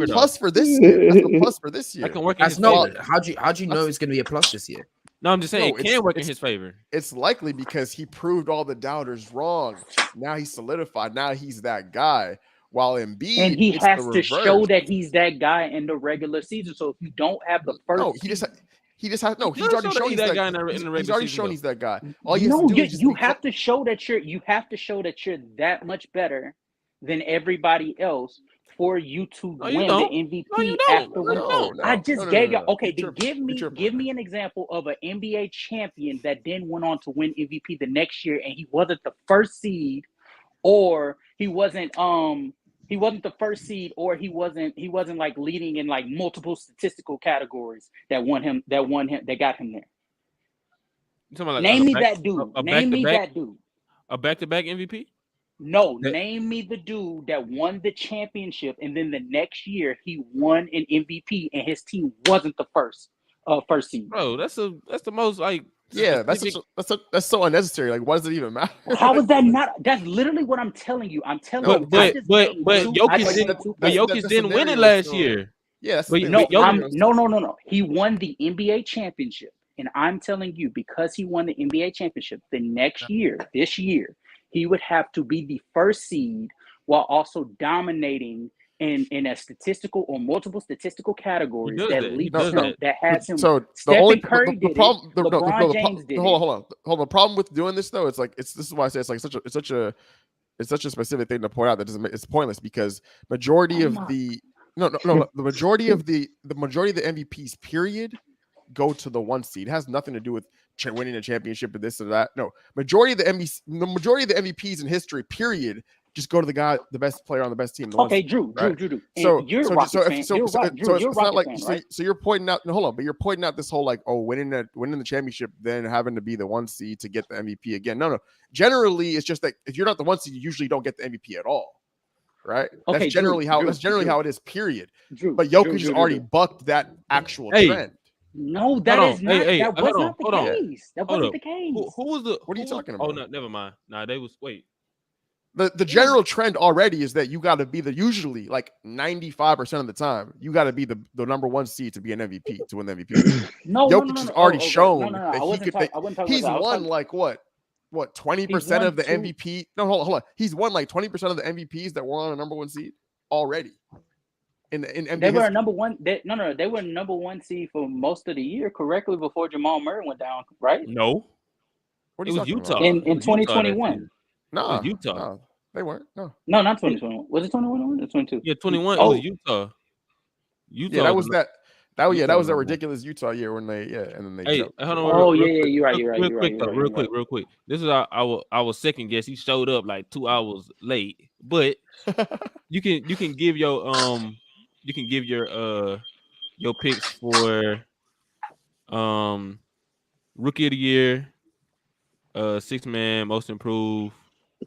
plus for this year. That's a plus for this year. That can work in That's his not. favor. How do you know it's going to be a plus this year? No, I'm just saying No, it can work in his favor. It's likely because he proved all the doubters wrong. Now he's solidified. Now he's that guy. While Embiid, and he it's has the to show reverse. that he's that guy in the regular season. So if you don't have the first, No, he just has no. He's does already show shown that he's that that guy in the he's regular already season, shown though. he's that guy. All you have no, to do you, is just you be have to show that you're that much better than everybody else for you to No, you win the don't. MVP No, you don't. after No, winning. you don't. I just gave y'all okay. You're Then give me an example of an NBA champion that then went on to win MVP the next year, and he wasn't the first seed, or he wasn't the first seed, or he wasn't like leading in like multiple statistical categories that got him there. Name me that dude. Name me that dude. A back-to-back MVP? No, name me the dude that won the championship, and then the next year he won an MVP, and his team wasn't the first seed. Bro, that's the most like. yeah. That's so unnecessary. Like, why does it even matter? How is that not? That's literally what I'm telling you. I'm telling you. But Jokic didn't win it last year. Yeah, that's But the thing. no. He won the NBA championship, and I'm telling you, because he won the NBA championship, the next year, this year, he would have to be the first seed while also dominating in a statistical or multiple statistical categories that has him. So Stephen Curry did it. LeBron James did it. Hold on. The problem with doing this though, this is why I say it's like such a specific thing to point out that it's pointless because majority of the majority of the MVPs period go to the 1 seed. It has nothing to do with winning a championship or this or that. No, majority of the MVPs in history period just go to the best player on the best team. Okay, Drew. So you're pointing out. No, hold on, but you're pointing out this whole like, winning the championship, then having to be the 1 seed to get the MVP again. No. Generally, it's just that if you're not the 1 seed, you usually don't get the MVP at all. Right? Okay, that's generally how it is. Period. But Jokic has already bucked that actual trend. No, that is not. That was not the case. That wasn't the case. Who was the? What are you talking about? Oh no, never mind. Nah, they was wait. The general trend already is that you got to be usually like 95% of the time you got to be the number 1 seed to be an MVP to win the MVP. Jokic has already shown that he's won like what 20% of the MVP. No, hold on. He's won like 20% of the MVPs that were on a number 1 seed already. In NBA they were a number one. They were number 1 seed for most of the year, correctly, before Jamal Murray went down, right? No, it was Utah in 2021. No, Utah. No, they weren't. No, not 2021. Was it 21 or 22? Yeah, 21. It was Utah. Yeah, that was that. That was a ridiculous Utah year when they and then they. Hey, hold on. Oh yeah, you're right. Real quick. This is our second guest. He showed up like 2 hours late, but you can give your picks for rookie of the year, 6th man, most improved,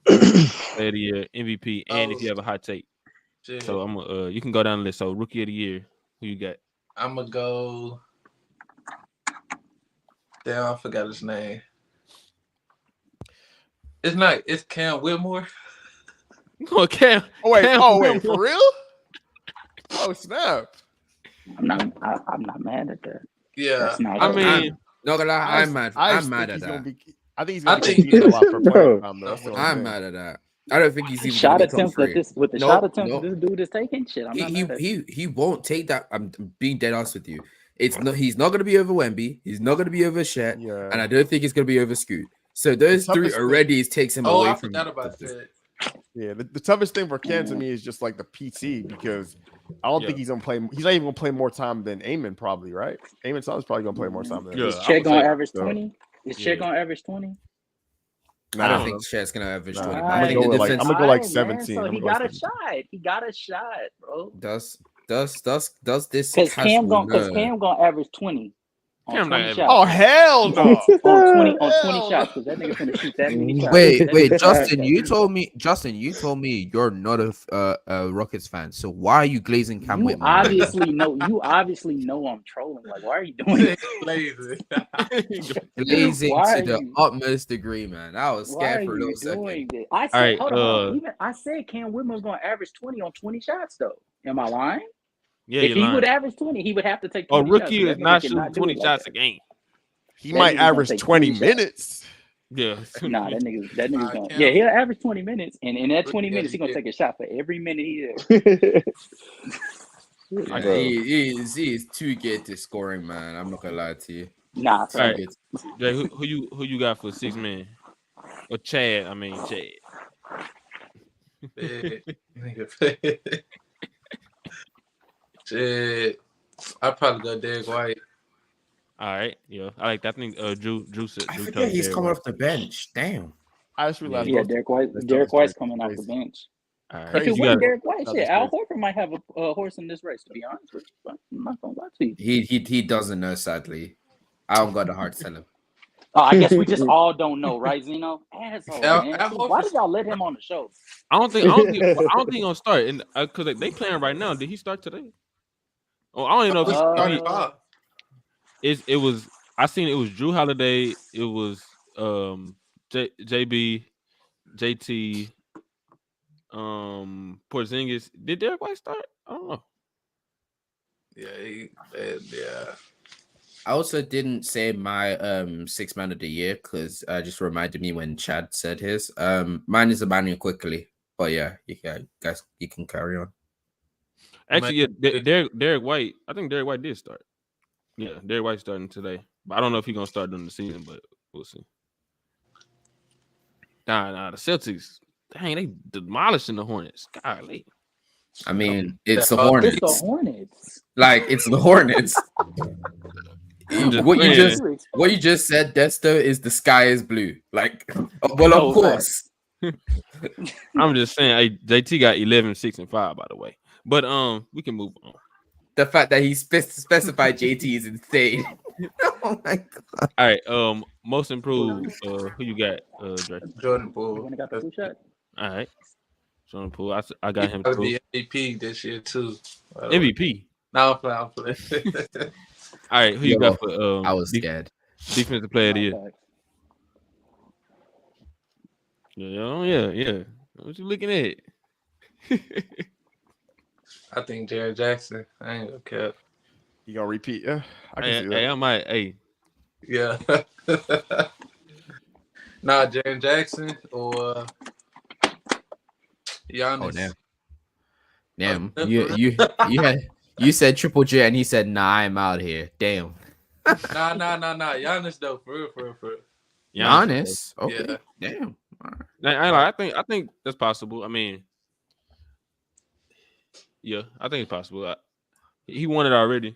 player of the year, MVP, and if you have a hot take. Shit. So you can go down the list. So rookie of the year, who you got? I'm gonna go. Damn, I forgot his name. It's Cam Whitmore. Oh, Cam. Wait, for real? Oh snap! I'm not mad at that. Yeah, I'm not gonna lie, I'm mad at that. I think he's gonna be a lot for playing time though. I'm mad at that. I don't think he's even Shot gonna be top attempts that three. this with the No, shot attempts no. this dude is taking. Shit, I'm not mad at you. He won't take that. I'm being dead honest with you. It's no, he's not gonna be over Wemby. He's not gonna be over Shet, and Yeah. I don't think he's gonna be over Scoot. So those three toughest thing- already takes him Oh, away I from. forgot about that. Yeah, the toughest thing for Cam to me is just like the PT because I don't think he's gonna play. He's not even gonna play more time than Amon, probably, right? Amon's probably gonna play more time than. Yeah. Is I Chet would gonna say average so. 20? Is Chet gonna average 20? I don't think Chet's gonna average 20. Nah, But I'm I gonna think go the with like defense I'm gonna go like Alright, 17. Man, so I'm he gonna go got like a shot. He got a shot, bro. does this Because Cam casual gonna average 20 on Cam not 20 average- shots. Oh hell no! on 20 Hell shots because that nigga finna shoot that many shots. Wait, That wait, nigga Justin, finna you shoot told me you're not a Rockets fan. So why are you glazing Cam You Whitman? obviously know I'm trolling. Like, why are you doing it? Lazy. Glazing Why to are the you- utmost degree, man. I was Why are scared for a you little second. doing this? I said, Alright, hold on. Even I said Cam Whitman was gonna average 20 on 20 shots though. Am I lying? Yeah, if you're he lying. would average 20, he would have to take A 20 rookie shots. is not shooting 20 shots a game. He That might nigga's gonna average take 20 20 shots. minutes. Yeah. Nah, that nigga's gonna. Cam- Yeah, he'll average 20 minutes, and in that 20 Yeah, minutes, he's gonna yeah. take a shot for every minute he's there. Yeah, Bro. he is too good to scoring, man. I'm not gonna lie to you. Nah, Too Alright. good. Jay, who you got for 6 man? Or Chad? I mean Chad. Shit. I'd probably go Derek White. All right, yeah, I like that. I think Drew said. I Drew forget told he's Derek coming White. off the bench. Damn. I just realized. yeah, both- Derek White. That's Derek tough White's story. coming off the Crazy. bench. All right, If Crazy. it You wasn't gotta- Derek White, that's shit, Al crazy. Horford might have a horse in this race. To be honest with you, I'm not gonna lie to you. He doesn't know, sadly. I don't got the heart to tell him. Oh, I guess we just all don't know, right, Zeno? Asshole, Al- man. Al See, why Horford's- did y'all let him on the show? I don't think he's gonna start, and because they playing right now. Did he start today? Oh, I don't even know if he. Starting he- five. it was. I seen it was Drew Holiday. It was JB, JT, Porzingis. Did Derek White start? I don't know. Yeah. I also didn't say my 6 man of the year because just reminded me when Chad said his. Mine is Emmanuel quickly, but yeah, guys, you can carry on. Actually, yeah, Derek White. I think Derek White did start. Yeah, Derek White starting today, but I don't know if he's gonna start during the season, but we'll see. Nah, the Celtics. Dang, they demolishing the Hornets. Golly. I mean, it's the It's Hornets. It's the Hornets. Like it's the Hornets. I'm just what you saying. just said, Desto, is the sky is blue. Like, well, of No, course. I'm just saying. Hey, JT got 11, 6, and 5, by the way. But we can move on. The fact that he specified JT is insane. Oh my god. All right. Most improved. Who you got? Dre? Jordan You Poole. wanna got the two shot? All right. Jordan Poole. I got him That'll too. be MVP this year too. MVP. No, I'm playing. All right. Who you got for? I was scared. Defensive player of the year. Nah, facts. Yeah. What you looking at? I think Jared Jackson. I ain't gonna cap. You gonna repeat? Yeah, I can see that. Hey, I might. Hey, Yeah. Nah, Jared Jackson or Giannis. Oh damn. You said Triple J and he said, nah, I'm out here. Damn. Nah. Giannis though, for real. Giannis. Okay. Yeah. Damn. I think that's possible. I mean, yeah, I think it's possible. He won it already.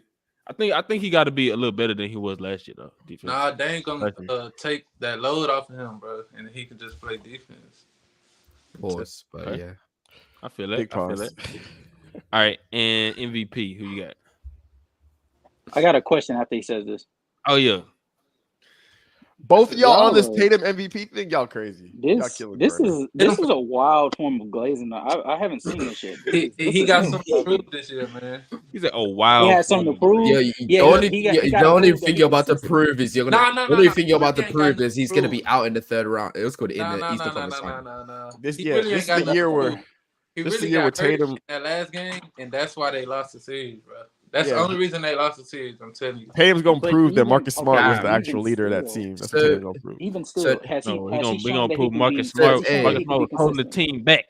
I think he got to be a little better than he was last year, though. Defense. Nah, they ain't gonna take that load off of him, bro, and he can just play defense. Pause, but Okay. yeah. I feel it. Big I feel pause. it. All right, and MVP, who you got? I got a question after he says this. Oh yeah, Both of y'all on this Yo. Tatum MVP thing, y'all crazy. Y'all This killing this me right is this is a wild form of glazing. I haven't seen this shit. This He is- got something to prove this year, man. he said, "Oh wow." He had something to prove. Yeah, Yeah, the only, he got the only prove that thing he you're about to consistent. prove is you're gonna. Nah, the only nah. thing you're about to He ain't prove got is he's gonna prove. be out in the third round. It was called in the Eastern Conference Final. Nah. This- He yeah, really this ain't is got the year nothing to where- prove. He this is really the year got where hurt Tatum- in that last game, and that's why they lost the series, bro. That's the Yeah. only reason they lost the series. I'm telling you. Tatum's gonna But prove that even Marcus Smart was okay, the even actual leader of that still, team. That's So- what Tatum's gonna prove. even still, So- has he No, has he we shown gonna that he pull can Marcus be? So, Smart. Has he shown that hey, he Marcus can Smart be was holding the consistent? team back.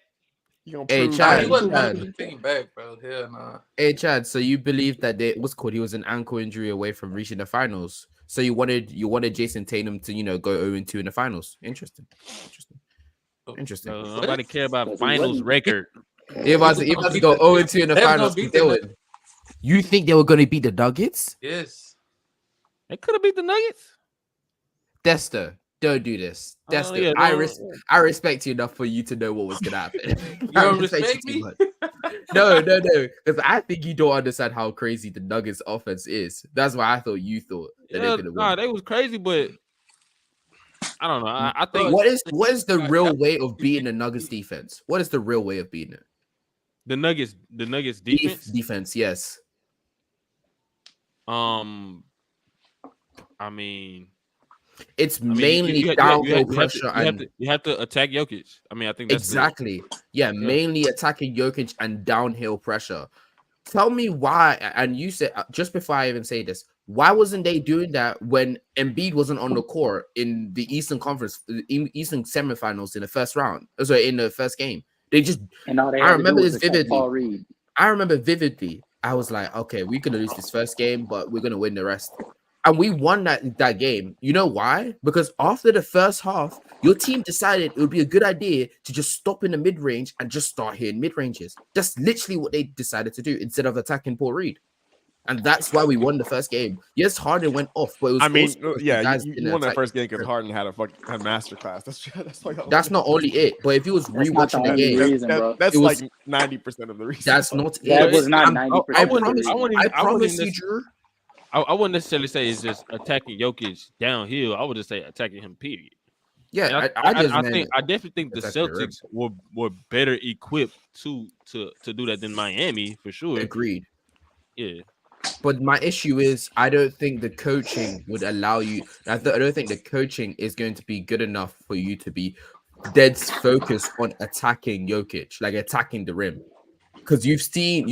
He gonna Hey, prove Nah, Chad, he that. wasn't Chad. holding the team back, bro. Hell nah. Hey, Chad. So you believe that what's called he was an ankle injury away from reaching the finals. So you wanted Jason Tatum to go 0-2 in the finals. Interesting. No, nobody care about 'Cause he finals wasn't. record. He about to go 0-2 in the They was finals. gonna beat the Dylan, you think they were going to beat the Nuggets? Yes. They could have beat the Nuggets. Desta, don't do this. Desta, yeah, I respect you enough for you to know what was going to happen. You I don't respect respect you me? too much. No, because I think you don't understand how crazy the Nuggets offense is. That's why I thought you thought that they're Yeah, going to nah, win. they was crazy, but I don't know. I think What is the real way of beating the Nuggets defense? What is the real way of beating it? the Nuggets defense. Defense, yes. I mean, It's you- mainly you downhill have to- pressure and you have to attack Jokic. I mean, I think that's exactly. Yeah, mainly attacking Jokic and downhill pressure. Tell me why, and you said just before I even say this, why wasn't they doing that when Embiid wasn't on the court in the Eastern Conference, Eastern semifinals in the first round? Sorry, in the first game. They just And all they I had to do remember was this attack vividly. Paul Reed. I remember vividly. I was like, okay, we're gonna lose this first game, but we're gonna win the rest. And we won that game. You know why? Because after the first half, your team decided it would be a good idea to just stop in the mid-range and just start hitting mid-ranges. That's literally what they decided to do instead of attacking Paul Reed. And that's why we won the first game. Yes, Harden went off, but it was I mean, also because the yeah, guys you didn't won that attack. first game because Harden had a masterclass. That's not only it, but if you was That's not the rewatching the only game, reason, bro. That's It was- like 90% of the reason. that's not That it. was not I'm- 90% I of the promise, reason. I wouldn't promise you, even- Drew. I wouldn't necessarily say it's just attacking Jokic downhill. I would just say attacking him. Period. And Yeah, I just I meant think I definitely think the attacking the rim. Celtics were better equipped to do that than Miami for sure. agreed. Yeah. But my issue is, I don't think the coaching would allow you. I don't think the coaching is going to be good enough for you to be dead focused on attacking Jokic, like attacking the rim. Because you've seen,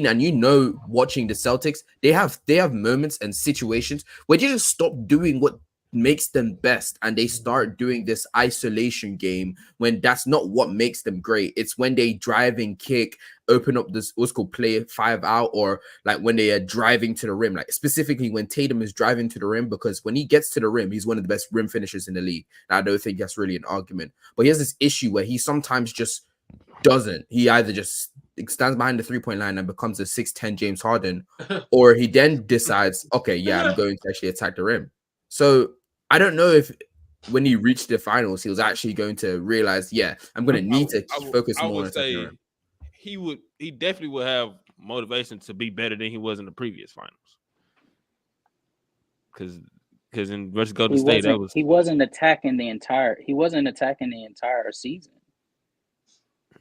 and watching the Celtics, they have moments and situations where they just stop doing what makes them best, and they start doing this isolation game when that's not what makes them great. It's when they drive and kick, open up this what's called play 5 out, or like when they are driving to the rim, like specifically when Tatum is driving to the rim, because when he gets to the rim, he's one of the best rim finishers in the league. And I don't think that's really an argument, but he has this issue where he sometimes just doesn't. He either just stands behind the 3-point line and becomes a 6'10" James Harden, or he then decides, okay, yeah, I'm going to actually attack the rim. So I don't know if when he reached the finals, he was actually going to realize, yeah, I'm going to need to focus I more on would attacking the say rim. he definitely would have motivation to be better than he was in the previous finals. Because in versus Golden State, He wasn't attacking the entire season.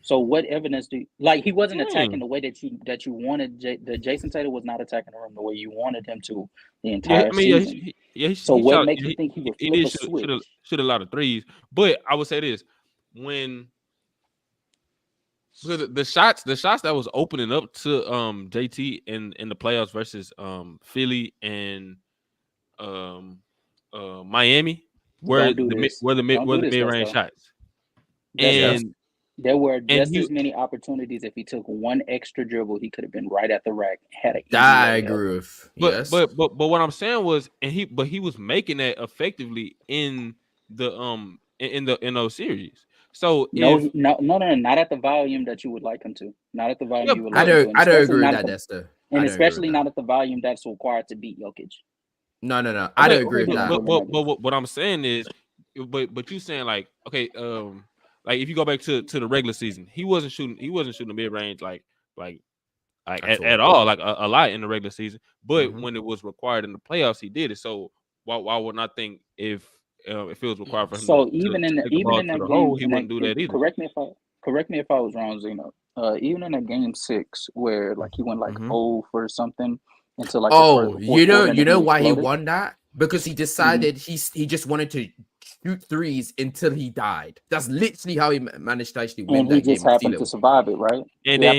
So what evidence he wasn't attacking the way that you wanted. Jason Tatum was not attacking the rim the way you wanted him to the entire season. So what makes you think he would flip a switch? Shoot a lot of threes, but I would say this: when the shots that was opening up to JT in the playoffs versus Philly and Miami, were the mid-range shots, and there were just as many opportunities. If he took one extra dribble, he could have been right at the rack. I agree with. But what I'm saying was, he was making that effectively in the in those series. So no, not at the volume that you would like him to. Not at the volume you would like him to. I don't agree with that, Desta. And especially not at the volume that's required to beat Jokic. No. I don't agree with that. But what I'm saying is, but you saying like, okay, like if you go back to the regular season, he wasn't shooting the mid range like at all, like a lot in the regular season. But when it was required in the playoffs, he did it. So why would not think if it was required for him? So even in that game, he wouldn't do that either. Correct me if I was wrong, Zeno. Even in a game 6 where like he went like 0 for something until like you know why he won that? Because he decided he just wanted to shoot threes until he died. That's literally how he managed to actually win that game. And he just happened to survive it, right? And then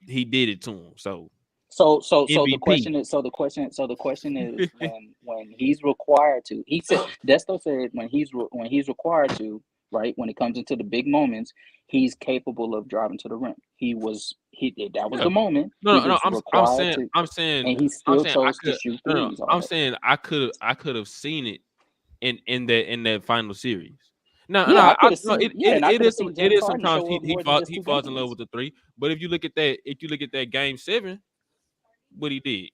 he did it to him. So So the MVP. question is when he's required to. He said Desto said when he's required to, right, when it comes into the big moments, he's capable of driving to the rim. That was Yeah. the moment. No, He no, was I'm required saying, to, I'm saying, and he I'm still saying I chose to could. shoot No, no, threes all I'm day. saying I could have seen it in that final series. No, Yeah, I could I have no, seen. Yeah, and I could have seen it James is Harden sometimes show up more than just he 2 falls in love games. with the three. But if you look at that game 7, what he did,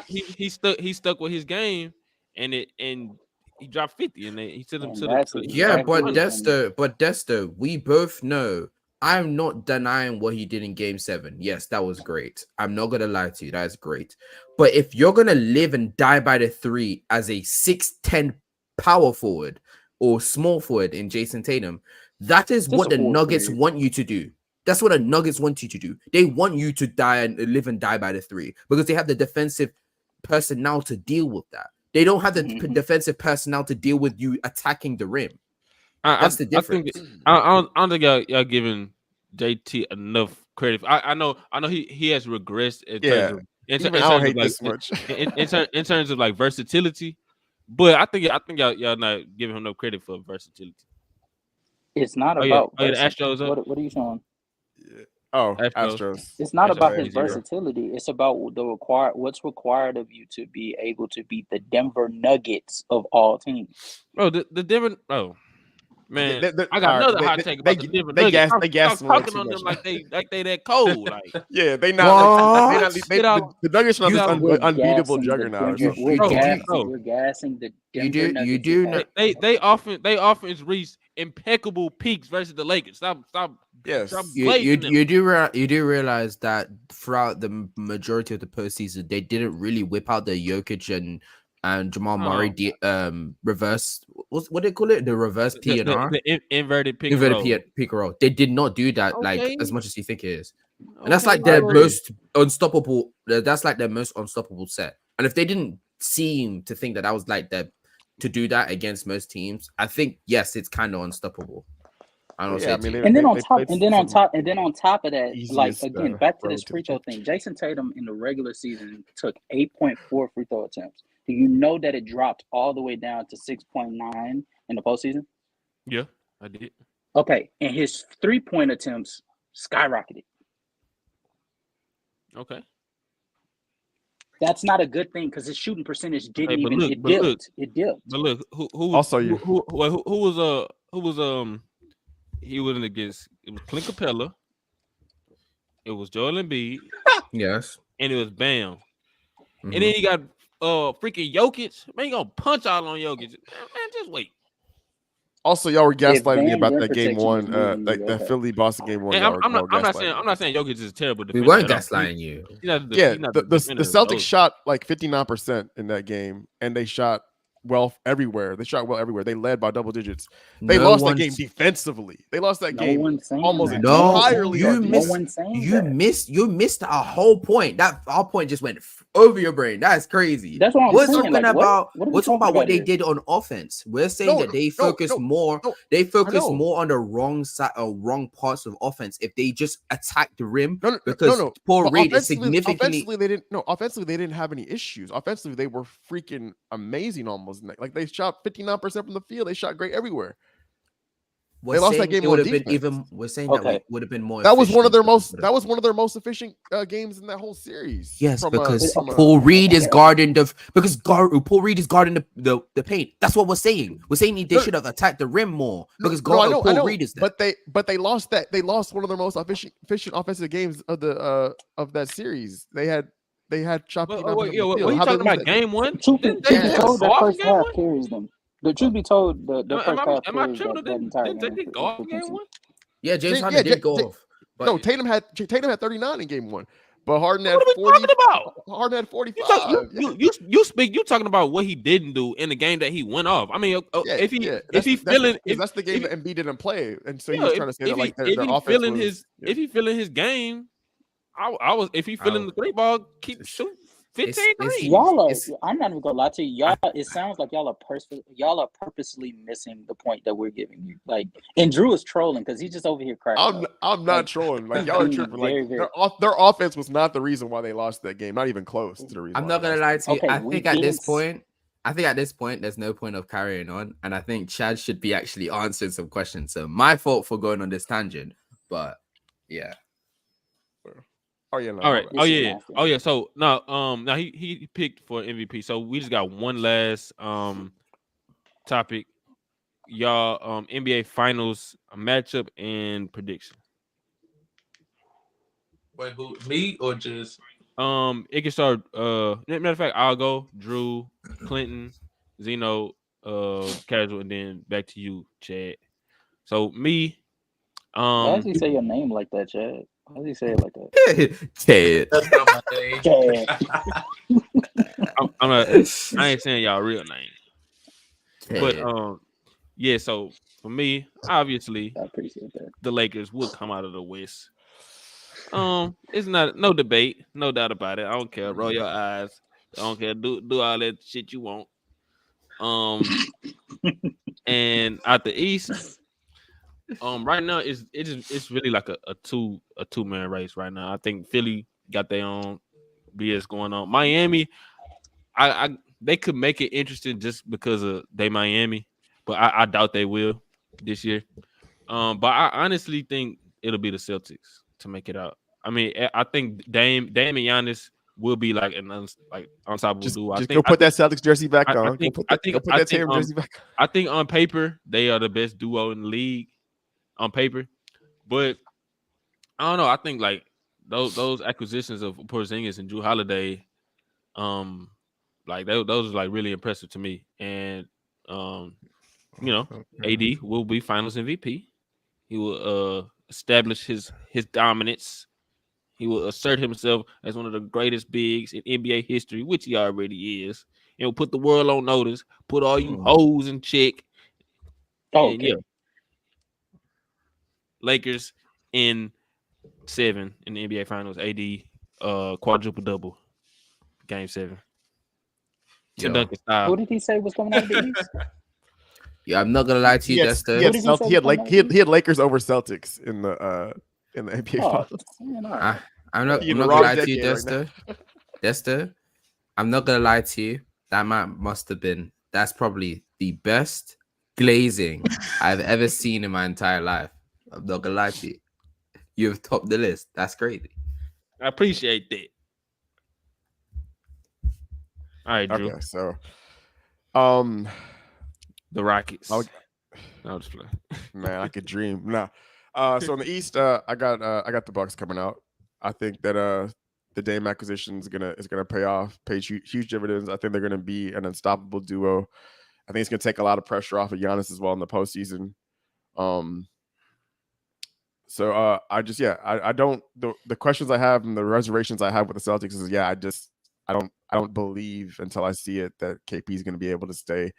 he stuck with his game, and he dropped 50, and he sent him And to that's the Yeah, exactly but Desto, we both know. I'm not denying what he did in game 7. Yes, that was great. I'm not gonna lie to you, that is great. But if you're gonna live and die by the three as a 6'10" power forward or small forward in Jason Tatum, that is just what a the forward Nuggets period. want you to do. That's what the Nuggets want you to do. They want you to die and live and die by the three because they have the defensive personnel to deal with that. They don't have the defensive personnel to deal with you attacking the rim. That's the difference. I don't think y'all giving JT enough credit. I know he has regressed in terms of in Even terms I don't of hate like this much. in terms of like versatility, but I think y'all not giving him no credit for versatility. It's not Oh yeah, about the Astros up. what are you saying? Oh, Astros. Astros. It's not about his 0. versatility. It's about what's required of you to be able to beat the Denver Nuggets of all teams. Bro, the Denver. Oh man, They- I got all right, another hot take about the Denver they Nuggets. gas Stop them a little talking too on them much. like they that cold. Like Yeah, they not. What? The Nuggets are this We're unbeatable gassing the juggernaut. Or Denver. something. We're gassing the Denver Nuggets. You do know. they offense reached impeccable peaks versus the Lakers. Stop Yes. You them. do realize that throughout the majority of the postseason, they didn't really whip out the Jokic and Jamal Murray reverse. What do they call it? The reverse P&R, the inverted pick pick and roll. They did not do that like Okay. as much as you think it is, and that's like I their agree. most unstoppable. That's like their most unstoppable set. And if they didn't seem to think that was like that to do that against most teams, I think yes, it's kind of unstoppable. And then on top of that, like again, back to this free throw thing. Jason Tatum in the regular season took 8.4 free throw attempts. Do you know that it dropped all the way down to 6.9 in the postseason? Yeah, I did. Okay, and his 3-point attempts skyrocketed. Okay, that's not a good thing because his shooting percentage didn't even it dipped. But look, who was he was against? It was Clint Capella. It was Joel Embiid. Yes, and it was Bam. And then he got freaking Jokic. Man, you gonna punch out on Jokic? Man, just wait. Also, y'all were gaslighting me about that game 1, like that Philly Boston game 1. I'm not saying Jokic is terrible. We weren't gaslighting you. The Celtics shot like 59% in that game, and they shot well everywhere. They led by double digits. They lost that game defensively. They lost that game almost entirely. You missed our whole point. That our point just went over your brain. That's crazy. That's what I'm saying. We're talking about what they did on offense. We're saying that they focus more. They focus more on the wrong side or wrong parts of offense. If they just attack the rim, because Paul Reed is significantly. Offensively, they didn't have any issues. Offensively, they were freaking amazing. Almost like they shot 59% from the field. They shot great everywhere. They lost that game. We're saying that it would have been more. That was one of their most. That was one of their most efficient games in that whole series. Yes, because Paul Reed is guarding Paul Reed is guarding the paint. That's what we're saying. We're saying they should have attacked the rim more because Paul Reed is there. But they lost that. They lost one of their most efficient offensive games of that series. They had shot. What are you talking about? Game 1? Truth be told, that first half carries them. The truth be told, the first half carries that entire game. Yeah, James Harden did go off. No, Tatum had 39 in game 1, but Harden had 40. Harden had 45. You talking about what he didn't do in the game that he went off? I mean, that's the game that Embiid didn't play, and so he was trying to say that like their offense if he feeling his game, if he feeling the 3 ball, keep shooting. 15 threes. Y'all are. I'm not even gonna lie to you. Y'all. It sounds like y'all are purposely missing the point that we're giving you. Like, and Drew is trolling because he's just over here cracking. I'm not trolling. Like, y'all are tripping. Like, their offense was not the reason why they lost that game. Not even close to the reason. I'm not gonna lie to you. Okay, I think at this point, there's no point of carrying on, and I think Chad should be actually answering some questions. So my fault for going on this tangent, but yeah. Oh yeah, no, all right. This is nasty. Oh yeah. So now he picked for MVP. So we just got one last topic. Y'all NBA Finals matchup and prediction. Wait, who? Me or just? It can start. Matter of fact, I'll go. Drew, Clinton, Zeno, Casual, and then back to you, Chad. So me. Why does he say your name like that, Chad? Why does he say it like that? Chad. That's not my name. Chad. I ain't saying y'all real name. But yeah. So for me, obviously, I appreciate that. the Lakers would come out of the West. It's no debate, no doubt about it. I don't care. Roll your eyes. I don't care. Do all that shit you want. And at the East, right now it's really like a two-man race right now. I think Philly got their own BS going on. Miami, they could make it interesting just because of they Miami, but I doubt they will this year. But I honestly think it'll be the Celtics to make it out. I mean, I think Dame and Giannis will be like an unstoppable duo. Just go put that Celtics jersey back on. I think jersey back on. I think on paper they are the best duo in the league on paper, but I don't know. I think like those acquisitions of Porzingis and Drew Holiday, like those are like really impressive to me. And AD will be Finals MVP. He will establish his dominance. He will assert himself as one of the greatest bigs in NBA history, which he already is. And will put the world on notice, put all you hoes in check. Okay. And yeah. Lakers in 7 in the NBA Finals. AD quadruple double. Game 7. To Duncan style. Who did he say was coming out of the East? Yeah, I'm not gonna lie to you. He had Lakers over Celtics in the NBA Finals. I'm not gonna lie to you, Dester. I'm not gonna lie to you. That must have been. That's probably the best glazing I've ever seen in my entire life. I'm not gonna lie to you. You've topped the list. That's crazy. I appreciate that. All right, Drew. Okay, so the Rockets. I'll just play. Man, I could dream. Nah. So in the East, I got the Bucks coming out. I think that the Dame acquisition is gonna pay off, pay huge dividends. I think they're gonna be an unstoppable duo. I think it's gonna take a lot of pressure off of Giannis as well in the postseason. So I don't the questions I have and the reservations I have with the Celtics is I don't believe until I see it that KP is going to be able to stay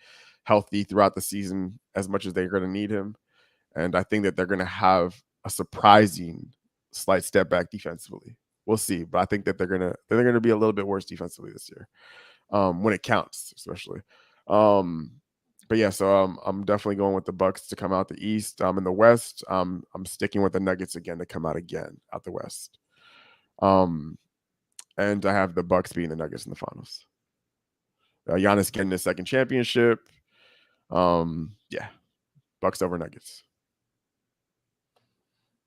healthy throughout the season as much as they're going to need him. And I think that they're going to have a surprising slight step back defensively. We'll see, but I think that they're going to be a little bit worse defensively this year when it counts, especially. But yeah, so I'm definitely going with the Bucks to come out the East. In the West, I'm sticking with the Nuggets again to come out the West. And I have the Bucks beating the Nuggets in the finals. Giannis getting his second championship. Yeah, Bucks over Nuggets.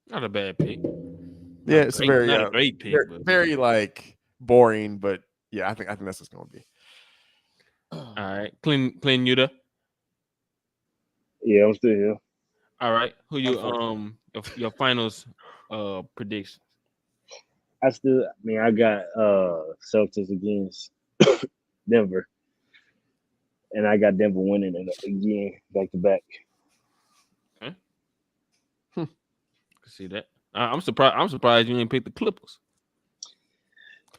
Not a bad pick. Yeah, it's not a great pick. Very like boring, but yeah, I think that's what's going to be. All right, Clean Yuta. Yeah, I'm still here. All right, who you your finals predictions? I got Celtics against Denver. And I got Denver winning it again, back to back. Okay. See that? I'm surprised you didn't pick the Clippers.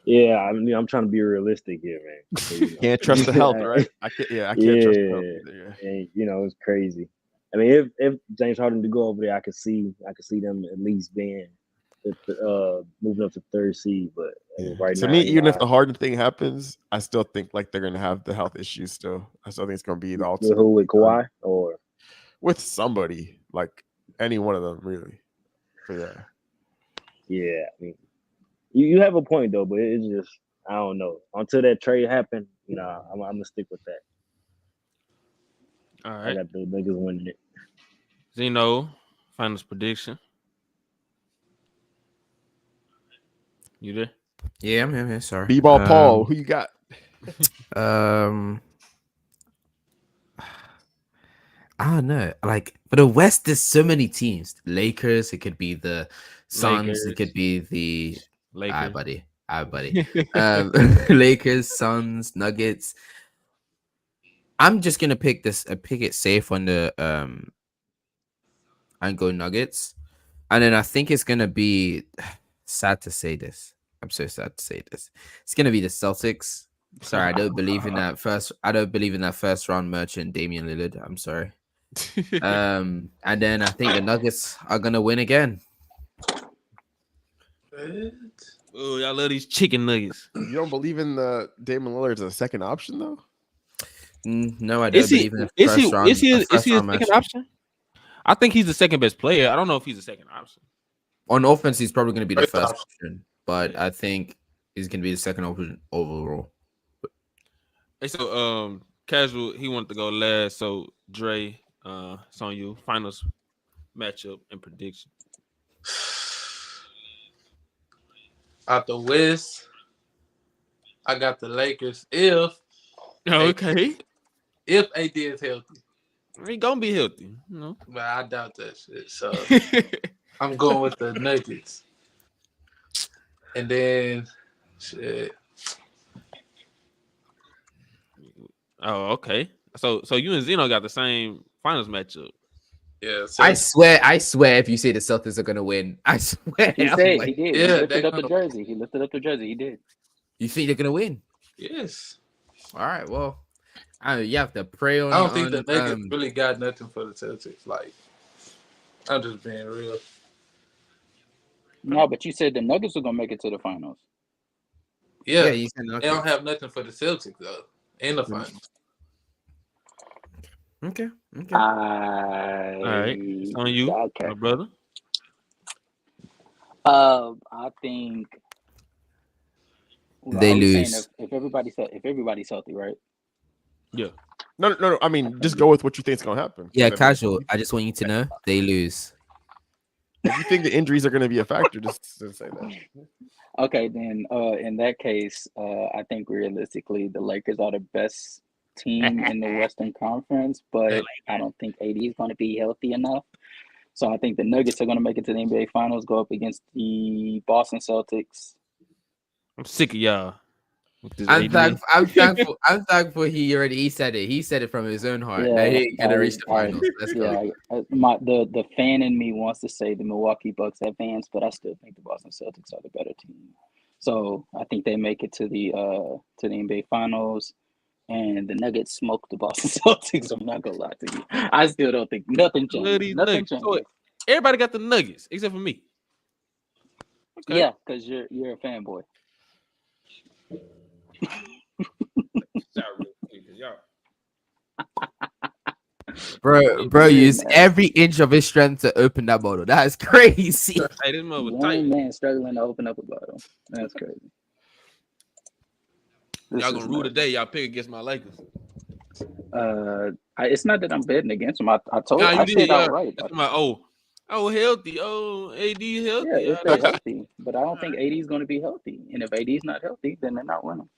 Yeah, I'm trying to be realistic here, man. So, can't trust the health, right? I can't trust the health either, yeah. And it's crazy. I mean, if James Harden to go over there, I could see them at least being moving up to third seed, but right To now, me, you even know, if the Harden thing happens, I still think like they're gonna have the health issues still. I still think it's gonna be the with ultimate who, with Kawhi or with somebody, like any one of them, really. But yeah, I mean, you have a point though, but it's just I don't know. Until that trade happened, you know, I'm gonna stick with that. All I right. got the niggas winning it. Zeno, finals prediction. You there? Yeah, I'm here. Sorry. B-ball Paul, who you got? I don't know. Like for the West, there's so many teams. Lakers, it could be the Suns, Lakers. it could be the Lakers. buddy. Lakers, Suns, Nuggets. I'm just gonna pick it safe on the and go Nuggets. And then I think it's gonna be sad to say this. I'm so sad to say this. It's gonna be the Celtics. Sorry, I don't believe in that first round merchant Damian Lillard. I'm sorry. And then I think the Nuggets are gonna win again. Oh, y'all love these chicken nuggets. You don't believe in the Damon Lillard as a second option though? No, I don't Is he? believe in the Is first he? round. Is he? the Is first he a round second matchup. option? I think he's the second best player. I don't know if he's the second option. On offense, he's probably gonna be the First first option. option, but I think he's gonna be the second option overall. Hey, so casual, he wanted to go last. So Dre, it's on you. Finals matchup and prediction. Out the West, I got the Lakers. If Okay, AD is healthy, he gonna be healthy. You know. but I doubt that shit. So I'm going with the Nuggets. And then shit. Oh, okay. So you and Zeno got the same finals matchup. Yeah. So I swear, if you say the Celtics are gonna win, I swear. He I'm said like, he did. yeah, he lifted they up the gonna- jersey. He lifted up the jersey. He did. you think they're gonna win? yes. All right, well, you have to pray on. I don't think the on, Nuggets really got nothing for the Celtics. Like, I'm just being real. No, but you said the Nuggets are gonna make it to the finals. Yeah, you said they don't have nothing for the Celtics though in the finals. Okay. All right, it's on you, Okay. my brother. I think They are we saying lose. if everybody's healthy, right? Yeah. No. I mean, just go with what you think is gonna happen. Yeah, Whatever. casual. I just want you to know they lose. If you think the injuries are gonna be a factor, just say that. Okay, then in that case, I think realistically the Lakers are the best team in the Western Conference, but I don't think AD is going to be healthy enough. So I think the Nuggets are going to make it to the NBA Finals, go up against the Boston Celtics. I'm sick of y'all. with this I'm AD. thankful. I'm thankful he said it. He said it from his own heart. That he ain't gonna reach the finals. Let's go. The fan in me wants to say the Milwaukee Bucks advance, but I still think the Boston Celtics are the better team. So I think they make it to the NBA Finals, and the Nuggets smoke the Boston Celtics. I'm not gonna lie to you. I still don't think nothing Love changes. these Nothing Nuggets. changes. So everybody got the Nuggets except for me. Okay. Yeah, because you're a fanboy. Bro, use every inch of his strength to open that bottle. That is crazy. Hey, this mother One tight. man struggling to open up a bottle. That's crazy. Y'all gonna rule today. Y'all pick against my Lakers. It's not that I'm betting against him. I told Nah, you I did, said y'all. outright. That's my healthy. Oh, AD healthy. Yeah, if they're healthy, but I don't think AD is going to be healthy. And if AD is not healthy, then they're not winning.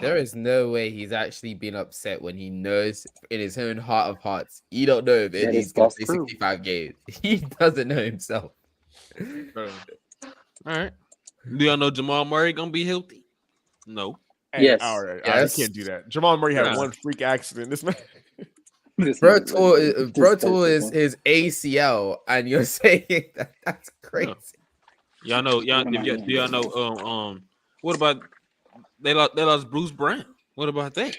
There is no way he's actually been upset when he knows in his own heart of hearts. You don't know if That he's is- gonna that's play true. 65 games. He doesn't know himself. All right. Do y'all know Jamal Murray gonna be healthy? No. Hey, Yes. all right, Yes. you can't do that. Jamal Murray had Nah. one freak accident. This man, Bro tore his ACL, and you're saying that's crazy. Y'all know. Y'all do y'all know? What about they lost Bruce Brown? What about that?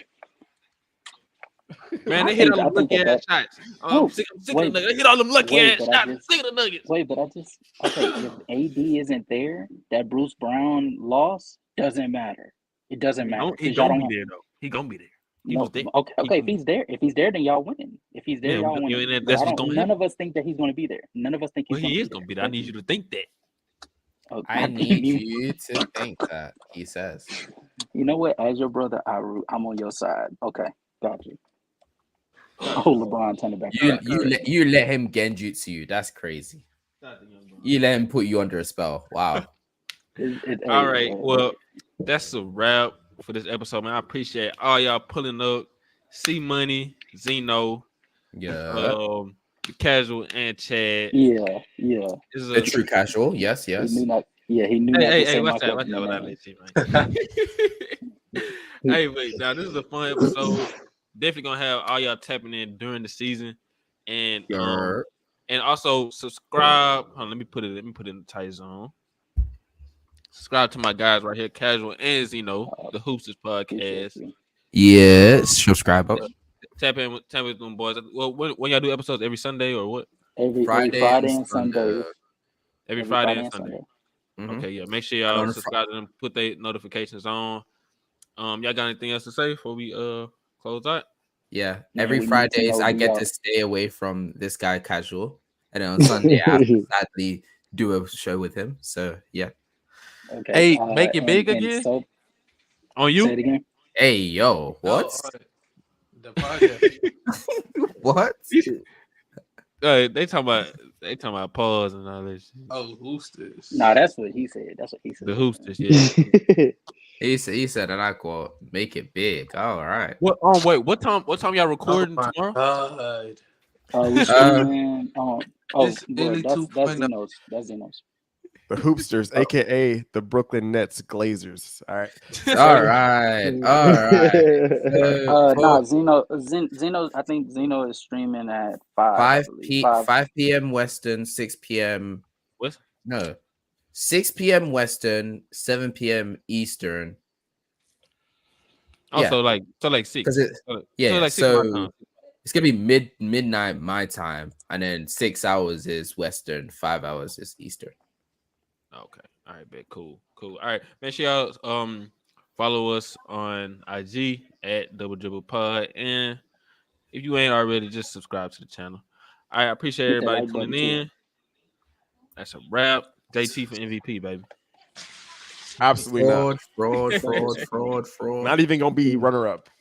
Man, they I hit think all I them think lucky that ass shots. no I'm sick of the wait Nuggets. They hit all them lucky wait, ass but I shots. I'm just sick of the Nuggets. wait, but I just okay. If AD isn't there, that Bruce Brown loss doesn't matter. It doesn't matter He because y'all gonna be don't. there though. He gonna be there. He was No, there. okay, He okay. gonna be If he's there, then y'all winning. If he's there, there. y'all Yeah, winning. and But that's I what's don't. gonna None happen. of us think that he's going to be there. None of us think Well, he's going he to is be gonna there. be there. I need you to think that. I think need you. you to think that, he says. You know what? As your brother, I'm on your side. Okay, got you. Oh, LeBron, turn it back You around. you let him genjutsu you. That's crazy. You let him put you under a spell. Wow. All right. Well, that's a wrap for this episode, man. I appreciate all y'all pulling up. C Money, Zeno, Yeah. the Casual, and Chad. Yeah. This is The true casual. Yes. He knew not. Yeah, he knew not to Hey, say my what's that? cousin What I name. let you, man. Hey, wait, now this is a fun episode. Definitely gonna have all y'all tapping in during the season, and also subscribe. Hold on, let me put it in the tight zone. Subscribe to my guys right here, Casual and Zeno, the Hoopsters podcast. Yes, subscribe up. Tap in with them boys. Well, when y'all do episodes every Sunday or what? Every Friday and Sunday. Every Friday and Sunday. Mm-hmm. Okay, yeah. Make sure y'all subscribe to them, put their notifications on. Y'all got anything else to say before we close out? Yeah. Every Fridays I get to stay away from this guy Casual. And then on Sunday I have to sadly do a show with him. So yeah. Okay. Hey, make it big again. So, on you? Say it again. Hey, yo, what? The podcast. What? They talking about pause and all that shit. Oh, Hoosters. Nah, that's what he said. That's what he said. The Hoosters, yeah. He said, and I quote, make it big. All right. What time y'all recording tomorrow? God. We streaming. It's bro, only that's 2.0. Zeno's. That's Zeno's. The Hoopsters, aka the Brooklyn Nets Glazers. All right. All right. Zeno. I think Zeno is streaming at 5 p.m. Western, 6 p.m. What? No, 6 p.m. Western, 7 p.m. Eastern. Oh, so like 6. So it's gonna be midnight my time, and then 6 hours is Western, 5 hours is Eastern. Okay. All right, bet. Cool. All right. Make sure y'all follow us on IG at Double Dribble Pod. And if you ain't already, just subscribe to the channel. All right, I appreciate everybody tuning in. That's a wrap. JT for MVP, baby. Absolutely not. Fraud. Not even gonna be runner up.